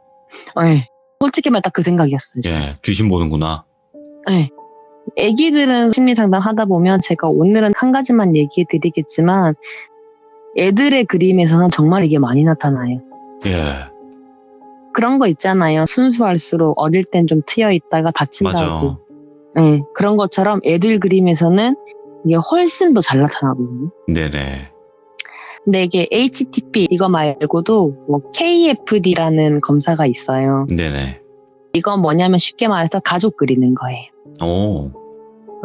네. 솔직히 말해 딱 그 생각이었어요. 예. 귀신 보는구나. 네. 애기들은 심리 상담 하다 보면 제가 오늘은 한 가지만 얘기해 드리겠지만 애들의 그림에서는 정말 이게 많이 나타나요. 예. 그런 거 있잖아요. 순수할수록 어릴 땐 좀 트여 있다가 다친다고. 맞아. 네, 그런 것처럼 애들 그림에서는 이게 훨씬 더 잘 나타나거든요. 네네. 근데 이게 HTP 이거 말고도 뭐 KFD라는 검사가 있어요. 네네. 이건 뭐냐면 쉽게 말해서 가족 그리는 거예요. 오.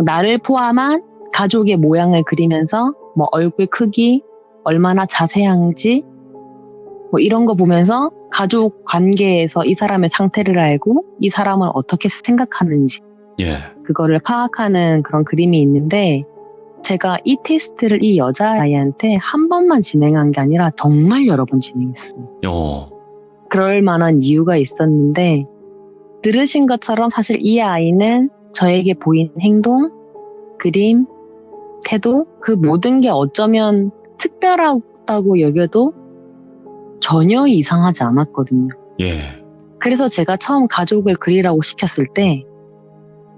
나를 포함한 가족의 모양을 그리면서 뭐 얼굴 크기, 얼마나 자세한지 뭐 이런 거 보면서 가족 관계에서 이 사람의 상태를 알고 이 사람을 어떻게 생각하는지 예. 그거를 파악하는 그런 그림이 있는데 제가 이 테스트를 이 여자아이한테 한 번만 진행한 게 아니라 정말 여러 번 진행했어요. 그럴 만한 이유가 있었는데 들으신 것처럼 사실 이 아이는 저에게 보인 행동, 그림, 태도 그 모든 게 어쩌면 특별하다고 여겨도 전혀 이상하지 않았거든요. 예. 그래서 제가 처음 가족을 그리라고 시켰을 때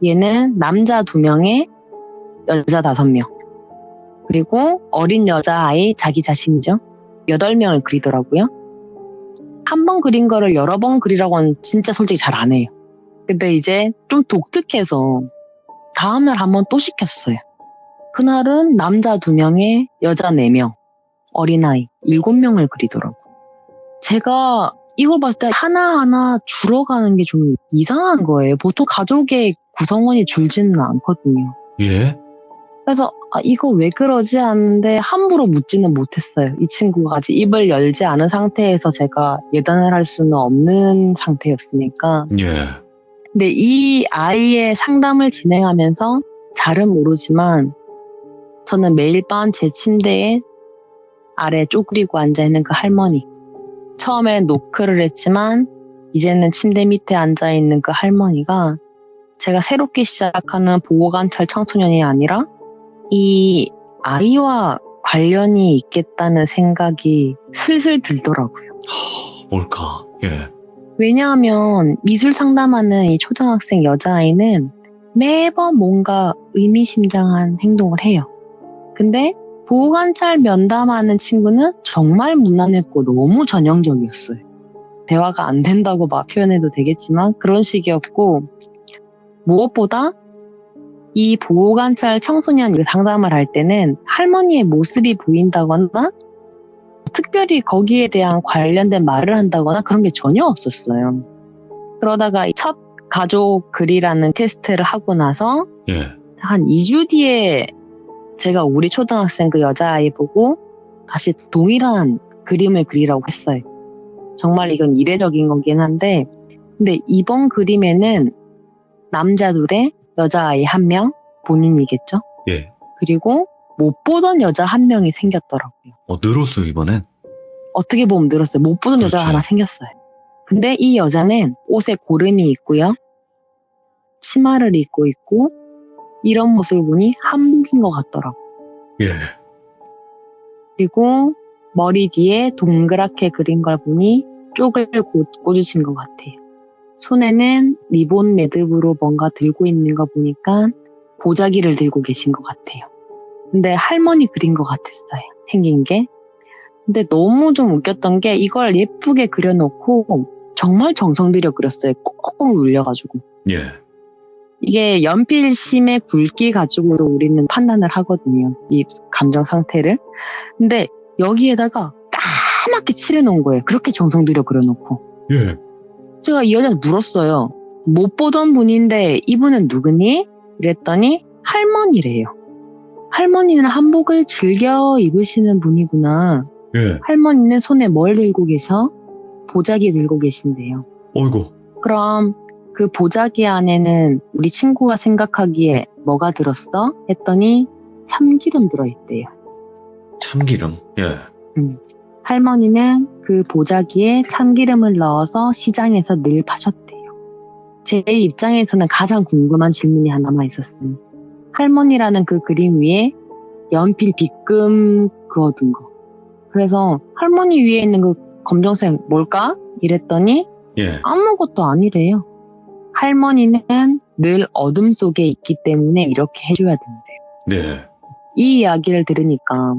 얘는 남자 2명에 여자 5명 그리고 어린 여자아이 자기 자신이죠. 8명을 그리더라고요. 한 번 그린 거를 여러 번 그리라고는 진짜 솔직히 잘 안 해요. 근데 이제 좀 독특해서 다음날 한 번 또 시켰어요. 그날은 남자 2명에 여자 4명, 어린아이 7명을 그리더라고요. 제가 이걸 봤을 때 하나하나 줄어가는 게 좀 이상한 거예요. 보통 가족의 구성원이 줄지는 않거든요. 예? 그래서 이거 왜 그러지 하는데 함부로 묻지는 못했어요. 이 친구가 아직 입을 열지 않은 상태에서 제가 예단을 할 수는 없는 상태였으니까. 예. 근데 이 아이의 상담을 진행하면서 잘은 모르지만 저는 매일 밤 제 침대에 아래 쪼그리고 앉아있는 그 할머니 처음엔 노크를 했지만 이제는 침대 밑에 앉아있는 그 할머니가 제가 새롭게 시작하는 보호관찰 청소년이 아니라 이 아이와 관련이 있겠다는 생각이 슬슬 들더라고요. 뭘까? 예. 왜냐하면 미술 상담하는 이 초등학생 여자아이는 매번 뭔가 의미심장한 행동을 해요. 근데 보호관찰 면담하는 친구는 정말 무난했고 너무 전형적이었어요. 대화가 안 된다고 막 표현해도 되겠지만 그런 식이었고 무엇보다 이 보호관찰 청소년 상담을 할 때는 할머니의 모습이 보인다거나 특별히 거기에 대한 관련된 말을 한다거나 그런 게 전혀 없었어요. 그러다가 첫 가족 글이라는 테스트를 하고 나서 예. 한 2주 뒤에 제가 우리 초등학생 그 여자아이 보고 다시 동일한 그림을 그리라고 했어요. 정말 이건 이례적인 거긴 한데 근데 이번 그림에는 남자 2에 여자아이 1명, 본인이겠죠? 예. 그리고 못 보던 여자 1명이 생겼더라고요. 늘었어요, 이번엔? 어떻게 보면 늘었어요. 못 보던 그렇죠. 여자가 하나 생겼어요. 근데 이 여자는 옷에 고름이 있고요. 치마를 입고 있고 이런 모습을 보니 한복인 것 같더라고요. 예. 그리고 머리 뒤에 동그랗게 그린 걸 보니 쪽을 꽂으신 것 같아요. 손에는 리본 매듭으로 뭔가 들고 있는 거 보니까 보자기를 들고 계신 것 같아요. 근데 할머니 그린 것 같았어요. 생긴 게. 근데 너무 좀 웃겼던 게 이걸 예쁘게 그려놓고 정말 정성 들여 그렸어요. 꾹꾹 눌려가지고. 예. 이게 연필심의 굵기 가지고도 우리는 판단을 하거든요. 이 감정 상태를. 근데 여기에다가 까맣게 칠해놓은 거예요. 그렇게 정성 들여 그려놓고. 예. 제가 이 여자한테 물었어요. 못 보던 분인데 이분은 누구니? 이랬더니 할머니래요. 할머니는 한복을 즐겨 입으시는 분이구나. 예. 할머니는 손에 뭘 들고 계셔? 보자기 들고 계신데요. 어이구. 그럼 그 보자기 안에는 우리 친구가 생각하기에 뭐가 들었어? 했더니 참기름 들어있대요. 참기름. 예. 할머니는 그 보자기에 참기름을 넣어서 시장에서 늘 파셨대요. 제 입장에서는 가장 궁금한 질문이 하나만 있었어요. 할머니라는 그 그림 위에 연필 빗금 그어둔 거. 그래서 할머니 위에 있는 그 검정색 뭘까? 이랬더니 예. 아무것도 아니래요. 할머니는 늘 어둠 속에 있기 때문에 이렇게 해줘야 된대요. 네. 이 이야기를 들으니까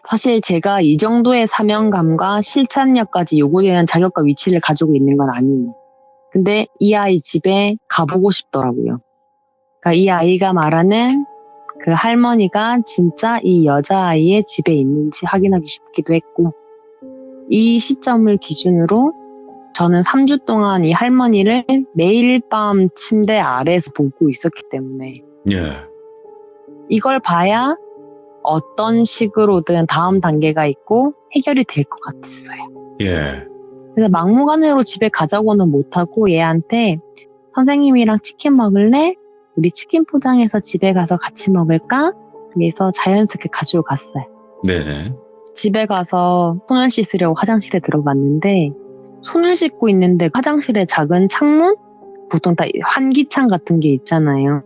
사실 제가 이 정도의 사명감과 실천력까지 요구되는 자격과 위치를 가지고 있는 건 아니에요. 근데 이 아이 집에 가보고 싶더라고요. 그러니까 이 아이가 말하는 그 할머니가 진짜 이 여자아이의 집에 있는지 확인하기 싶기도 했고, 이 시점을 기준으로 저는 3주 동안 이 할머니를 매일 밤 침대 아래에서 보고 있었기 때문에 예. 이걸 봐야 어떤 식으로든 다음 단계가 있고 해결이 될 것 같았어요. 예. 그래서 막무가내로 집에 가자고는 못하고 얘한테 선생님이랑 치킨 먹을래? 우리 치킨 포장해서 집에 가서 같이 먹을까? 그래서 자연스럽게 가지고 갔어요. 네네. 집에 가서 손을 씻으려고 화장실에 들어갔는데 손을 씻고 있는데 화장실에 작은 창문? 보통 다 환기창 같은 게 있잖아요.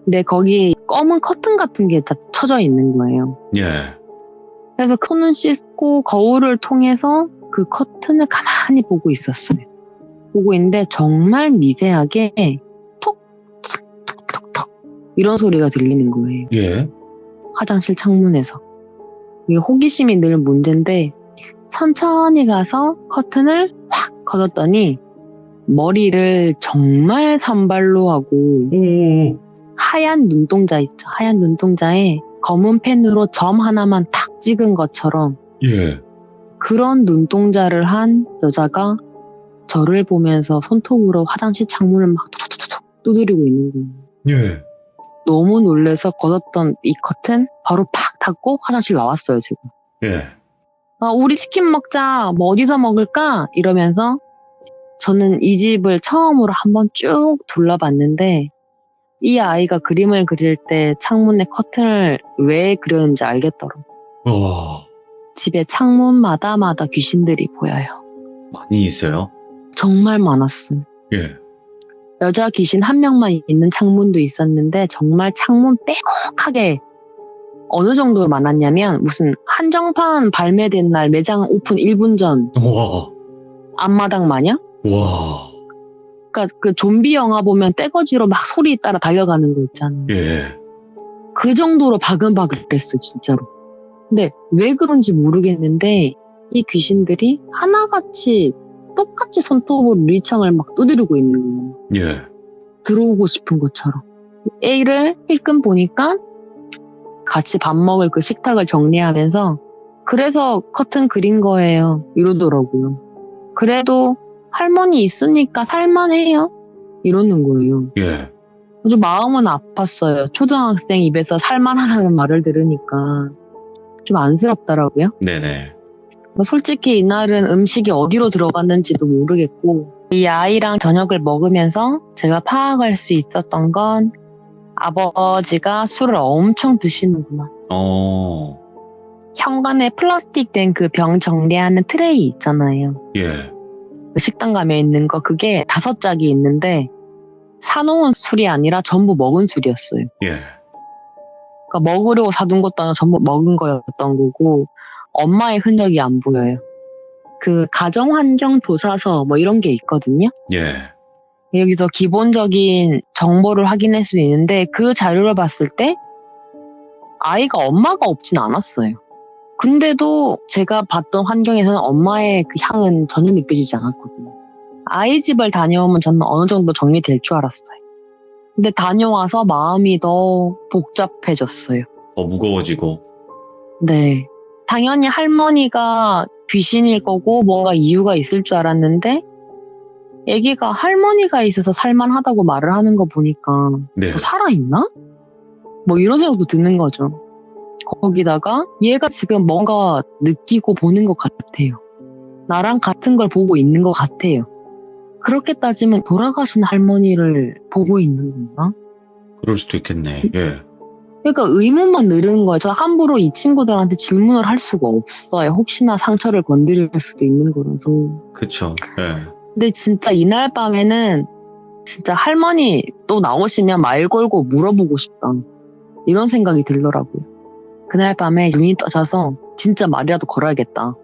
근데 거기에 검은 커튼 같은 게 다 쳐져 있는 거예요. 예. 그래서 손을 씻고 거울을 통해서 그 커튼을 가만히 보고 있었어요. 보고 있는데 정말 미세하게 톡톡톡톡톡 이런 소리가 들리는 거예요. 예. 화장실 창문에서. 이게 호기심이 늘 문제인데 천천히 가서 커튼을 확 걷었더니 머리를 정말 산발로 하고 오. 하얀 눈동자 있죠. 하얀 눈동자에 검은 펜으로 점 하나만 탁 찍은 것처럼 예. 그런 눈동자를 한 여자가 저를 보면서 손톱으로 화장실 창문을 막 툭툭툭툭 두드리고 있는 거예요. 예. 너무 놀래서 걷었던 이 커튼 바로 팍 닫고 화장실 나왔어요, 제가. 예. 우리 치킨 먹자. 뭐 어디서 먹을까? 이러면서 저는 이 집을 처음으로 한번 쭉 둘러봤는데 이 아이가 그림을 그릴 때 창문에 커튼을 왜 그렸는지 알겠더라고요. 와. 집에 창문마다 귀신들이 보여요. 많이 있어요? 정말 많았어요. 예. 여자 귀신 한 명만 있는 창문도 있었는데 정말 창문 빼곡하게 어느 정도로 많았냐면 무슨 한정판 발매된 날 매장 오픈 1분 전 와. 앞마당 마냥? 와. 그러니까 그 좀비 영화 보면 떼거지로 막 소리 따라 달려가는 거 있잖아요. 예. 그 정도로 바글바글했어 진짜로. 근데 왜 그런지 모르겠는데 이 귀신들이 하나같이 똑같이 손톱으로 유리창을 막 두드리고 있는 거예요. 예. 들어오고 싶은 것처럼. A를 힐끔 보니까 같이 밥 먹을 그 식탁을 정리하면서 그래서 커튼 그린 거예요. 이러더라고요. 그래도 할머니 있으니까 살만해요. 이러는 거예요. 예. 아주 마음은 아팠어요. 초등학생 입에서 살만하다는 말을 들으니까 좀 안쓰럽더라고요. 네네. 솔직히 이날은 음식이 어디로 들어갔는지도 모르겠고 이 아이랑 저녁을 먹으면서 제가 파악할 수 있었던 건 아버지가 술을 엄청 드시는구나. 현관에 플라스틱 된 그 병 정리하는 트레이 있잖아요. 예. 그 식당 가면 있는 거 그게 5짝이 있는데 사놓은 술이 아니라 전부 먹은 술이었어요. 예. 그러니까 먹으려고 사둔 것도 아니라 전부 먹은 거였던 거고 엄마의 흔적이 안 보여요. 그 가정환경조사서 뭐 이런 게 있거든요. 예. 여기서 기본적인 정보를 확인할 수 있는데 그 자료를 봤을 때 아이가 엄마가 없진 않았어요. 근데도 제가 봤던 환경에서는 엄마의 그 향은 전혀 느껴지지 않았거든요. 아이 집을 다녀오면 저는 어느 정도 정리될 줄 알았어요. 근데 다녀와서 마음이 더 복잡해졌어요. 더 무거워지고. 네. 당연히 할머니가 귀신일 거고 뭔가 이유가 있을 줄 알았는데 애기가 할머니가 있어서 살만하다고 말을 하는 거 보니까 네. 뭐 살아있나? 뭐 이런 생각도 드는 거죠. 거기다가 얘가 지금 뭔가 느끼고 보는 것 같아요. 나랑 같은 걸 보고 있는 것 같아요. 그렇게 따지면 돌아가신 할머니를 보고 있는 건가? 그럴 수도 있겠네. 예. 그러니까 의문만 늘은 거예요. 저 함부로 이 친구들한테 질문을 할 수가 없어요. 혹시나 상처를 건드릴 수도 있는 거라서. 그쵸. 예. 근데 진짜 이날 밤에는 진짜 할머니 또 나오시면 말 걸고 물어보고 싶다. 이런 생각이 들더라고요. 그날 밤에 눈이 떠져서 진짜 말이라도 걸어야겠다.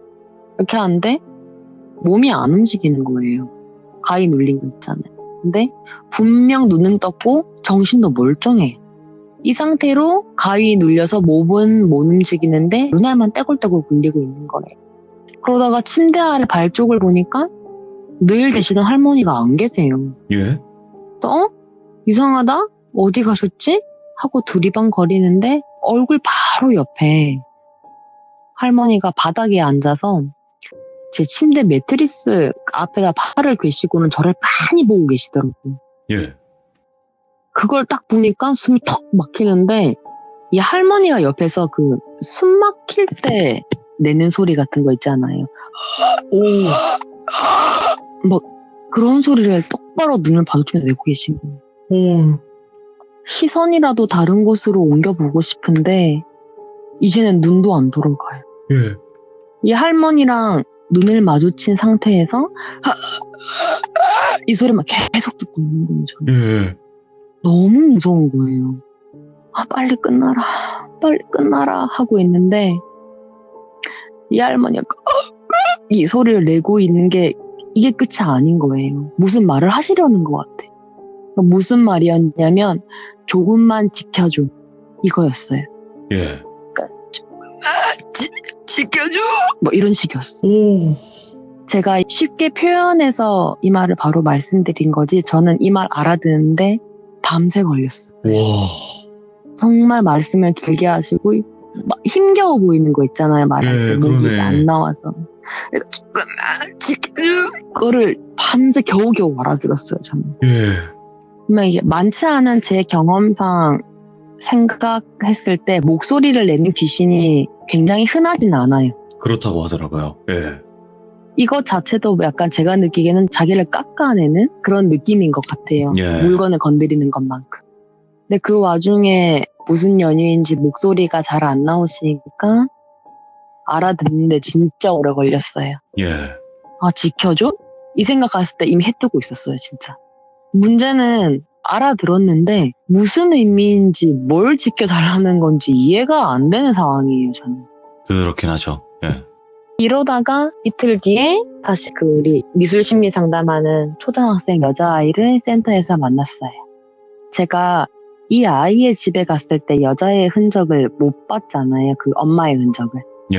이렇게 하는데 몸이 안 움직이는 거예요. 가위 눌린 거 있잖아요. 근데 분명 눈은 떴고 정신도 멀쩡해. 이 상태로 가위 눌려서 몸은 못 움직이는데 눈알만 떼굴떼굴 굴리고 있는 거예요. 그러다가 침대 아래 발쪽을 보니까 늘 계시던 할머니가 안 계세요. 예? 이상하다? 어디 가셨지? 하고 두리번거리는데 얼굴 바로 옆에 할머니가 바닥에 앉아서 제 침대 매트리스 앞에다 팔을 괴시고는 저를 많이 보고 계시더라고요. 예. 그걸 딱 보니까 숨이 턱 막히는데 이 할머니가 옆에서 그 숨 막힐 때 내는 소리 같은 거 있잖아요. 오. 뭐 그런 소리를 똑바로 눈을 마주치면서 내고 계신 거예요. 오. 시선이라도 다른 곳으로 옮겨보고 싶은데 이제는 눈도 안 돌아가요. 예. 이 할머니랑 눈을 마주친 상태에서 이 소리만 계속 듣고 있는 거예요. 저는. 예. 너무 무서운 거예요. 빨리 끝나라, 빨리 끝나라 하고 있는데 이 할머니가 이 소리를 내고 있는 게 이게 끝이 아닌 거예요. 무슨 말을 하시려는 것 같아. 무슨 말이었냐면 조금만 지켜줘 이거였어요. 예. 지켜줘 뭐 이런 식이었어. 오. 제가 쉽게 표현해서 이 말을 바로 말씀드린 거지 저는 이 말 알아듣는데 밤새 걸렸어. 와. 정말 말씀을 길게 하시고 막 힘겨워 보이는 거 있잖아요. 말할 때 예, 목이 그러네. 이게 안 나와서. 그래서 조금만 지켜줘 그거를 밤새 겨우겨우 알아들었어요. 저는. 예. 정말 이게 많지 않은 제 경험상 생각했을 때 목소리를 내는 귀신이 굉장히 흔하진 않아요. 그렇다고 하더라고요. 예. 이것 자체도 약간 제가 느끼기에는 자기를 깎아내는 그런 느낌인 것 같아요. 예. 물건을 건드리는 것만큼. 근데 그 와중에 무슨 연유인지 목소리가 잘 안 나오시니까 알아듣는데 진짜 오래 걸렸어요. 예. 지켜줘? 이 생각했을 때 이미 해 뜨고 있었어요, 진짜. 문제는 알아들었는데 무슨 의미인지 뭘 지켜달라는 건지 이해가 안 되는 상황이에요, 저는. 그렇긴 하죠. 예. 이러다가 이틀 뒤에 다시 우리 미술 심리 상담하는 초등학생 여자아이를 센터에서 만났어요. 제가 이 아이의 집에 갔을 때 여자의 흔적을 못 봤잖아요. 그 엄마의 흔적을. 예.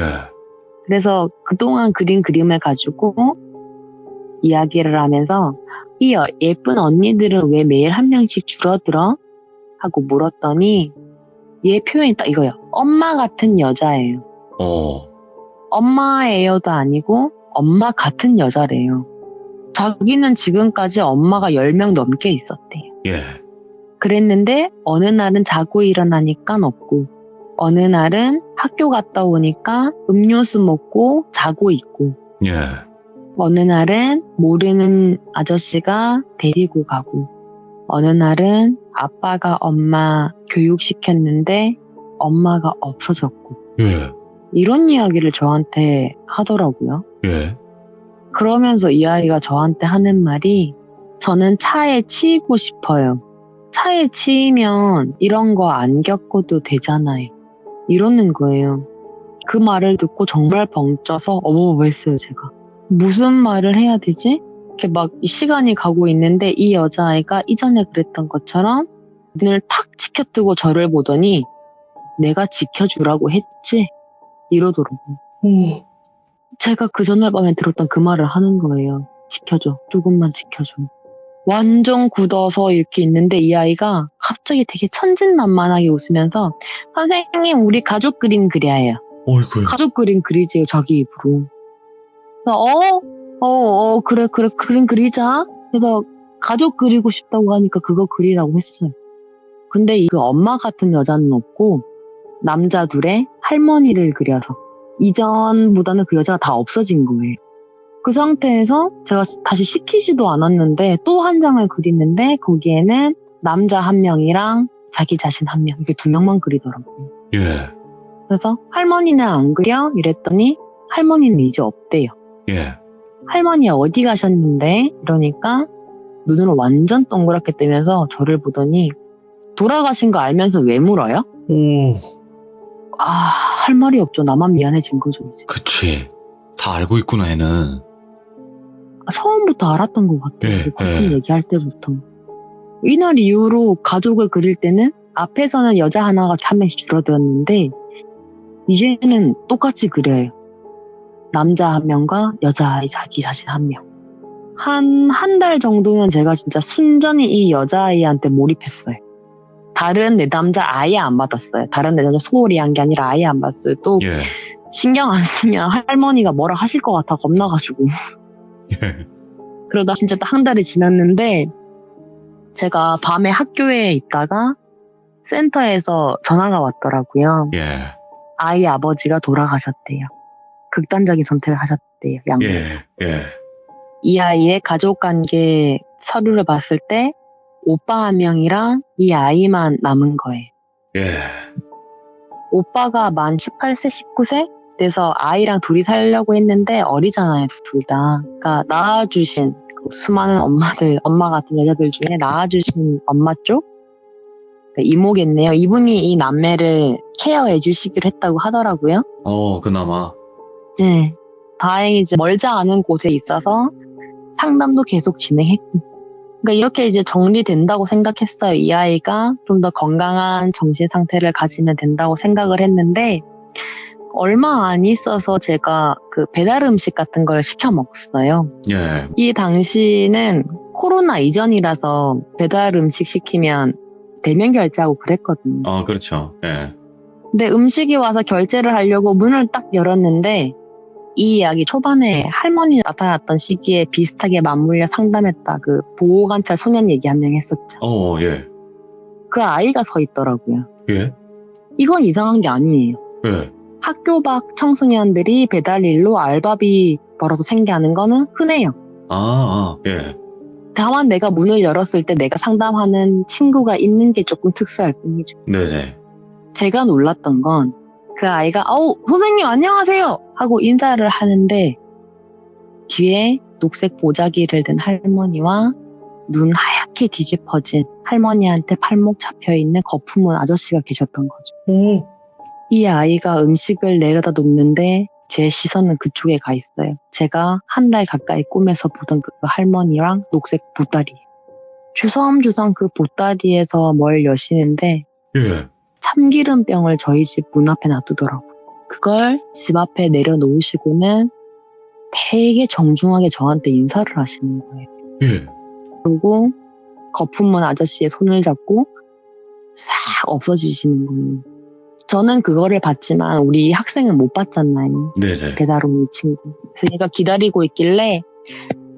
그래서 그동안 그린 그림을 가지고 이야기를 하면서 이 예쁜 언니들은 왜 매일 한 명씩 줄어들어? 하고 물었더니 얘 표현이 딱 이거예요. 엄마 같은 여자예요. 엄마예요도 아니고 엄마 같은 여자래요. 자기는 지금까지 엄마가 10명 넘게 있었대요. 예. 그랬는데 어느 날은 자고 일어나니까 없고 어느 날은 학교 갔다 오니까 음료수 먹고 자고 있고 예. 어느 날은 모르는 아저씨가 데리고 가고 어느 날은 아빠가 엄마 교육시켰는데 엄마가 없어졌고 예. 이런 이야기를 저한테 하더라고요. 예. 그러면서 이 아이가 저한테 하는 말이 저는 차에 치이고 싶어요. 차에 치이면 이런 거 안 겪어도 되잖아요. 이러는 거예요. 그 말을 듣고 정말 벙쪄서 어버버 했어요, 제가. 무슨 말을 해야 되지? 이렇게 막 시간이 가고 있는데 이 여자아이가 이전에 그랬던 것처럼 눈을 탁 치켜뜨고 저를 보더니 내가 지켜주라고 했지? 이러더라고요. 제가 그 전날 밤에 들었던 그 말을 하는 거예요. 지켜줘. 조금만 지켜줘. 완전 굳어서 이렇게 있는데 이 아이가 갑자기 되게 천진난만하게 웃으면서 선생님 우리 가족 그림 그려요. 어이구. 가족 그림 그리지요. 자기 입으로. 그래 그림 그리자. 그래서 가족 그리고 싶다고 하니까 그거 그리라고 했어요. 근데 그 엄마 같은 여자는 없고 남자 둘의 할머니를 그려서 이전보다는 그 여자가 다 없어진 거예요. 그 상태에서 제가 다시 시키지도 않았는데 또 한 장을 그리는데 거기에는 남자 한 명이랑 자기 자신 한 명, 이게 두 명만 그리더라고요. 예. 그래서 할머니는 안 그려? 이랬더니 할머니는 이제 없대요. 예. 할머니 어디 가셨는데? 이러니까 눈을 완전 동그랗게 뜨면서 저를 보더니 돌아가신 거 알면서 왜 물어요? 오. 아, 할 말이 없죠. 나만 미안해진 거죠, 이제. 그치. 다 알고 있구나, 얘는. 처음부터 알았던 것 같아요. 예, 그 커튼 예. 얘기할 때부터. 이날 이후로 가족을 그릴 때는 앞에서는 여자 하나가 한 명씩 줄어들었는데 이제는 똑같이 그려요. 남자 한 명과 여자아이 자기 자신 한 명. 한 달 정도는 제가 진짜 순전히 이 여자아이한테 몰입했어요. 다른 내 남자 아예 안 받았어요. 다른 내 남자 소홀히 한 게 아니라 아예 안 봤어요. 또 예. 신경 안 쓰면 할머니가 뭐라 하실 것 같아 겁나가지고. 예. 그러다 진짜 딱 한 달이 지났는데 제가 밤에 학교에 있다가 센터에서 전화가 왔더라고요. 예. 아이 아버지가 돌아가셨대요. 극단적인 선택을 하셨대요. 양쪽. 예. 예. 이 아이의 가족관계 서류를 봤을 때 오빠 한 명이랑 이 아이만 남은 거예요. 예. 오빠가 만 18세, 19세? 돼서 아이랑 둘이 살려고 했는데 어리잖아요, 둘 다. 그러니까 낳아주신 그 수많은 엄마들, 엄마 같은 여자들 중에 낳아주신 엄마 쪽? 그러니까 이모겠네요. 이분이 이 남매를 케어해 주시기로 했다고 하더라고요. 그나마. 네. 다행히 이제 멀지 않은 곳에 있어서 상담도 계속 진행했고. 그러니까 이렇게 이제 정리된다고 생각했어요. 이 아이가 좀 더 건강한 정신 상태를 가지면 된다고 생각을 했는데, 얼마 안 있어서 제가 그 배달 음식 같은 걸 시켜 먹었어요. 예. 이 당시는 코로나 이전이라서 배달 음식 시키면 대면 결제하고 그랬거든요. 그렇죠. 예. 근데 음식이 와서 결제를 하려고 문을 딱 열었는데 이 이야기 초반에 할머니 나타났던 시기에 비슷하게 맞물려 상담했다. 그 보호관찰 소년 얘기 한 명 했었죠. 예. 그 아이가 서 있더라고요. 예. 이건 이상한 게 아니에요. 예. 학교 밖 청소년들이 배달 일로 알바비 벌어서 생계하는 거는 흔해요. 예. 다만 내가 문을 열었을 때 내가 상담하는 친구가 있는 게 조금 특수할 뿐이죠. 네네. 제가 놀랐던 건 그 아이가 선생님 안녕하세요 하고 인사를 하는데 뒤에 녹색 보자기를 든 할머니와 눈 하얗게 뒤집어진 할머니한테 팔목 잡혀있는 거품은 아저씨가 계셨던 거죠. 오. 이 아이가 음식을 내려다 놓는데 제 시선은 그쪽에 가 있어요. 제가 한 달 가까이 꿈에서 보던 그 할머니랑 녹색 보따리. 주섬주섬 그 보따리에서 뭘 여시는데 예. 참기름병을 저희 집 문 앞에 놔두더라고요. 그걸 집 앞에 내려놓으시고는 되게 정중하게 저한테 인사를 하시는 거예요. 예. 그리고 거품문 아저씨의 손을 잡고 싹 없어지시는 거예요. 저는 그거를 봤지만 우리 학생은 못 봤잖아요. 네네. 배달 온 이 친구. 그래서 얘가 기다리고 있길래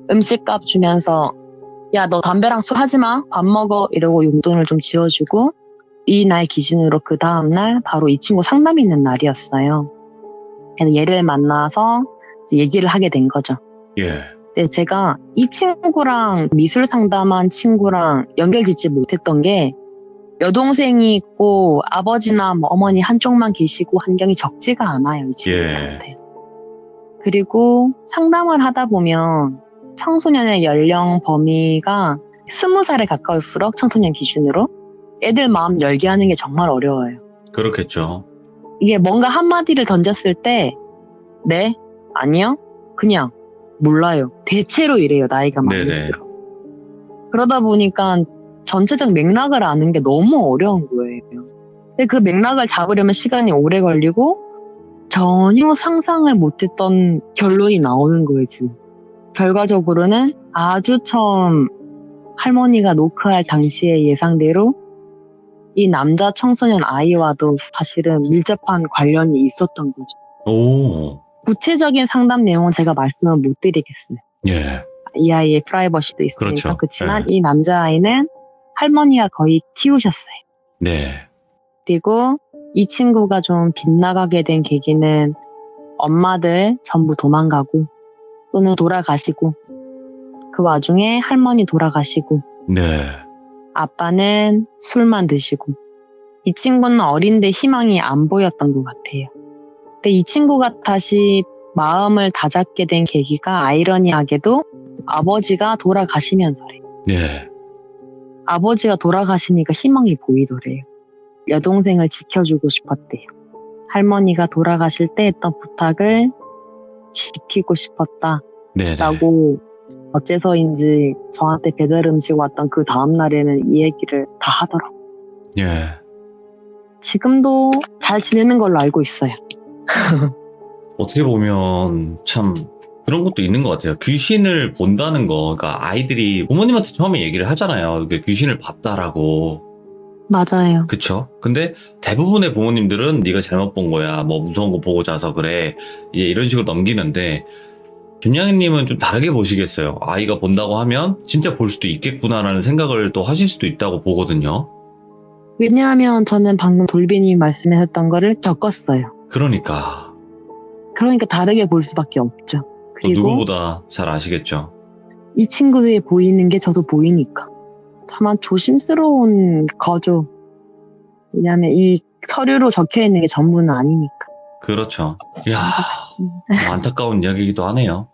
음식값 주면서 야, 너 담배랑 술 하지 마. 밥 먹어. 이러고 용돈을 좀 지어주고 이 날 기준으로 그 다음날 바로 이 친구 상담이 있는 날이었어요. 그래서 얘를 만나서 이제 얘기를 하게 된 거죠. 예. 근데 제가 이 친구랑 미술 상담한 친구랑 연결 짓지 못했던 게 여동생이 있고 아버지나 뭐 어머니 한쪽만 계시고 환경이 적지가 않아요. 이 친구한테. 그리고 상담을 하다 보면 청소년의 연령 범위가 20살에 가까울수록 청소년 기준으로 애들 마음 열게 하는 게 정말 어려워요. 그렇겠죠. 이게 뭔가 한마디를 던졌을 때 네? 아니요? 그냥 몰라요. 대체로 이래요. 나이가 네네. 많을수록. 그러다 보니까 전체적 맥락을 아는 게 너무 어려운 거예요. 근데 그 맥락을 잡으려면 시간이 오래 걸리고 전혀 상상을 못했던 결론이 나오는 거예요, 지금. 결과적으로는 아주 처음 할머니가 노크할 당시의 예상대로 이 남자 청소년 아이와도 사실은 밀접한 관련이 있었던 거죠. 오. 구체적인 상담 내용은 제가 말씀을 못 드리겠어요. 예. 이 아이의 프라이버시도 있으니까. 그렇죠. 그렇지만 네. 이 남자아이는 할머니가 거의 키우셨어요. 네. 그리고 이 친구가 좀 빗나가게 된 계기는 엄마들 전부 도망가고 또는 돌아가시고 그 와중에 할머니 돌아가시고 네. 아빠는 술만 드시고 이 친구는 어린데 희망이 안 보였던 것 같아요. 근데 이 친구가 다시 마음을 다잡게 된 계기가 아이러니하게도 아버지가 돌아가시면서래. 네. 아버지가 돌아가시니까 희망이 보이더래요. 여동생을 지켜주고 싶었대요. 할머니가 돌아가실 때 했던 부탁을 지키고 싶었다라고 네. 어째서인지 저한테 배달 음식 왔던 그 다음 날에는 이 얘기를 다 하더라고요. 예. 지금도 잘 지내는 걸로 알고 있어요. 어떻게 보면 참 그런 것도 있는 것 같아요. 귀신을 본다는 거, 그러니까 아이들이 부모님한테 처음에 얘기를 하잖아요. 이게 귀신을 봤다라고. 맞아요. 그쵸? 근데 대부분의 부모님들은 네가 잘못 본 거야. 뭐 무서운 거 보고 자서 그래. 이제 이런 식으로 넘기는데 김양희님은 좀 다르게 보시겠어요. 아이가 본다고 하면 진짜 볼 수도 있겠구나라는 생각을 또 하실 수도 있다고 보거든요. 왜냐하면 저는 방금 돌비님이 말씀하셨던 거를 겪었어요. 그러니까 그러니까 다르게 볼 수밖에 없죠. 또 그리고 누구보다 잘 아시겠죠. 이 친구들이 보이는 게 저도 보이니까. 다만 조심스러운 거죠. 왜냐하면 이 서류로 적혀있는 게 전부는 아니니까. 그렇죠. 이야, 안타까운 이야기이기도 하네요.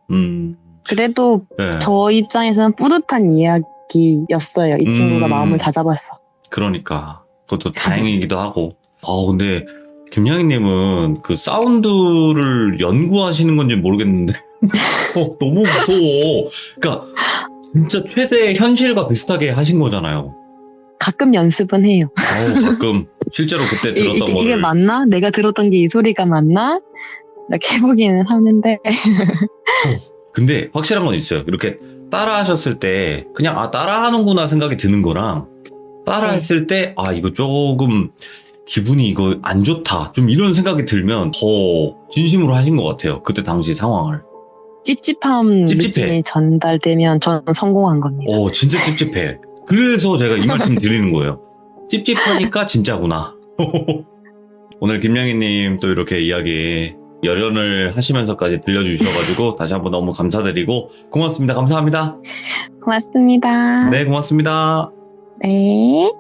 그래도 네. 저 입장에서는 뿌듯한 이야기였어요. 이 친구가 마음을 다잡았어. 그러니까 그것도 다행이기도 하고. 근데 김양희님은 그 사운드를 연구하시는 건지 모르겠는데 너무 무서워. 그러니까 진짜 최대 현실과 비슷하게 하신 거잖아요. 가끔 연습은 해요. 가끔 실제로 그때 들었던 거를 이게 맞나? 내가 들었던 게 이 소리가 맞나? 이렇게 해보기는 하는데 근데 확실한 건 있어요. 이렇게 따라 하셨을 때 그냥 따라하는구나 생각이 드는 거랑 따라 했을 때 이거 조금 기분이 이거 안 좋다 좀 이런 생각이 들면 더 진심으로 하신 것 같아요. 그때 당시 상황을. 찝찝함 찝찝해. 느낌이 전달되면 저는 성공한 겁니다. 진짜 찝찝해. 그래서 제가 이 말씀 드리는 거예요. 찝찝하니까 진짜구나. 오늘 김양희님 또 이렇게 이야기 열연을 하시면서까지 들려주셔가지고 다시 한번 너무 감사드리고 고맙습니다. 감사합니다. 고맙습니다. 네, 고맙습니다. 네.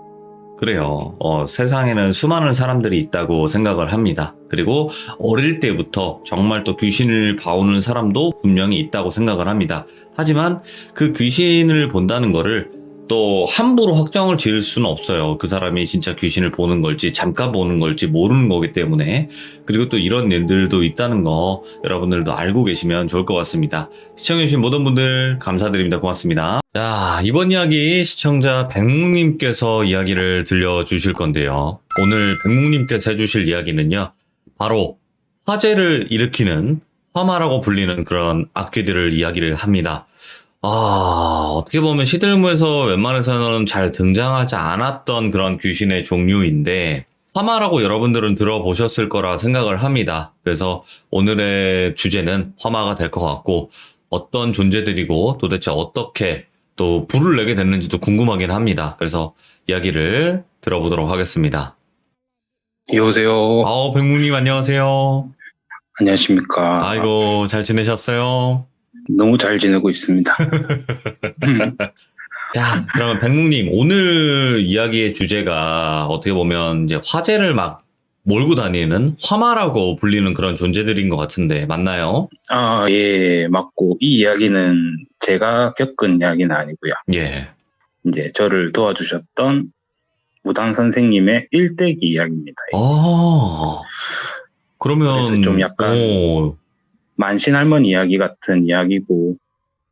그래요. 세상에는 수많은 사람들이 있다고 생각을 합니다. 그리고 어릴 때부터 정말 또 귀신을 봐오는 사람도 분명히 있다고 생각을 합니다. 하지만 그 귀신을 본다는 거를 또 함부로 확정을 지을 수는 없어요. 그 사람이 진짜 귀신을 보는 걸지 잠깐 보는 걸지 모르는 거기 때문에. 그리고 또 이런 일들도 있다는 거 여러분들도 알고 계시면 좋을 것 같습니다. 시청해주신 모든 분들 감사드립니다. 고맙습니다. 자, 이번 이야기 시청자 백묵님께서 이야기를 들려주실 건데요. 오늘 백묵님께서 해주실 이야기는요. 바로 화재를 일으키는 화마라고 불리는 그런 악귀들을 이야기를 합니다. 어떻게 보면 시들무에서 웬만해서는 잘 등장하지 않았던 그런 귀신의 종류인데 화마라고 여러분들은 들어보셨을 거라 생각을 합니다. 그래서 오늘의 주제는 화마가 될 것 같고 어떤 존재들이고 도대체 어떻게 또 불을 내게 됐는지도 궁금하긴 합니다. 그래서 이야기를 들어보도록 하겠습니다. 여보세요. 백묵님 안녕하세요. 안녕하십니까. 아이고 잘 지내셨어요? 너무 잘 지내고 있습니다. 자, 그러면 백묵님, 오늘 이야기의 주제가 어떻게 보면 이제 화재를 막 몰고 다니는 화마라고 불리는 그런 존재들인 것 같은데, 맞나요? 예, 맞고, 이 이야기는 제가 겪은 이야기는 아니고요. 예. 이제 저를 도와주셨던 무당 선생님의 일대기 이야기입니다. 그러면. 그래서 좀 약간 만신 할머니 이야기 같은 이야기고,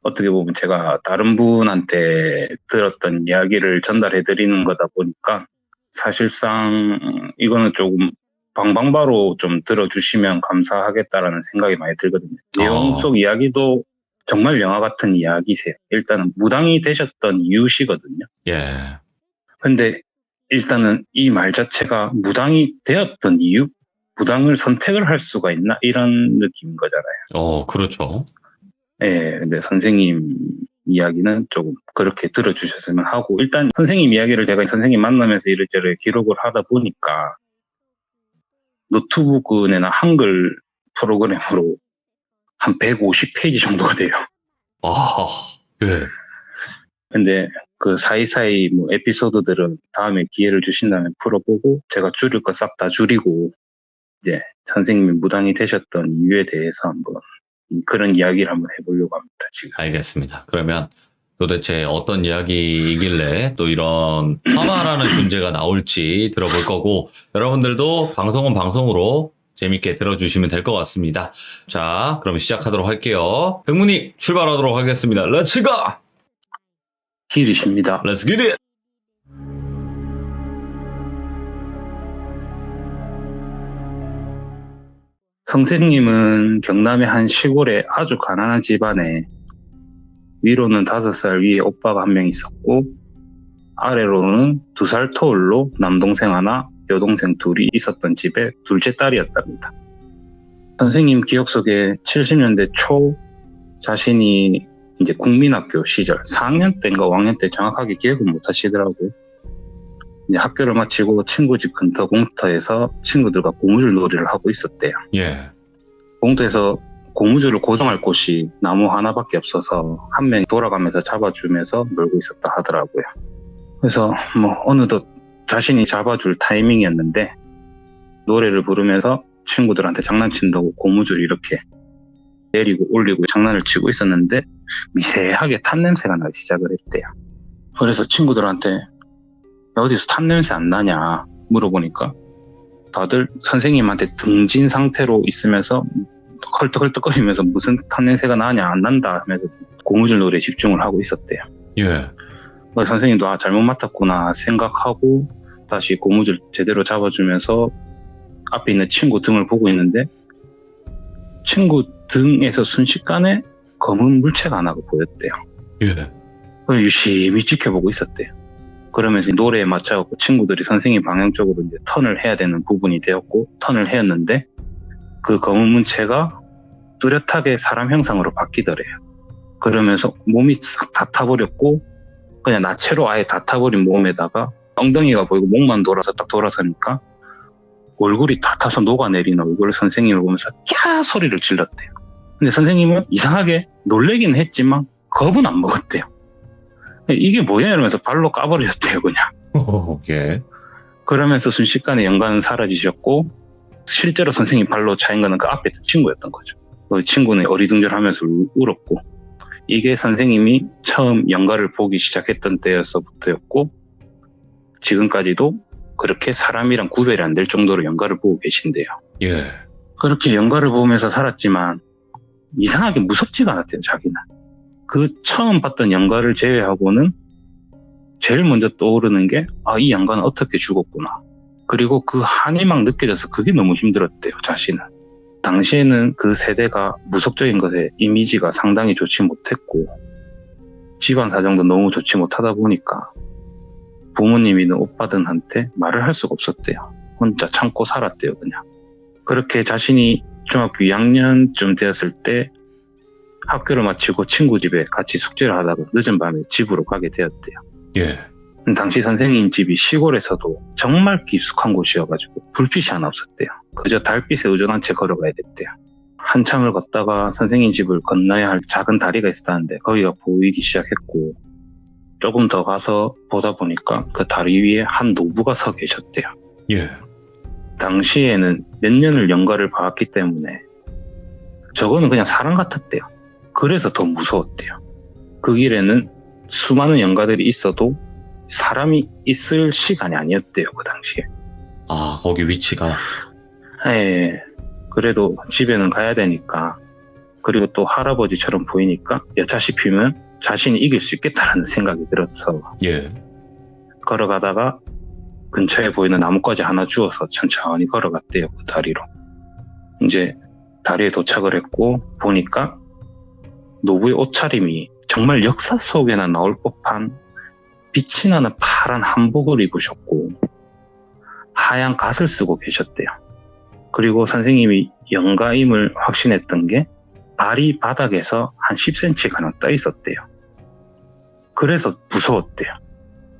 어떻게 보면 제가 다른 분한테 들었던 이야기를 전달해 드리는 거다 보니까 사실상 이거는 조금 방방바로 좀 들어주시면 감사하겠다라는 생각이 많이 들거든요. 내용 속 이야기도 정말 영화 같은 이야기세요. 일단은 무당이 되셨던 이유시거든요. 예. 근데 일단은 이 말 자체가 무당이 되었던 이유? 무당을 선택을 할 수가 있나? 이런 느낌인 거잖아요. 그렇죠. 예, 근데 선생님 이야기는 조금 그렇게 들어주셨으면 하고, 일단 선생님 이야기를 제가 선생님 만나면서 이럴저럴 기록을 하다 보니까 노트북 내나 한글 프로그램으로 한 150페이지 정도가 돼요. 아, 예. 근데 그 사이사이 뭐 에피소드들은 다음에 기회를 주신다면 풀어보고 제가 줄일 거 싹 다 줄이고 이제 선생님이 무당이 되셨던 이유에 대해서 한번 그런 이야기를 한번 해보려고 합니다, 지금. 알겠습니다. 그러면 도대체 어떤 이야기이길래 또 이런 화마라는 존재가 나올지 들어볼 거고, 여러분들도 방송은 방송으로 재밌게 들어주시면 될 것 같습니다. 자, 그럼 시작하도록 할게요. 백문이 출발하도록 하겠습니다. 렛츠 고! 힐이십니다. 렛츠 기릿! 선생님은 경남의 한 시골의 아주 가난한 집안에 위로는 5살 위에 오빠가 한 명 있었고 아래로는 2살 터울로 남동생 하나, 여동생 둘이 있었던 집의 둘째 딸이었답니다. 선생님 기억 속에 70년대 초 자신이 이제 국민학교 시절 4학년 때인가 5학년 때 정확하게 기억은 못 하시더라고요. 이제 학교를 마치고 친구 집 근처 공터에서 친구들과 고무줄 놀이를 하고 있었대요. 예. 공터에서 고무줄을 고정할 곳이 나무 하나밖에 없어서 한 명이 돌아가면서 잡아주면서 놀고 있었다 하더라고요. 그래서 뭐 어느덧 자신이 잡아줄 타이밍이었는데 노래를 부르면서 친구들한테 장난친다고 고무줄 이렇게 내리고 올리고 장난을 치고 있었는데 미세하게 탄 냄새가 나기 시작을 했대요. 그래서 친구들한테 어디서 탄 냄새 안 나냐 물어보니까 다들 선생님한테 등진 상태로 있으면서 헐떡헐떡거리면서 무슨 탄 냄새가 나냐 안 난다 하면서 고무줄 노래에 집중을 하고 있었대요. 예. 그래서 선생님도 잘못 맡았구나 생각하고 다시 고무줄 제대로 잡아주면서 앞에 있는 친구 등을 보고 있는데 친구 등에서 순식간에 검은 물체가 하나가 보였대요. 예. 유심히 지켜보고 있었대요. 그러면서 노래에 맞춰갖고 친구들이 선생님 방향 쪽으로 이제 턴을 해야 되는 부분이 되었고 턴을 했는데 그 검은 물체가 뚜렷하게 사람 형상으로 바뀌더래요. 그러면서 몸이 싹 다 타버렸고 그냥 나체로 아예 다 타버린 몸에다가 엉덩이가 보이고 목만 돌아서 딱 돌아서니까 얼굴이 다 타서 녹아내린 얼굴을 선생님을 보면서 야 소리를 질렀대요. 근데 선생님은 이상하게 놀래긴 했지만 겁은 안 먹었대요. 이게 뭐야 이러면서 발로 까버렸대요 그냥. 예. 그러면서 순식간에 연관은 사라지셨고 실제로 선생님 발로 차인 거는 그 앞에 있던 친구였던 거죠. 그 친구는 어리둥절하면서 울었고 이게 선생님이 처음 연가를 보기 시작했던 때여서부터였고 지금까지도 그렇게 사람이랑 구별이 안 될 정도로 연가를 보고 계신데요. 예. 그렇게 연가를 보면서 살았지만 이상하게 무섭지가 않았대요 자기는. 그 처음 봤던 연가를 제외하고는 제일 먼저 떠오르는 게 이 연가는 어떻게 죽었구나. 그리고 그 한이 막 느껴져서 그게 너무 힘들었대요 자신은. 당시에는 그 세대가 무속적인 것에 이미지가 상당히 좋지 못했고 집안 사정도 너무 좋지 못하다 보니까 부모님이든 오빠든한테 말을 할 수가 없었대요. 혼자 참고 살았대요 그냥. 그렇게 자신이 중학교 2학년쯤 되었을 때 학교를 마치고 친구 집에 같이 숙제를 하다가 늦은 밤에 집으로 가게 되었대요. 예. 당시 선생님 집이 시골에서도 정말 깊숙한 곳이어가지고 불빛이 하나 없었대요. 그저 달빛에 의존한 채 걸어가야 됐대요. 한참을 걷다가 선생님 집을 건너야 할 작은 다리가 있었다는데 거기가 보이기 시작했고 조금 더 가서 보다 보니까 그 다리 위에 한 노부가 서 계셨대요. 예. 당시에는 몇 년을 연가를 봐왔기 때문에 저거는 그냥 사람 같았대요. 그래서 더 무서웠대요. 그 길에는 수많은 연가들이 있어도 사람이 있을 시간이 아니었대요 그 당시에. 아, 거기 위치가. 예. 그래도 집에는 가야 되니까 그리고 또 할아버지처럼 보이니까 여차시 피면 자신이 이길 수 있겠다라는 생각이 들어서 예. 걸어가다가 근처에 보이는 나뭇가지 하나 주워서 천천히 걸어갔대요 그 다리로. 이제 다리에 도착을 했고 보니까 노부의 옷차림이 정말 역사 속에나 나올 법한 빛이 나는 파란 한복을 입으셨고 하얀 갓을 쓰고 계셨대요. 그리고 선생님이 영가임을 확신했던 게 발이 바닥에서 한 10cm가량 떠 있었대요. 그래서 무서웠대요.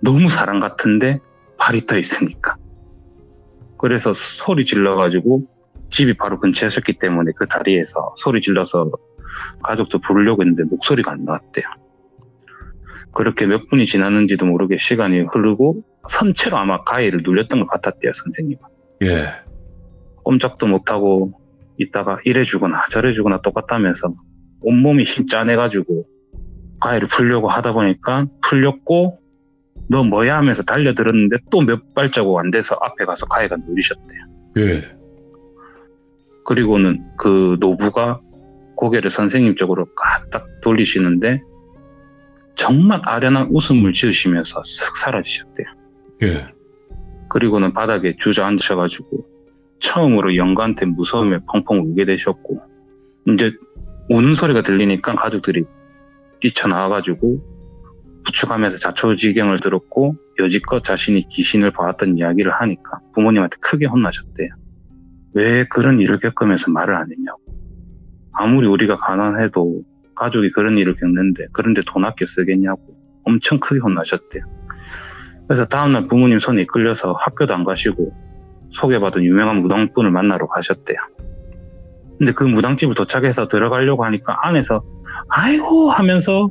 너무 사람 같은데 발이 떠 있으니까. 그래서 소리 질러가지고 집이 바로 근처였기 때문에 그 다리에서 소리 질러서 가족도 부르려고 했는데 목소리가 안 나왔대요. 그렇게 몇 분이 지났는지도 모르게 시간이 흐르고 선체로 아마 가해를 눌렸던 것 같았대요, 선생님은. 예. 꼼짝도 못하고 있다가 이래주거나 저래주거나 똑같다면서 온몸이 힘 짜내가지고 가해를 풀려고 하다 보니까 풀렸고 너 뭐야 하면서 달려들었는데 또 몇 발자국 안 돼서 앞에 가서 가해가 눌리셨대요. 예. 그리고는 그 노부가 고개를 선생님 쪽으로 딱 돌리시는데 정말 아련한 웃음을 지으시면서 쓱 사라지셨대요. 예. 그리고는 바닥에 주저앉으셔가지고 처음으로 영가한테 무서움에 펑펑 울게 되셨고, 이제 우는 소리가 들리니까 가족들이 뛰쳐나와가지고 부축하면서 자초지경을 들었고 여지껏 자신이 귀신을 봐왔던 이야기를 하니까 부모님한테 크게 혼나셨대요. 왜 그런 일을 겪으면서 말을 안 했냐고. 아무리 우리가 가난해도 가족이 그런 일을 겪는데 그런데 돈 아껴 쓰겠냐고 엄청 크게 혼나셨대요. 그래서 다음날 부모님 손에 이끌려서 학교도 안 가시고 소개받은 유명한 무당분을 만나러 가셨대요. 근데 그 무당집을 도착해서 들어가려고 하니까 안에서 아이고 하면서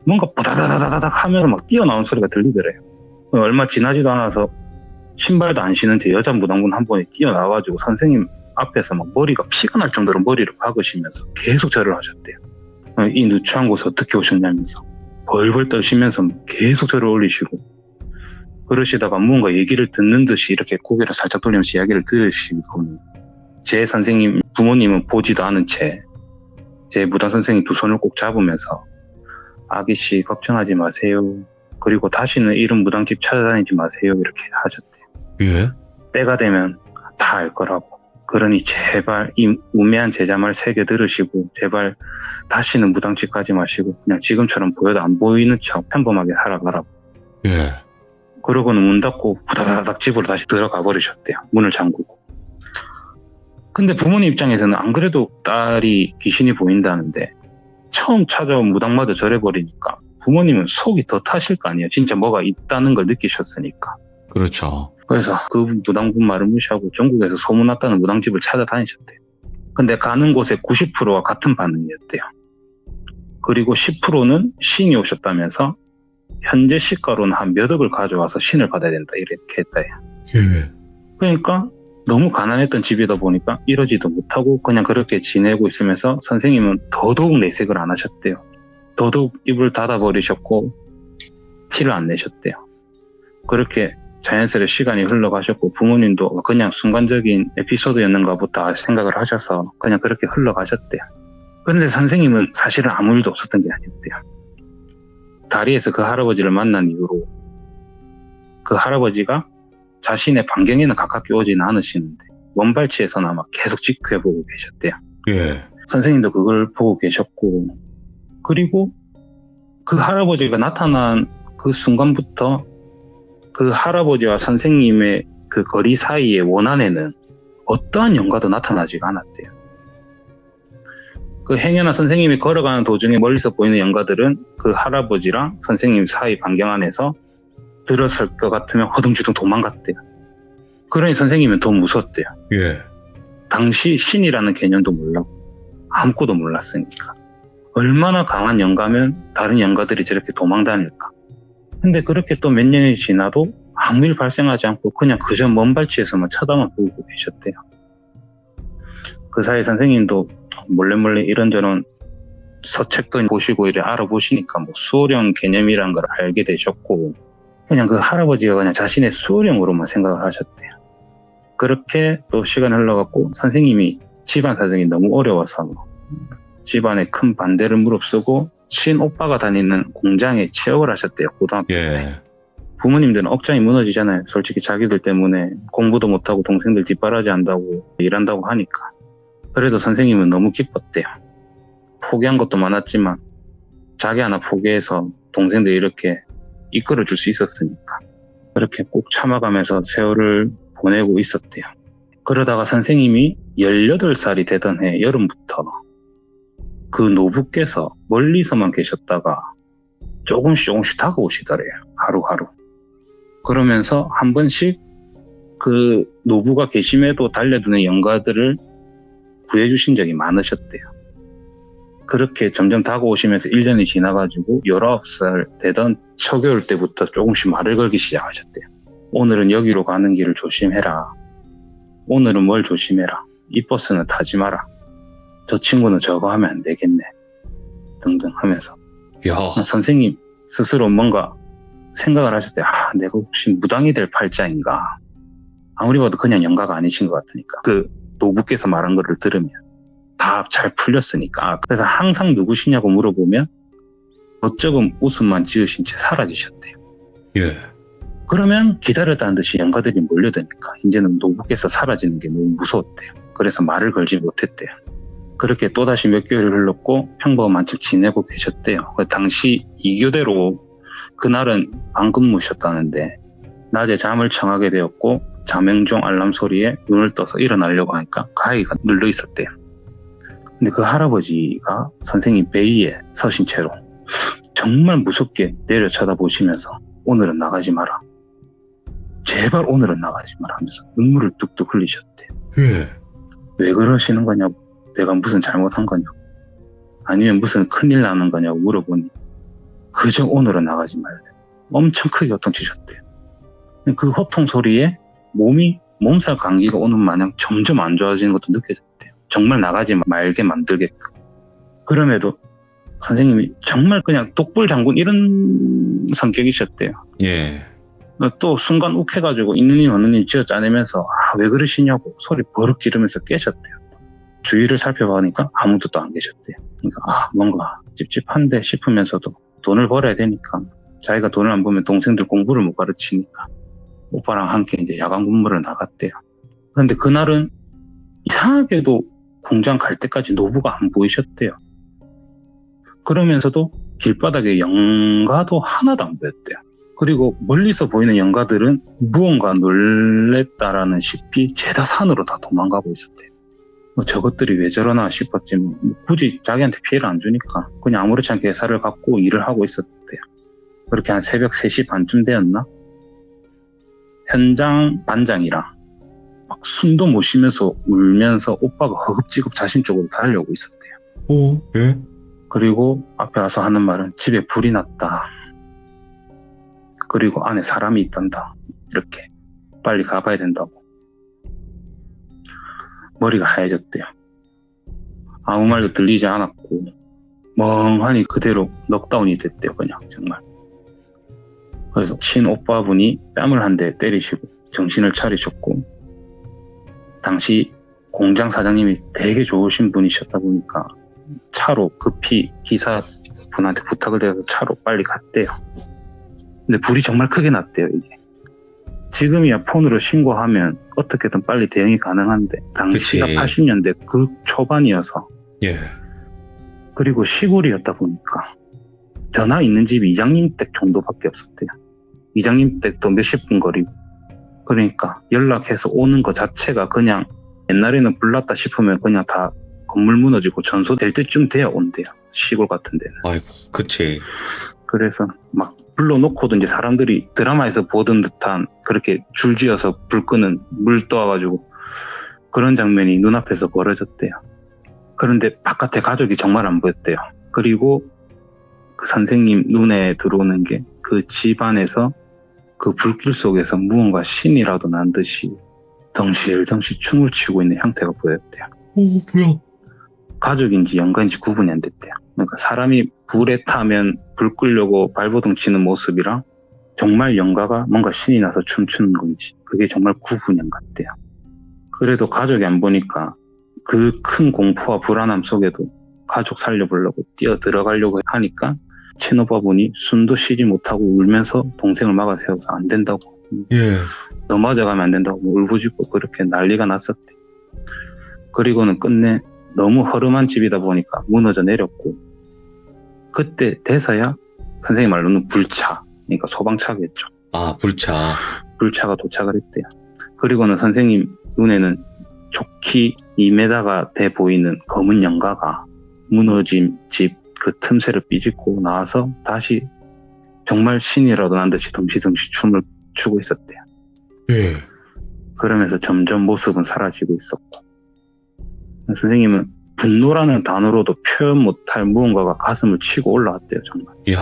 뭔가 부다다다다닥 하면서 막 뛰어나온 소리가 들리더래요. 얼마 지나지도 않아서 신발도 안 신은 제 여자 무당분 한 분이 뛰어나와가지고 선생님 앞에서 막 머리가 피가 날 정도로 머리를 박으시면서 계속 절을 하셨대요. 이 누추한 곳에 어떻게 오셨냐면서 벌벌 떠시면서 계속 절을 올리시고 그러시다가 뭔가 얘기를 듣는 듯이 이렇게 고개를 살짝 돌리면서 이야기를 들으시고 제 선생님 부모님은 보지도 않은 채 제 무당 선생님 두 손을 꼭 잡으면서 아기씨 걱정하지 마세요. 그리고 다시는 이런 무당집 찾아다니지 마세요. 이렇게 하셨대요. 예. 때가 되면 다 알 거라고. 그러니 제발 이 우매한 제자 말 새겨 들으시고 제발 다시는 무당집 가지 마시고 그냥 지금처럼 보여도 안 보이는 척 평범하게 살아가라고. 예. 그러고는 문 닫고 후다다닥 집으로 다시 들어가 버리셨대요. 문을 잠그고. 근데 부모님 입장에서는 안 그래도 딸이 귀신이 보인다는데 처음 찾아온 무당마저 저래버리니까 부모님은 속이 더 타실 거 아니에요. 진짜 뭐가 있다는 걸 느끼셨으니까. 그렇죠. 그래서 그 무당분 말을 무시하고 전국에서 소문났다는 무당집을 찾아다니셨대요. 근데 가는 곳에 90%와 같은 반응이었대요. 그리고 10%는 신이 오셨다면서 현재 시가로는 한 몇 억을 가져와서 신을 받아야 된다 이렇게 했다요. 예. 그러니까 너무 가난했던 집이다 보니까 이러지도 못하고 그냥 그렇게 지내고 있으면서 선생님은 더더욱 내색을 안 하셨대요. 더더욱 입을 닫아버리셨고 티를 안 내셨대요. 그렇게 자연스레 시간이 흘러가셨고 부모님도 그냥 순간적인 에피소드였는가 보다 생각을 하셔서 그냥 그렇게 흘러가셨대요. 그런데 선생님은 사실은 아무 일도 없었던 게 아니었대요. 다리에서 그 할아버지를 만난 이후로 그 할아버지가 자신의 반경에는 가깝게 오지는 않으시는데 원발치에서는 아마 계속 지켜보고 계셨대요. 예. 선생님도 그걸 보고 계셨고 그리고 그 할아버지가 나타난 그 순간부터 그 할아버지와 선생님의 그 거리 사이의 원안에는 어떠한 영가도 나타나지가 않았대요. 그 행여나 선생님이 걸어가는 도중에 멀리서 보이는 영가들은 그 할아버지랑 선생님 사이 반경 안에서 들었을 것 같으면 허둥지둥 도망갔대요. 그러니 선생님은 더 무섭대요. 예. 당시 신이라는 개념도 몰랐고 아무것도 몰랐으니까. 얼마나 강한 영가면 다른 영가들이 저렇게 도망다닐까. 근데 그렇게 또 몇 년이 지나도 아무 일 발생하지 않고 그냥 그저 먼 발치에서만 쳐다만 보고 계셨대요. 그 사이 선생님도 몰래 이런저런 서책도 보시고 이래 알아보시니까 뭐 수호령 개념이란 걸 알게 되셨고 그냥 그 할아버지가 그냥 자신의 수호령으로만 생각을 하셨대요. 그렇게 또 시간이 흘러갔고 선생님이 집안 사정이 너무 어려워서 집안에 큰 반대를 무릅쓰고 친오빠가 다니는 공장에 취업을 하셨대요. 고등학교 때. 예. 부모님들은 억장이 무너지잖아요. 솔직히 자기들 때문에 공부도 못하고 동생들 뒷바라지 한다고 일한다고 하니까. 그래도 선생님은 너무 기뻤대요. 포기한 것도 많았지만 자기 하나 포기해서 동생들 이렇게 이끌어줄 수 있었으니까 그렇게 꼭 참아가면서 세월을 보내고 있었대요. 그러다가 선생님이 18살이 되던 해 여름부터 그 노부께서 멀리서만 계셨다가 조금씩 다가오시더래요. 하루하루. 그러면서 한 번씩 그 노부가 계심에도 달려드는 영가들을 구해주신 적이 많으셨대요. 그렇게 점점 다가오시면서 1년이 지나가지고 19살 되던 초겨울 때부터 조금씩 말을 걸기 시작하셨대요. 오늘은 여기로 가는 길을 조심해라. 오늘은 뭘 조심해라. 이 버스는 타지 마라. 저 친구는 저거 하면 안 되겠네. 등등 하면서. 야, 선생님 스스로 뭔가 생각을 하셨대요. 내가 혹시 무당이 될 팔자인가. 아무리 봐도 그냥 영가가 아니신 것 같으니까. 그 노부께서 말한 거를 들으면 다 잘 풀렸으니까. 그래서 항상 누구시냐고 물어보면 어쩌금 웃음만 지으신 채 사라지셨대요. 예. 그러면 기다렸다는 듯이 영가들이 몰려드니까 이제는 노부께서 사라지는 게 너무 무서웠대요. 그래서 말을 걸지 못했대요. 그렇게 또다시 몇 개월이 흘렀고 평범한 척 지내고 계셨대요. 당시 이교대로 그날은 반근무셨다는데 낮에 잠을 청하게 되었고 자명종 알람 소리에 눈을 떠서 일어나려고 하니까 가위가 눌러 있었대요. 근데 그 할아버지가 선생님 배 위에 서신 채로 정말 무섭게 내려 쳐다보시면서 오늘은 나가지 마라. 제발 오늘은 나가지 마라 하면서 눈물을 뚝뚝 흘리셨대요. 예. 왜 그러시는 거냐고, 내가 무슨 잘못한 거냐고, 아니면 무슨 큰일 나는 거냐고 물어보니 그저 오늘은 나가지 말래. 엄청 크게 호통치셨대요. 그 호통 소리에 몸살 감기가 오는 마냥 점점 안 좋아지는 것도 느껴졌대요. 정말 나가지 말게 만들게끔. 그럼에도 선생님이 정말 그냥 똑불 장군 이런 성격이셨대요. 예. 또 순간 욱해가지고 있는 일 없는 일 쥐어짜내면서 왜 그러시냐고 소리 버럭 지르면서 깨셨대요. 주위를 살펴보니까 아무도 또 안 계셨대요. 그러니까 뭔가 찝찝한데 싶으면서도 돈을 벌어야 되니까, 자기가 돈을 안 벌면 동생들 공부를 못 가르치니까 오빠랑 함께 이제 야간 근무를 나갔대요. 그런데 그날은 이상하게도 공장 갈 때까지 노부가 안 보이셨대요. 그러면서도 길바닥에 영가도 하나도 안 보였대요. 그리고 멀리서 보이는 영가들은 무언가 놀랬다라는 싶이 죄다 산으로 다 도망가고 있었대요. 저것들이 왜 저러나 싶었지만 굳이 자기한테 피해를 안 주니까 그냥 아무렇지 않게 살을 갖고 일을 하고 있었대요. 그렇게 한 새벽 3시 반쯤 되었나? 현장 반장이랑 막 숨도 못 쉬면서 울면서 오빠가 허겁지겁 자신 쪽으로 달려오고 있었대요. 오, 예. 그리고 앞에 와서 하는 말은 집에 불이 났다. 그리고 안에 사람이 있단다. 이렇게 빨리 가봐야 된다고. 머리가 하얘졌대요. 아무 말도 들리지 않았고 멍하니 그대로 넉다운이 됐대요. 그냥 정말. 그래서 친오빠분이 뺨을 한 대 때리시고 정신을 차리셨고, 당시 공장 사장님이 되게 좋으신 분이셨다 보니까 차로 급히 기사분한테 부탁을 드려서 차로 빨리 갔대요. 근데 불이 정말 크게 났대요. 이게 지금이야 폰으로 신고하면 어떻게든 빨리 대응이 가능한데 당시가 그치. 80년대 그 초반이어서, 예. 그리고 시골이었다 보니까 전화 있는 집이 이장님 댁 정도밖에 없었대요. 이장님 댁도 몇십 분 거리고. 그러니까 연락해서 오는 것 자체가 그냥 옛날에는 불났다 싶으면 그냥 다 건물 무너지고 전소될 때쯤 돼야 온대요. 시골 같은 데는. 아이고, 그치. 그래서 막 불러놓고도 이제 사람들이 드라마에서 보던 듯한 그렇게 줄지어서 불 끄는, 물 떠와가지고 그런 장면이 눈앞에서 벌어졌대요. 그런데 바깥에 가족이 정말 안 보였대요. 그리고 그 선생님 눈에 들어오는 게 그 집안에서 그 불길 속에서 무언가 신이라도 난 듯이 덩실덩실 춤을 추고 있는 형태가 보였대요. 오, 뭐야. 가족인지 영가인지 구분이 안 됐대요. 그러니까 사람이 불에 타면 불 끄려고 발버둥 치는 모습이랑 정말 영가가 뭔가 신이 나서 춤추는 건지 그게 정말 구분이 안 갔대요. 그래도 가족이 안 보니까 그 큰 공포와 불안함 속에도 가족 살려보려고 뛰어 들어가려고 하니까 친오빠분이 숨도 쉬지 못하고 울면서 동생을 막아 세워서 안 된다고, 예. 넘어져가면 안 된다고 울부짖고 그렇게 난리가 났었대. 그리고는 끝내 너무 허름한 집이다 보니까 무너져 내렸고, 그때 돼서야 선생님 말로는 불차, 그러니까 소방차겠죠. 아, 불차. 불차가 도착을 했대요. 그리고는 선생님 눈에는 좋게 2m가 돼 보이는 검은 영가가 무너진 집 그 틈새를 삐집고 나와서 다시 정말 신이라도 난 듯이 덩시덩시 춤을 추고 있었대요. 예. 그러면서 점점 모습은 사라지고 있었고, 선생님은 분노라는 단어로도 표현 못할 무언가가 가슴을 치고 올라왔대요, 정말. 이야.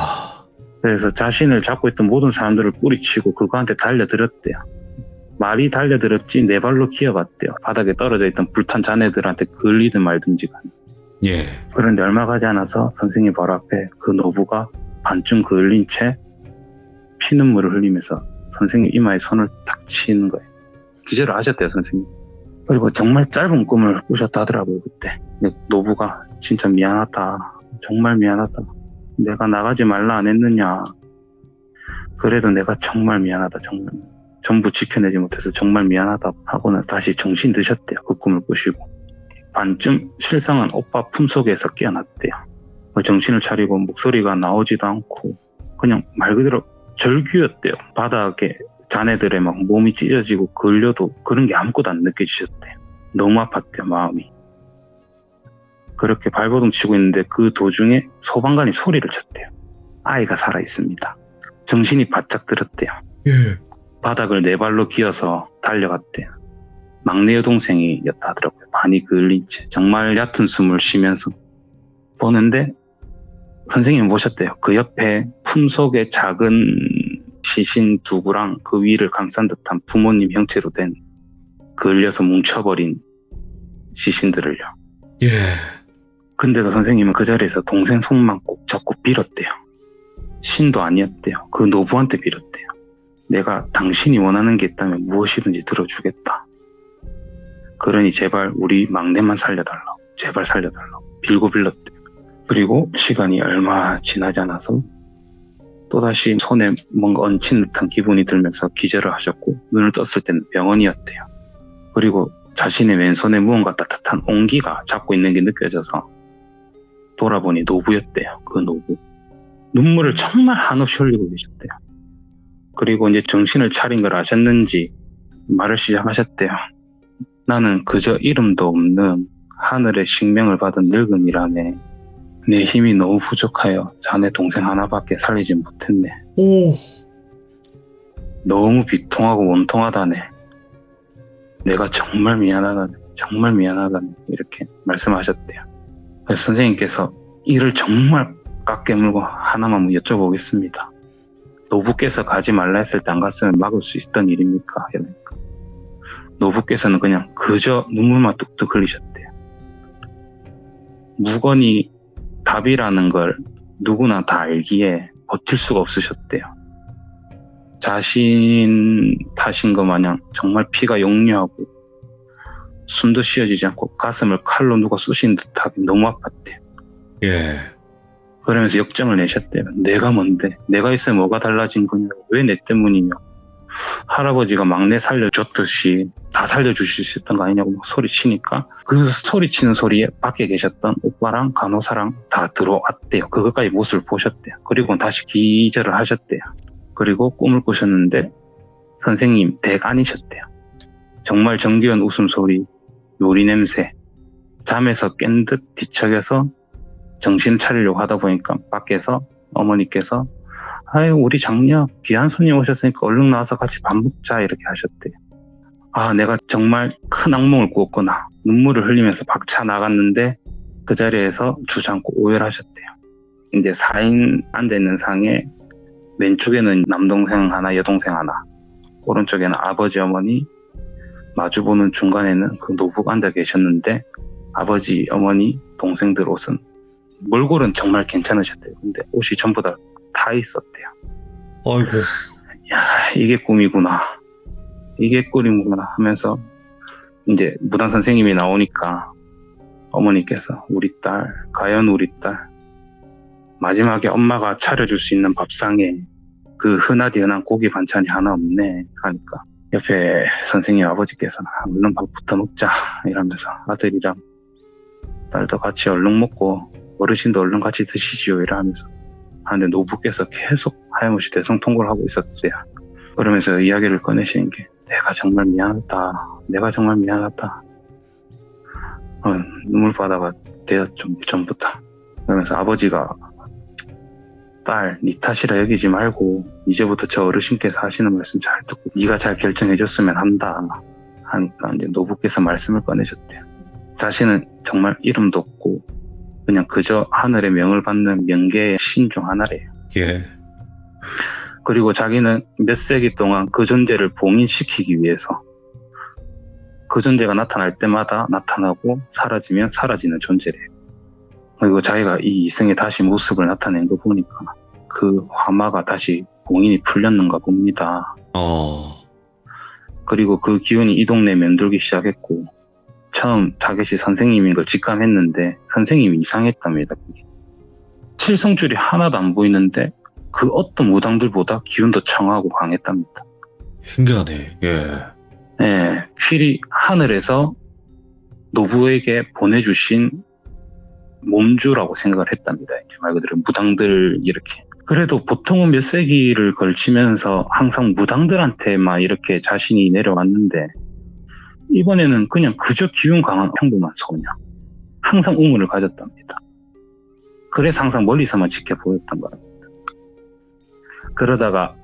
그래서 자신을 잡고 있던 모든 사람들을 뿌리치고 그거한테 달려들었대요. 말이 달려들었지 네 발로 기어갔대요. 바닥에 떨어져 있던 불탄 자네들한테 걸리든 말든지 간에. 예. 그런데 얼마 가지 않아서 선생님 바로 앞에 그 노부가 반쯤 걸린 채 피눈물을 흘리면서 선생님 이마에 손을 탁 치는 거예요. 기절을 하셨대요, 선생님. 그리고 정말 짧은 꿈을 꾸셨다 하더라고요, 그때. 노부가 진짜 미안하다. 정말 미안하다. 내가 나가지 말라 안 했느냐. 그래도 내가 정말 미안하다. 정말. 전부 지켜내지 못해서 정말 미안하다 하고는 다시 정신 드셨대요. 그 꿈을 꾸시고. 반쯤 실상한 오빠 품속에서 깨어났대요. 정신을 차리고 목소리가 나오지도 않고 그냥 말 그대로 절규였대요. 바닥에 자네들의 막 몸이 찢어지고 걸려도 그런 게 아무것도 안 느껴지셨대요. 너무 아팠대요, 마음이. 그렇게 발버둥 치고 있는데 그 도중에 소방관이 소리를 쳤대요. 아이가 살아있습니다. 정신이 바짝 들었대요. 예. 바닥을 네 발로 기어서 달려갔대요. 막내 여동생이었다 하더라고요. 많이 그을린 채 정말 얕은 숨을 쉬면서 보는데 선생님이 보셨대요. 그 옆에 품속에 작은 시신 두구랑 그 위를 감싼 듯한 부모님 형체로 된 그을려서 뭉쳐버린 시신들을요. 예. 근데도 선생님은 그 자리에서 동생 손만 꼭 잡고 빌었대요. 신도 아니었대요. 그 노부한테 빌었대요. 내가 당신이 원하는 게 있다면 무엇이든지 들어주겠다. 그러니 제발 우리 막내만 살려달라고. 제발 살려달라고. 빌고 빌었대요. 그리고 시간이 얼마 지나지 않아서 또다시 손에 뭔가 얹힌 듯한 기분이 들면서 기절을 하셨고 눈을 떴을 때는 병원이었대요. 그리고 자신의 왼손에 무언가 따뜻한 온기가 잡고 있는 게 느껴져서 돌아보니 노부였대요. 그 노부. 눈물을 정말 한없이 흘리고 계셨대요. 그리고 이제 정신을 차린 걸 아셨는지 말을 시작하셨대요. 나는 그저 이름도 없는 하늘의 식명을 받은 늙은이라네. 내 힘이 너무 부족하여 자네 동생 하나밖에 살리지 못했네. 오. 너무 비통하고 원통하다네. 내가 정말 미안하다네. 정말 미안하다네. 이렇게 말씀하셨대요. 그래서 선생님께서 이를 정말 깎게 물고 하나만 여쭤보겠습니다. 노부께서 가지 말라 했을 때 안 갔으면 막을 수 있던 일입니까? 이러니까 노부께서는 그냥 그저 눈물만 뚝뚝 흘리셨대요. 무건이 답이라는 걸 누구나 다 알기에 버틸 수가 없으셨대요. 자신 탓인 것 마냥 정말 피가 역류하고 숨도 쉬어지지 않고 가슴을 칼로 누가 쑤신 듯하게 너무 아팠대요. 예. 그러면서 역정을 내셨대요. 내가 뭔데? 내가 있으면 뭐가 달라진 거냐? 왜 내 때문이냐? 할아버지가 막내 살려줬듯이 다 살려주실 수 있던 거 아니냐고 막 소리치니까 그 소리치는 소리에 밖에 계셨던 오빠랑 간호사랑 다 들어왔대요. 그것까지 모습을 보셨대요. 그리고 다시 기절을 하셨대요. 그리고 꿈을 꾸셨는데 선생님 댁 아니셨대요. 정말 정겨운 웃음소리, 요리 냄새, 잠에서 깬 듯 뒤척여서 정신을 차리려고 하다 보니까 밖에서 어머니께서 아유 우리 장녀 귀한 손님 오셨으니까 얼른 나와서 같이 밥 먹자 이렇게 하셨대요. 아 내가 정말 큰 악몽을 꾸었구나. 눈물을 흘리면서 박차 나갔는데 그 자리에서 주저앉고 오열을 하셨대요. 이제 4인 앉아있는 상에 왼쪽에는 남동생 하나 여동생 하나, 오른쪽에는 아버지 어머니, 마주보는 중간에는 그 노부가 앉아 계셨는데 아버지 어머니 동생들 옷은 몰골은 정말 괜찮으셨대요. 근데 옷이 전부 다 타 있었대요. 아이고. 야 이게 꿈이구나. 이게 꿈이구나 하면서 이제 무당 선생님이 나오니까 어머니께서 우리 딸, 과연 우리 딸 마지막에 엄마가 차려줄 수 있는 밥상에 그 흔하디 흔한 고기 반찬이 하나 없네 하니까 옆에 선생님 아버지께서 얼른 밥부터 먹자 이러면서 아들이랑 딸도 같이 얼른 먹고 어르신도 얼른 같이 드시지요 이러면서 하는데 노부께서 계속 하염없이 대성통곡을 하고 있었어요. 그러면서 이야기를 꺼내시는 게 내가 정말 미안하다. 내가 정말 미안하다. 눈물바다가 되었죠. 전부터. 그러면서 아버지가 딸, 네 탓이라 여기지 말고 이제부터 저 어르신께서 하시는 말씀 잘 듣고 네가 잘 결정해줬으면 한다 하니까 이제 노부께서 말씀을 꺼내셨대요. 자신은 정말 이름도 없고 그냥 그저 하늘의 명을 받는 명계의 신 중 하나래요. 예. 그리고 자기는 몇 세기 동안 그 존재를 봉인시키기 위해서 그 존재가 나타날 때마다 나타나고 사라지면 사라지는 존재래요. 그리고 자기가 이 이승에 다시 모습을 나타낸 거 보니까 그 화마가 다시 봉인이 풀렸는가 봅니다. 그리고 그 기운이 이 동네에 맴돌기 시작했고 처음 타겟이 선생님인 걸 직감했는데 선생님이 이상했답니다. 칠성줄이 하나도 안 보이는데 그 어떤 무당들보다 기운도 청하고 강했답니다. 신기하네. 예. 네, 필히 하늘에서 노부에게 보내주신 몸주라고 생각을 했답니다. 이렇게 말 그대로 무당들 이렇게. 그래도 보통은 몇 세기를 걸치면서 항상 무당들한테 막 이렇게 자신이 내려왔는데 이번에는 그냥 그저 기운 강한 평범한 소녀. 항상 우물을 가졌답니다. 그래서 항상 멀리서만 지켜보였던 거랍니다. 그러다가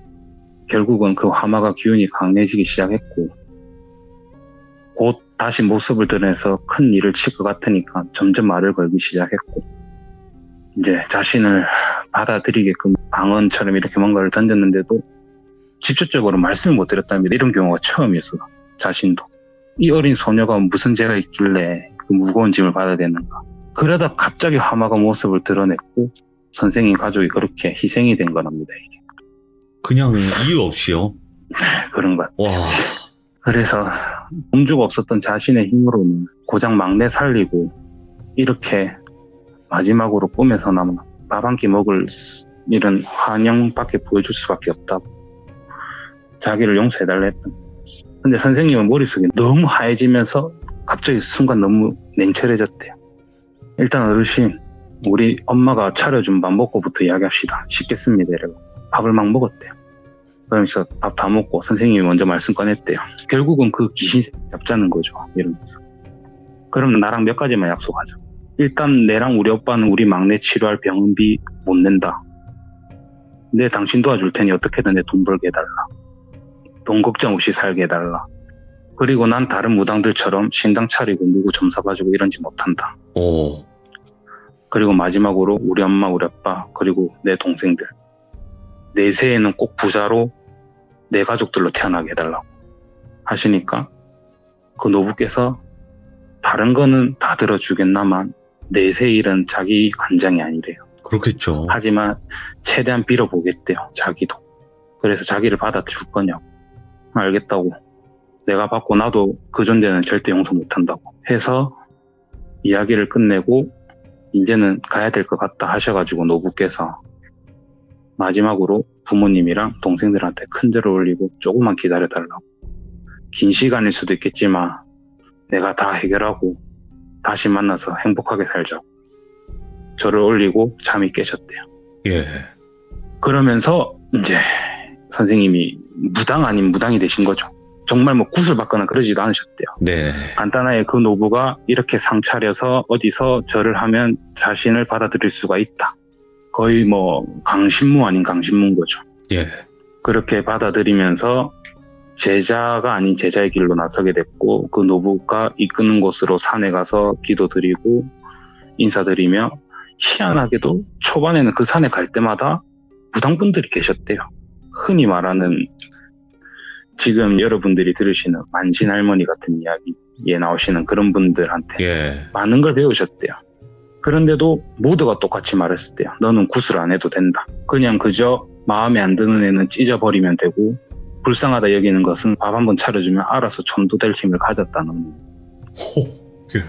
결국은 그 화마가 기운이 강해지기 시작했고 곧 다시 모습을 드러내서 큰 일을 칠 것 같으니까 점점 말을 걸기 시작했고 이제 자신을 받아들이게끔 방언처럼 이렇게 뭔가를 던졌는데도 직접적으로 말씀을 못 드렸답니다. 이런 경우가 처음이었어. 자신도. 이 어린 소녀가 무슨 죄가 있길래 그 무거운 짐을 받아야 되는가. 그러다 갑자기 화마가 모습을 드러냈고 선생님 가족이 그렇게 희생이 된 거랍니다. 이게. 그냥 이유 없이요? 그런 것 같아요. 와. 그래서 공주가 없었던 자신의 힘으로는 고작 막내 살리고 이렇게 마지막으로 꿈에서나마 밥 한 끼 먹을 이런 환영밖에 보여줄 수밖에 없다고 자기를 용서해달라 했던. 근데 선생님은 머릿속이 너무 하얘지면서 갑자기 순간 너무 냉철해졌대요. 일단 어르신, 우리 엄마가 차려준 밥 먹고부터 이야기합시다. 쉽겠습니다. 이러고 밥을 막 먹었대요. 그러면서 밥 다 먹고 선생님이 먼저 말씀 꺼냈대요. 결국은 그 귀신 잡자는 거죠. 이러면서. 그럼 나랑 몇 가지만 약속하자. 일단 내랑 우리 오빠는 우리 막내 치료할 병원비 못 낸다. 내 당신 도와줄 테니 어떻게든 내 돈 벌게 해달라. 돈 걱정 없이 살게 해달라. 그리고 난 다른 무당들처럼 신당 차리고 누구 점사 가지고 이런지 못한다. 오. 그리고 마지막으로 우리 엄마 우리 아빠 그리고 내 동생들 내세에는 꼭 부자로 내 가족들로 태어나게 해달라고 하시니까 그 노부께서 다른 거는 다 들어주겠나만 내세 일은 자기 관장이 아니래요. 그렇겠죠. 하지만 최대한 빌어보겠대요. 자기도. 그래서 자기를 받아줄 거냐고. 알겠다고. 내가 받고 나도 그 존재는 절대 용서 못한다고 해서 이야기를 끝내고 이제는 가야 될 것 같다 하셔가지고 노부께서 마지막으로 부모님이랑 동생들한테 큰 절을 올리고 조금만 기다려달라고. 긴 시간일 수도 있겠지만 내가 다 해결하고 다시 만나서 행복하게 살자고 절을 올리고 잠이 깨셨대요. 예. 그러면서 이제 선생님이 무당 아닌 무당이 되신 거죠. 정말 뭐 굿을 받거나 그러지도 않으셨대요. 네. 간단하게 그 노부가 이렇게 상차려서 어디서 절을 하면 자신을 받아들일 수가 있다. 거의 뭐 강신무 아닌 강신무인 거죠. 예. 그렇게 받아들이면서 제자가 아닌 제자의 길로 나서게 됐고 그 노부가 이끄는 곳으로 산에 가서 기도드리고 인사드리며 희한하게도 초반에는 그 산에 갈 때마다 무당분들이 계셨대요. 흔히 말하는 지금 여러분들이 들으시는 만신 할머니 같은 이야기에 나오시는 그런 분들한테 예. 많은 걸 배우셨대요. 그런데도 모두가 똑같이 말했을 때요. 너는 굿을 안 해도 된다. 그냥 그저 마음에 안 드는 애는 찢어버리면 되고 불쌍하다 여기는 것은 밥 한번 차려주면 알아서 전도될 힘을 가졌다 너는. 호. 예.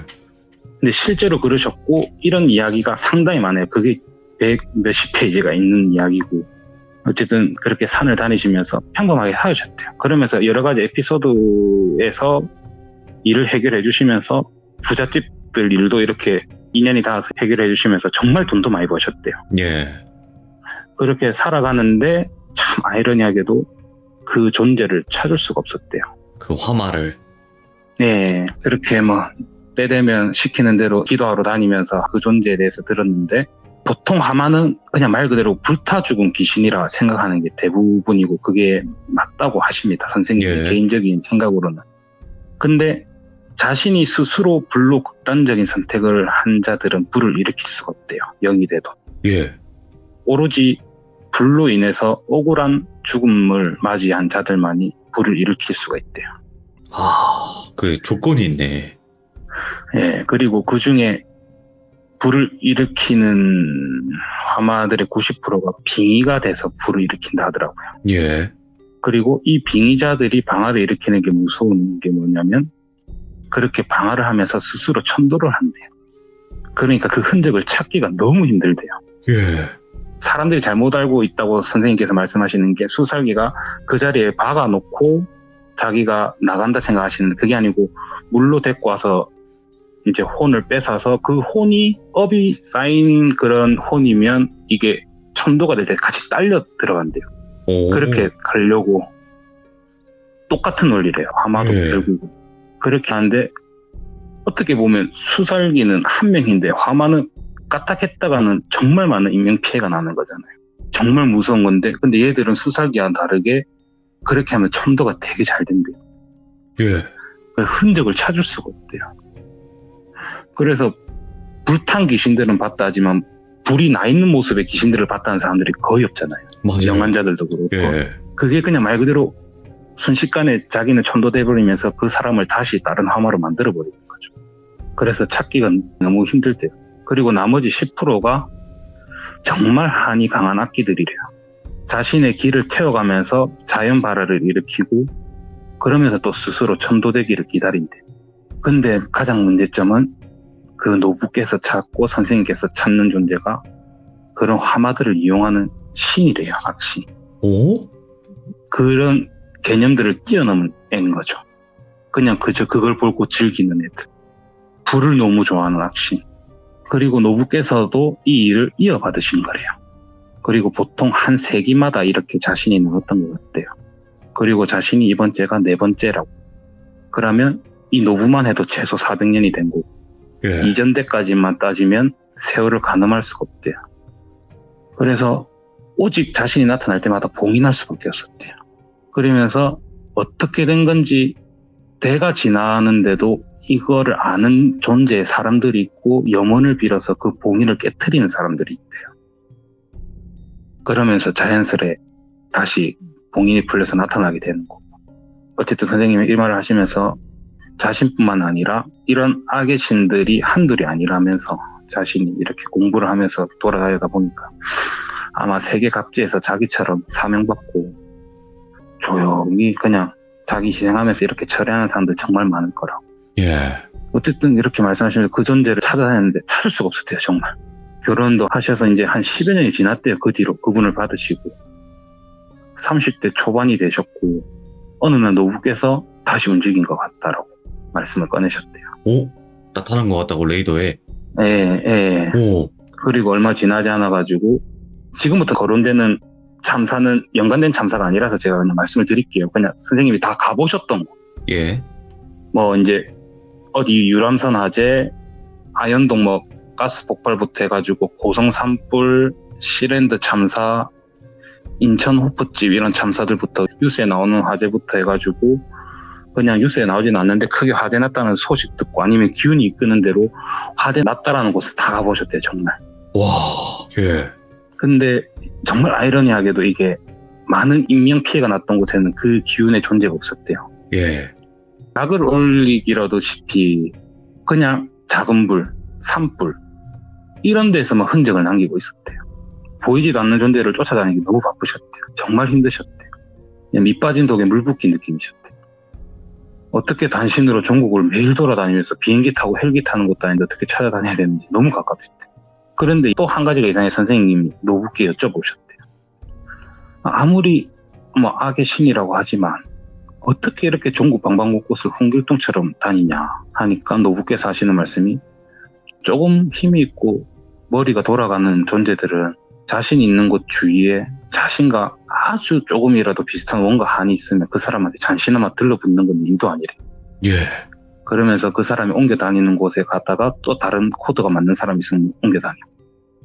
근데 실제로 그러셨고 이런 이야기가 상당히 많아요. 그게 100 몇십 페이지가 있는 이야기고 어쨌든 그렇게 산을 다니시면서 평범하게 살으셨대요. 그러면서 여러 가지 에피소드에서 일을 해결해 주시면서 부잣집들 일도 이렇게 인연이 닿아서 해결해 주시면서 정말 돈도 많이 버셨대요. 예. 그렇게 살아가는데 참 아이러니하게도 그 존재를 찾을 수가 없었대요. 그 화마를. 네, 그렇게 뭐 때 되면 시키는 대로 기도하러 다니면서 그 존재에 대해서 들었는데 보통 하마는 그냥 말 그대로 불타 죽은 귀신이라 생각하는 게 대부분이고 그게 맞다고 하십니다. 선생님의 예. 개인적인 생각으로는. 근데 자신이 스스로 불로 극단적인 선택을 한 자들은 불을 일으킬 수가 없대요. 영이 돼도. 예. 오로지 불로 인해서 억울한 죽음을 맞이한 자들만이 불을 일으킬 수가 있대요. 아, 그 조건이 있네. 예, 그리고 그 중에 불을 일으키는 화마들의 90%가 빙의가 돼서 불을 일으킨다 하더라고요. 예. 그리고 이 빙의자들이 방화를 일으키는 게 무서운 게 뭐냐면 그렇게 방화를 하면서 스스로 천도를 한대요. 그러니까 그 흔적을 찾기가 너무 힘들대요. 예. 사람들이 잘못 알고 있다고 선생님께서 말씀하시는 게 수살기가 그 자리에 박아놓고 자기가 나간다 생각하시는데 그게 아니고 물로 데리고 와서 이제 혼을 뺏어서 그 혼이 업이 쌓인 그런 혼이면 이게 천도가 될 때 같이 딸려 들어간대요. 오. 그렇게 가려고 똑같은 원리래요. 화마도 예. 결국 그렇게 하는데 어떻게 보면 수살기는 한 명인데 화마는 까딱했다가는 정말 많은 인명피해가 나는 거잖아요. 정말 무서운 건데 근데 얘들은 수살기와 다르게 그렇게 하면 천도가 되게 잘 된대요. 예. 흔적을 찾을 수가 없대요. 그래서 불탄 귀신들은 봤다 하지만 불이 나 있는 모습의 귀신들을 봤다는 사람들이 거의 없잖아요. 맞아요. 영환자들도 그렇고. 예. 그게 그냥 말 그대로 순식간에 자기는 천도돼버리면서 그 사람을 다시 다른 화마로 만들어버리는 거죠. 그래서 찾기가 너무 힘들대요. 그리고 나머지 10%가 정말 한이 강한 악기들이래요. 자신의 길을 태워가면서 자연 발화를 일으키고 그러면서 또 스스로 천도되기를 기다린대. 근데 가장 문제점은 그 노부께서 찾고 선생님께서 찾는 존재가 그런 화마들을 이용하는 신이래요. 악신. 오? 그런 개념들을 뛰어넘은 애인 거죠. 그냥 그저 그걸 보고 즐기는 애들. 불을 너무 좋아하는 악신. 그리고 노부께서도 이 일을 이어받으신 거래요. 그리고 보통 한 세기마다 이렇게 자신이 나왔던 것 같대요. 그리고 자신이 이번 째가 4번째라고. 그러면 이 노부만 해도 최소 400년이 된 거고 예. 이전 때까지만 따지면 세월을 가늠할 수가 없대요. 그래서 오직 자신이 나타날 때마다 봉인할 수밖에 없었대요. 그러면서 어떻게 된 건지 대가 지나는데도 이거를 아는 존재의 사람들이 있고 염원을 빌어서 그 봉인을 깨트리는 사람들이 있대요. 그러면서 자연스레 다시 봉인이 풀려서 나타나게 되는 거고. 어쨌든 선생님이 이 말을 하시면서 자신뿐만 아니라 이런 악의 신들이 한둘이 아니라면서 자신이 이렇게 공부를 하면서 돌아다니다 보니까 아마 세계 각지에서 자기처럼 사명받고 조용히 그냥 자기 희생하면서 이렇게 처리하는 사람들 정말 많을 거라고. 예. 어쨌든 이렇게 말씀하시면 그 존재를 찾아다녔는데 찾을 수가 없었대요. 정말. 결혼도 하셔서 이제 한 10여 년이 지났대요. 그 뒤로 그분을 받으시고 30대 초반이 되셨고 어느 날 노부께서 다시 움직인 것 같다라고 말씀을 꺼내셨대요. 오? 나타난 것 같다고 레이더에. 예. 오. 그리고 얼마 지나지 않아가지고 지금부터 거론되는 참사는 연관된 참사가 아니라서 제가 그냥 말씀을 드릴게요. 그냥 선생님이 다 가보셨던 거. 예. 뭐 이제 어디 유람선 화재, 아현동 뭐 가스 폭발부터 해가지고 고성 산불, 시랜드 참사, 인천 호프집 이런 참사들부터 뉴스에 나오는 화재부터 해가지고 그냥 뉴스에 나오진 않는데 크게 화재 났다는 소식 듣고 아니면 기운이 이끄는 대로 화재 났다라는 곳을 다 가보셨대요. 정말. 와. 예. 근데 정말 아이러니하게도 이게 많은 인명 피해가 났던 곳에는 그 기운의 존재가 없었대요. 예. 약을 올리기라도 싶이 그냥 작은 불, 산불 이런 데서만 흔적을 남기고 있었대요. 보이지도 않는 존재를 쫓아다니기 너무 바쁘셨대요. 정말 힘드셨대요. 그냥 밑 빠진 독에 물 붓긴 느낌이셨대요. 어떻게 단신으로 전국을 매일 돌아다니면서 비행기 타고 헬기 타는 것도 아닌데 어떻게 찾아다녀야 되는지 너무 갑갑했대요. 그런데 또 한 가지가 이상해 선생님이 노부께 여쭤보셨대요. 아무리 뭐 악의 신이라고 하지만 어떻게 이렇게 전국 방방곳곳을 홍길동처럼 다니냐 하니까 노부께서 하시는 말씀이 조금 힘이 있고 머리가 돌아가는 존재들은 자신이 있는 곳 주위에 자신과 아주 조금이라도 비슷한 뭔가 한이 있으면 그 사람한테 잠시나마 들러붙는 건 일도 아니래. 예. 그러면서 그 사람이 옮겨 다니는 곳에 갔다가 또 다른 코드가 맞는 사람이 있으면 옮겨 다니고.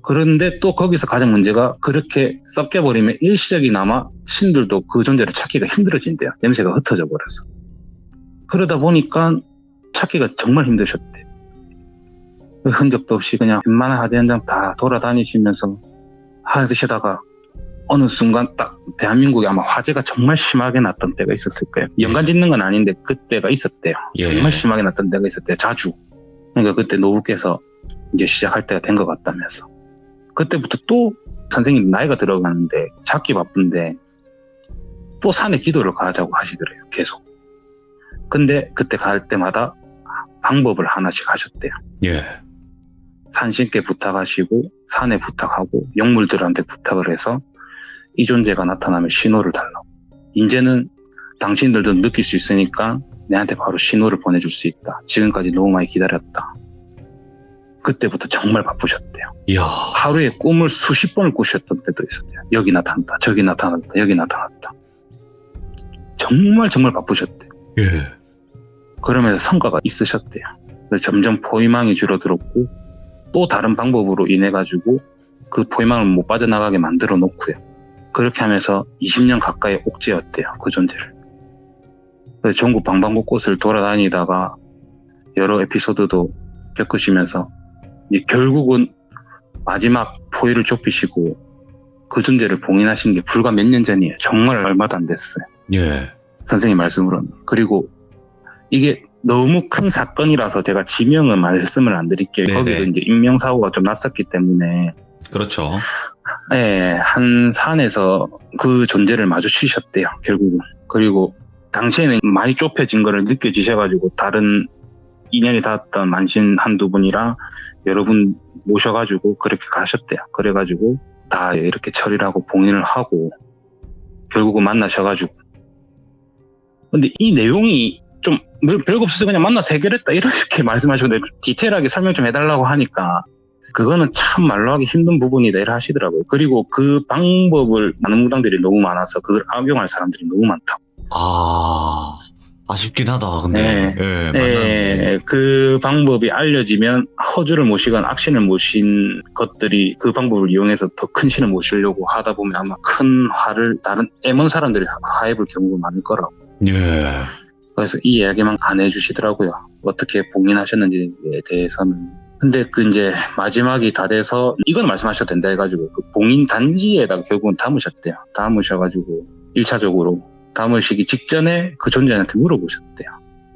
그런데 또 거기서 가장 문제가 그렇게 섞여버리면 일시적이나마 신들도 그 존재를 찾기가 힘들어진대요. 냄새가 흩어져 버려서. 그러다 보니까 찾기가 정말 힘드셨대. 그 흔적도 없이 그냥 웬만한 화재 현장 다 돌아다니시면서 하시다가 어느 순간 딱 대한민국에 아마 화재가 정말 심하게 났던 때가 있었을 거예요. 연관 짓는 건 아닌데 그때가 있었대요. 예. 정말 심하게 났던 때가 있었대요. 자주. 그러니까 그때 노부께서 이제 시작할 때가 된 것 같다면서. 그때부터 또 선생님 나이가 들어가는데 찾기 바쁜데 또 산에 기도를 가자고 하시더래요. 계속. 근데 그때 갈 때마다 방법을 하나씩 하셨대요. 예. 산신께 부탁하시고 산에 부탁하고 영물들한테 부탁을 해서 이 존재가 나타나면 신호를 달라고. 이제는 당신들도 느낄 수 있으니까 내한테 바로 신호를 보내줄 수 있다. 지금까지 너무 많이 기다렸다. 그때부터 정말 바쁘셨대요. 이야. 하루에 꿈을 수십 번을 꾸셨던 때도 있었대요. 여기 나타났다. 저기 나타났다. 여기 나타났다. 정말 바쁘셨대요. 예. 그러면서 성과가 있으셨대요. 그래서 점점 포위망이 줄어들었고 또 다른 방법으로 인해 가지고 그 포위망을 못 빠져나가게 만들어 놓고요. 그렇게 하면서 20년 가까이 옥죄었대요. 그 존재를. 그래서 전국 방방곳곳을 돌아다니다가 여러 에피소드도 겪으시면서 이제 결국은 마지막 포위를 좁히시고 그 존재를 봉인하신 게 불과 몇 년 전이에요. 정말 얼마도 안 됐어요. 예. 선생님 말씀으로는. 그리고 이게 너무 큰 사건이라서 제가 지명은 말씀을 안 드릴게요. 네네. 거기도 이제 인명사고가 좀 났었기 때문에 그렇죠. 예, 한 산에서 그 존재를 마주치셨대요. 결국은. 그리고 당시에는 많이 좁혀진 거를 느껴지셔가지고 다른 인연이 닿았던 만신 한두 분이랑 여러분 모셔가지고 그렇게 가셨대요. 그래가지고 다 이렇게 처리를 하고 봉인을 하고 결국은 만나셔가지고. 근데 이 내용이 좀 별거 없어서 그냥 만나서 해결했다 이렇게 말씀하셨는데 디테일하게 설명 좀 해달라고 하니까 그거는 참 말로 하기 힘든 부분이다 이렇게 하시더라고요. 그리고 그 방법을 많은 무당들이 너무 많아서 그걸 악용할 사람들이 너무 많다고. 아쉽긴 하다. 근데 예, 네, 그 방법이 알려지면 허주를 모시건 악신을 모신 것들이 그 방법을 이용해서 더 큰 신을 모시려고 하다 보면 아마 큰 화를 다른 애먼 사람들이 화해볼 경우가 많을 거라고. 예. 그래서 이 이야기만 안 해주시더라고요. 어떻게 봉인하셨는지에 대해서는. 근데 그 이제 마지막이 다 돼서 이건 말씀하셔도 된다 해가지고 그 봉인 단지에다가 결국은 담으셨대요. 담으셔가지고 1차적으로 담으시기 직전에 그 존재한테 물어보셨대요.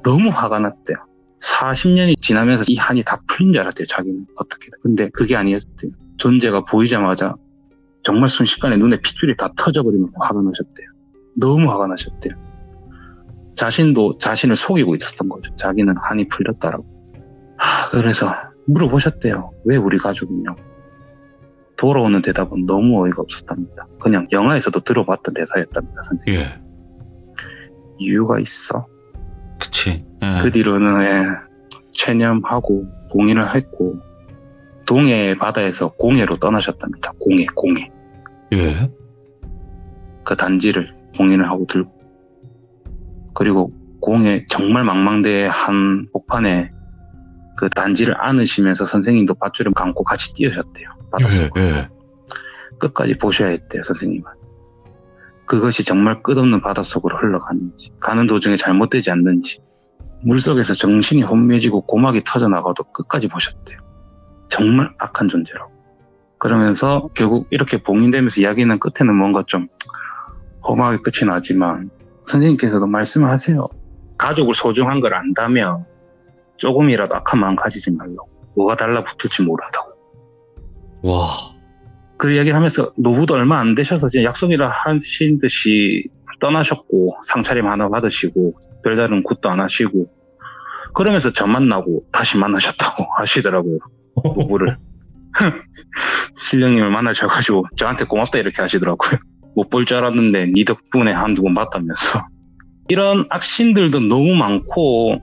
너무 화가 났대요. 40년이 지나면서 이 한이 다 풀린 줄 알았대요. 자기는 어떻게든. 근데 그게 아니었대요. 존재가 보이자마자 정말 순식간에 눈에 핏줄이 다 터져버리면서 화가 나셨대요. 너무 화가 나셨대요. 자신도 자신을 속이고 있었던 거죠. 자기는 한이 풀렸다라고. 그래서 물어보셨대요. 왜 우리 가족이냐고. 돌아오는 대답은 너무 어이가 없었답니다. 그냥 영화에서도 들어봤던 대사였답니다. 선생님. 예. 이유가 있어. 그치. 예. 그 뒤로는 체념하고 봉인을 했고 동해 바다에서 공해로 떠나셨답니다. 공해. 예. 그 단지를 봉인을 하고 들고 그리고 공해 정말 망망대해 한 복판에 그 단지를 안으시면서 선생님도 밧줄을 감고 같이 뛰으셨대요. 바닷속으로. 예. 끝까지 보셔야 했대요. 선생님은. 그것이 정말 끝없는 바닷속으로 흘러가는지 가는 도중에 잘못되지 않는지 물속에서 정신이 혼미해지고 고막이 터져나가도 끝까지 보셨대요. 정말 악한 존재라고. 그러면서 결국 이렇게 봉인되면서 이야기는 끝에는 뭔가 좀 험하게 끝이 나지만 선생님께서도 말씀을 하세요. 가족을 소중한 걸 안다면 조금이라도 악한 마음 가지지 말라고. 뭐가 달라붙을지 모른다고. 와. 그 이야기를 하면서 노후도 얼마 안 되셔서 이제 약속이라 하신 듯이 떠나셨고 상차림 하나 받으시고 별다른 굿도 안 하시고 그러면서 저 만나고 다시 만나셨다고 하시더라고요. 노후를. 신령님을 만나셔가지고 저한테 고맙다 이렇게 하시더라고요. 못 볼 줄 알았는데 네 덕분에 한두 번 봤다면서. 이런 악신들도 너무 많고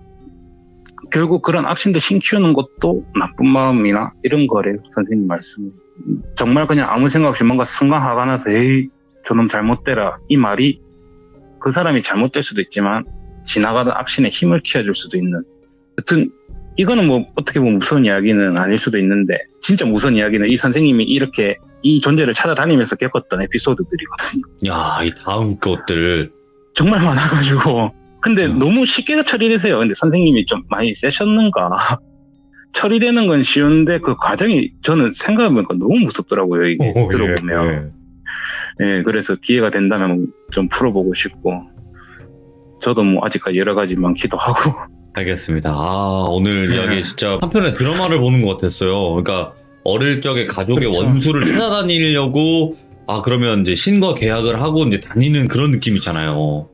결국 그런 악신들 신 키우는 것도 나쁜 마음이나 이런 거래요. 선생님 말씀. 정말 그냥 아무 생각 없이 뭔가 순간 화가 나서 에이 저놈 잘못되라 이 말이 그 사람이 잘못될 수도 있지만 지나가던 악신의 힘을 키워줄 수도 있는. 여튼 이거는 뭐 어떻게 보면 무서운 이야기는 아닐 수도 있는데 진짜 무서운 이야기는 이 선생님이 이렇게 이 존재를 찾아다니면서 겪었던 에피소드들이거든요. 야, 이 다음 것들. 정말 많아가지고 근데 너무 쉽게 처리되세요. 근데 선생님이 좀 많이 세셨는가. 처리되는 건 쉬운데 그 과정이 저는 생각해보니까 너무 무섭더라고요. 이게 들어보면. 예, 그래서 기회가 된다면 좀 풀어보고 싶고 저도 뭐 아직까지 여러 가지 많기도 하고. 알겠습니다. 오늘 이야기 진짜 한편의 드라마를 보는 것 같았어요. 그러니까 어릴 적에 가족의 그렇죠. 원수를 찾아다니려고 그러면 이제 신과 계약을 하고 이제 다니는 그런 느낌이잖아요.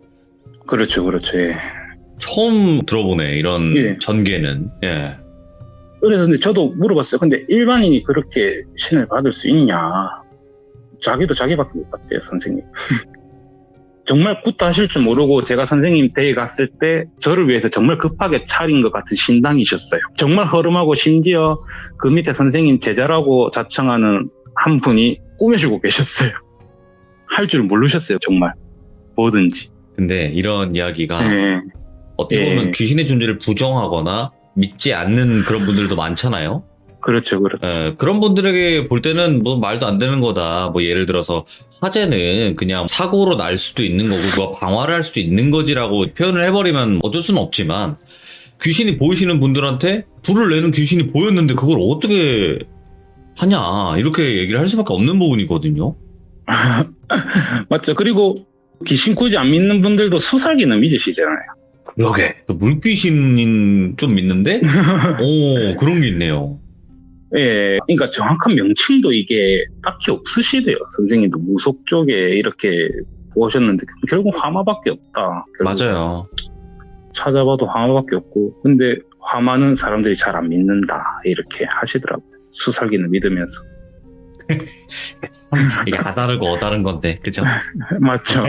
그렇죠, 그렇죠. 예. 처음 들어보네 이런 예. 전개는. 예. 그래서 근데 저도 물어봤어요. 근데 일반인이 그렇게 신을 받을 수 있냐? 자기도 자기밖에 못 받대요, 선생님. 정말 굿도 하실 줄 모르고 제가 선생님 댁에 갔을 때 저를 위해서 정말 급하게 차린 것 같은 신당이셨어요. 정말 허름하고 심지어 그 밑에 선생님 제자라고 자청하는 한 분이 꾸며주고 계셨어요. 할 줄 모르셨어요, 정말. 뭐든지. 근데 이런 이야기가 네. 어떻게 예. 보면 귀신의 존재를 부정하거나 믿지 않는 그런 분들도 많잖아요. 그렇죠, 그렇죠. 그런 분들에게 볼 때는 뭐 말도 안 되는 거다. 뭐 예를 들어서 화재는 그냥 사고로 날 수도 있는 거고 누가 방화를 할 수도 있는 거지라고 표현을 해버리면 어쩔 수는 없지만 귀신이 보이시는 분들한테 불을 내는 귀신이 보였는데 그걸 어떻게 하냐 이렇게 얘기를 할 수밖에 없는 부분이거든요. 맞죠. 그리고 귀신 굳이 안 믿는 분들도 수살기는 믿으시잖아요. 그러게. 물귀신인 좀 믿는데 그런 게 있네요. 예, 그러니까 정확한 명칭도 이게 딱히 없으시대요. 선생님도 무속 쪽에 이렇게 보셨는데 결국 화마밖에 없다. 결국 맞아요. 찾아봐도 화마밖에 없고, 근데 화마는 사람들이 잘 안 믿는다 이렇게 하시더라고요. 수살기는 믿으면서. 이게 아다르고 어다른 건데, 그죠? 맞죠.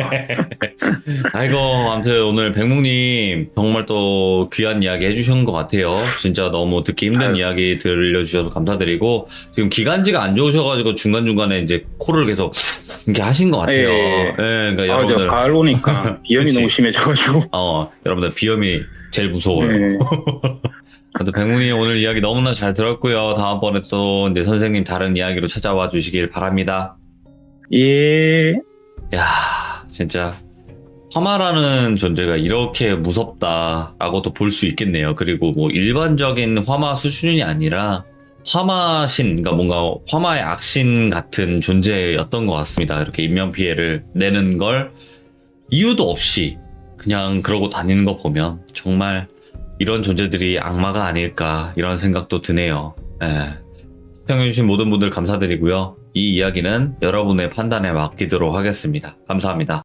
아이고, 아무튼 오늘 백묵님 정말 또 귀한 이야기 해주신 것 같아요. 진짜 너무 듣기 힘든 이야기 들려주셔서 감사드리고, 지금 기관지가 안 좋으셔가지고 중간중간에 이제 코를 계속 이렇게 하신 것 같아요. 예. 그러니까 저 여러분들. 가을 오니까 비염이 그치. 너무 심해져가지고. 여러분들 비염이 제일 무서워요. 예. 아무튼 백문이 오늘 이야기 너무나 잘 들었고요. 다음번에 또 이제 선생님 다른 이야기로 찾아와 주시길 바랍니다. 예. 야, 진짜 화마라는 존재가 이렇게 무섭다라고도 볼 수 있겠네요. 그리고 뭐 일반적인 화마 수준이 아니라 화마신, 그러니까 뭔가 화마의 악신 같은 존재였던 것 같습니다. 이렇게 인명피해를 내는 걸 이유도 없이 그냥 그러고 다니는 거 보면 정말 이런 존재들이 악마가 아닐까 이런 생각도 드네요. 시청해주신 모든 분들 감사드리고요. 이 이야기는 여러분의 판단에 맡기도록 하겠습니다. 감사합니다.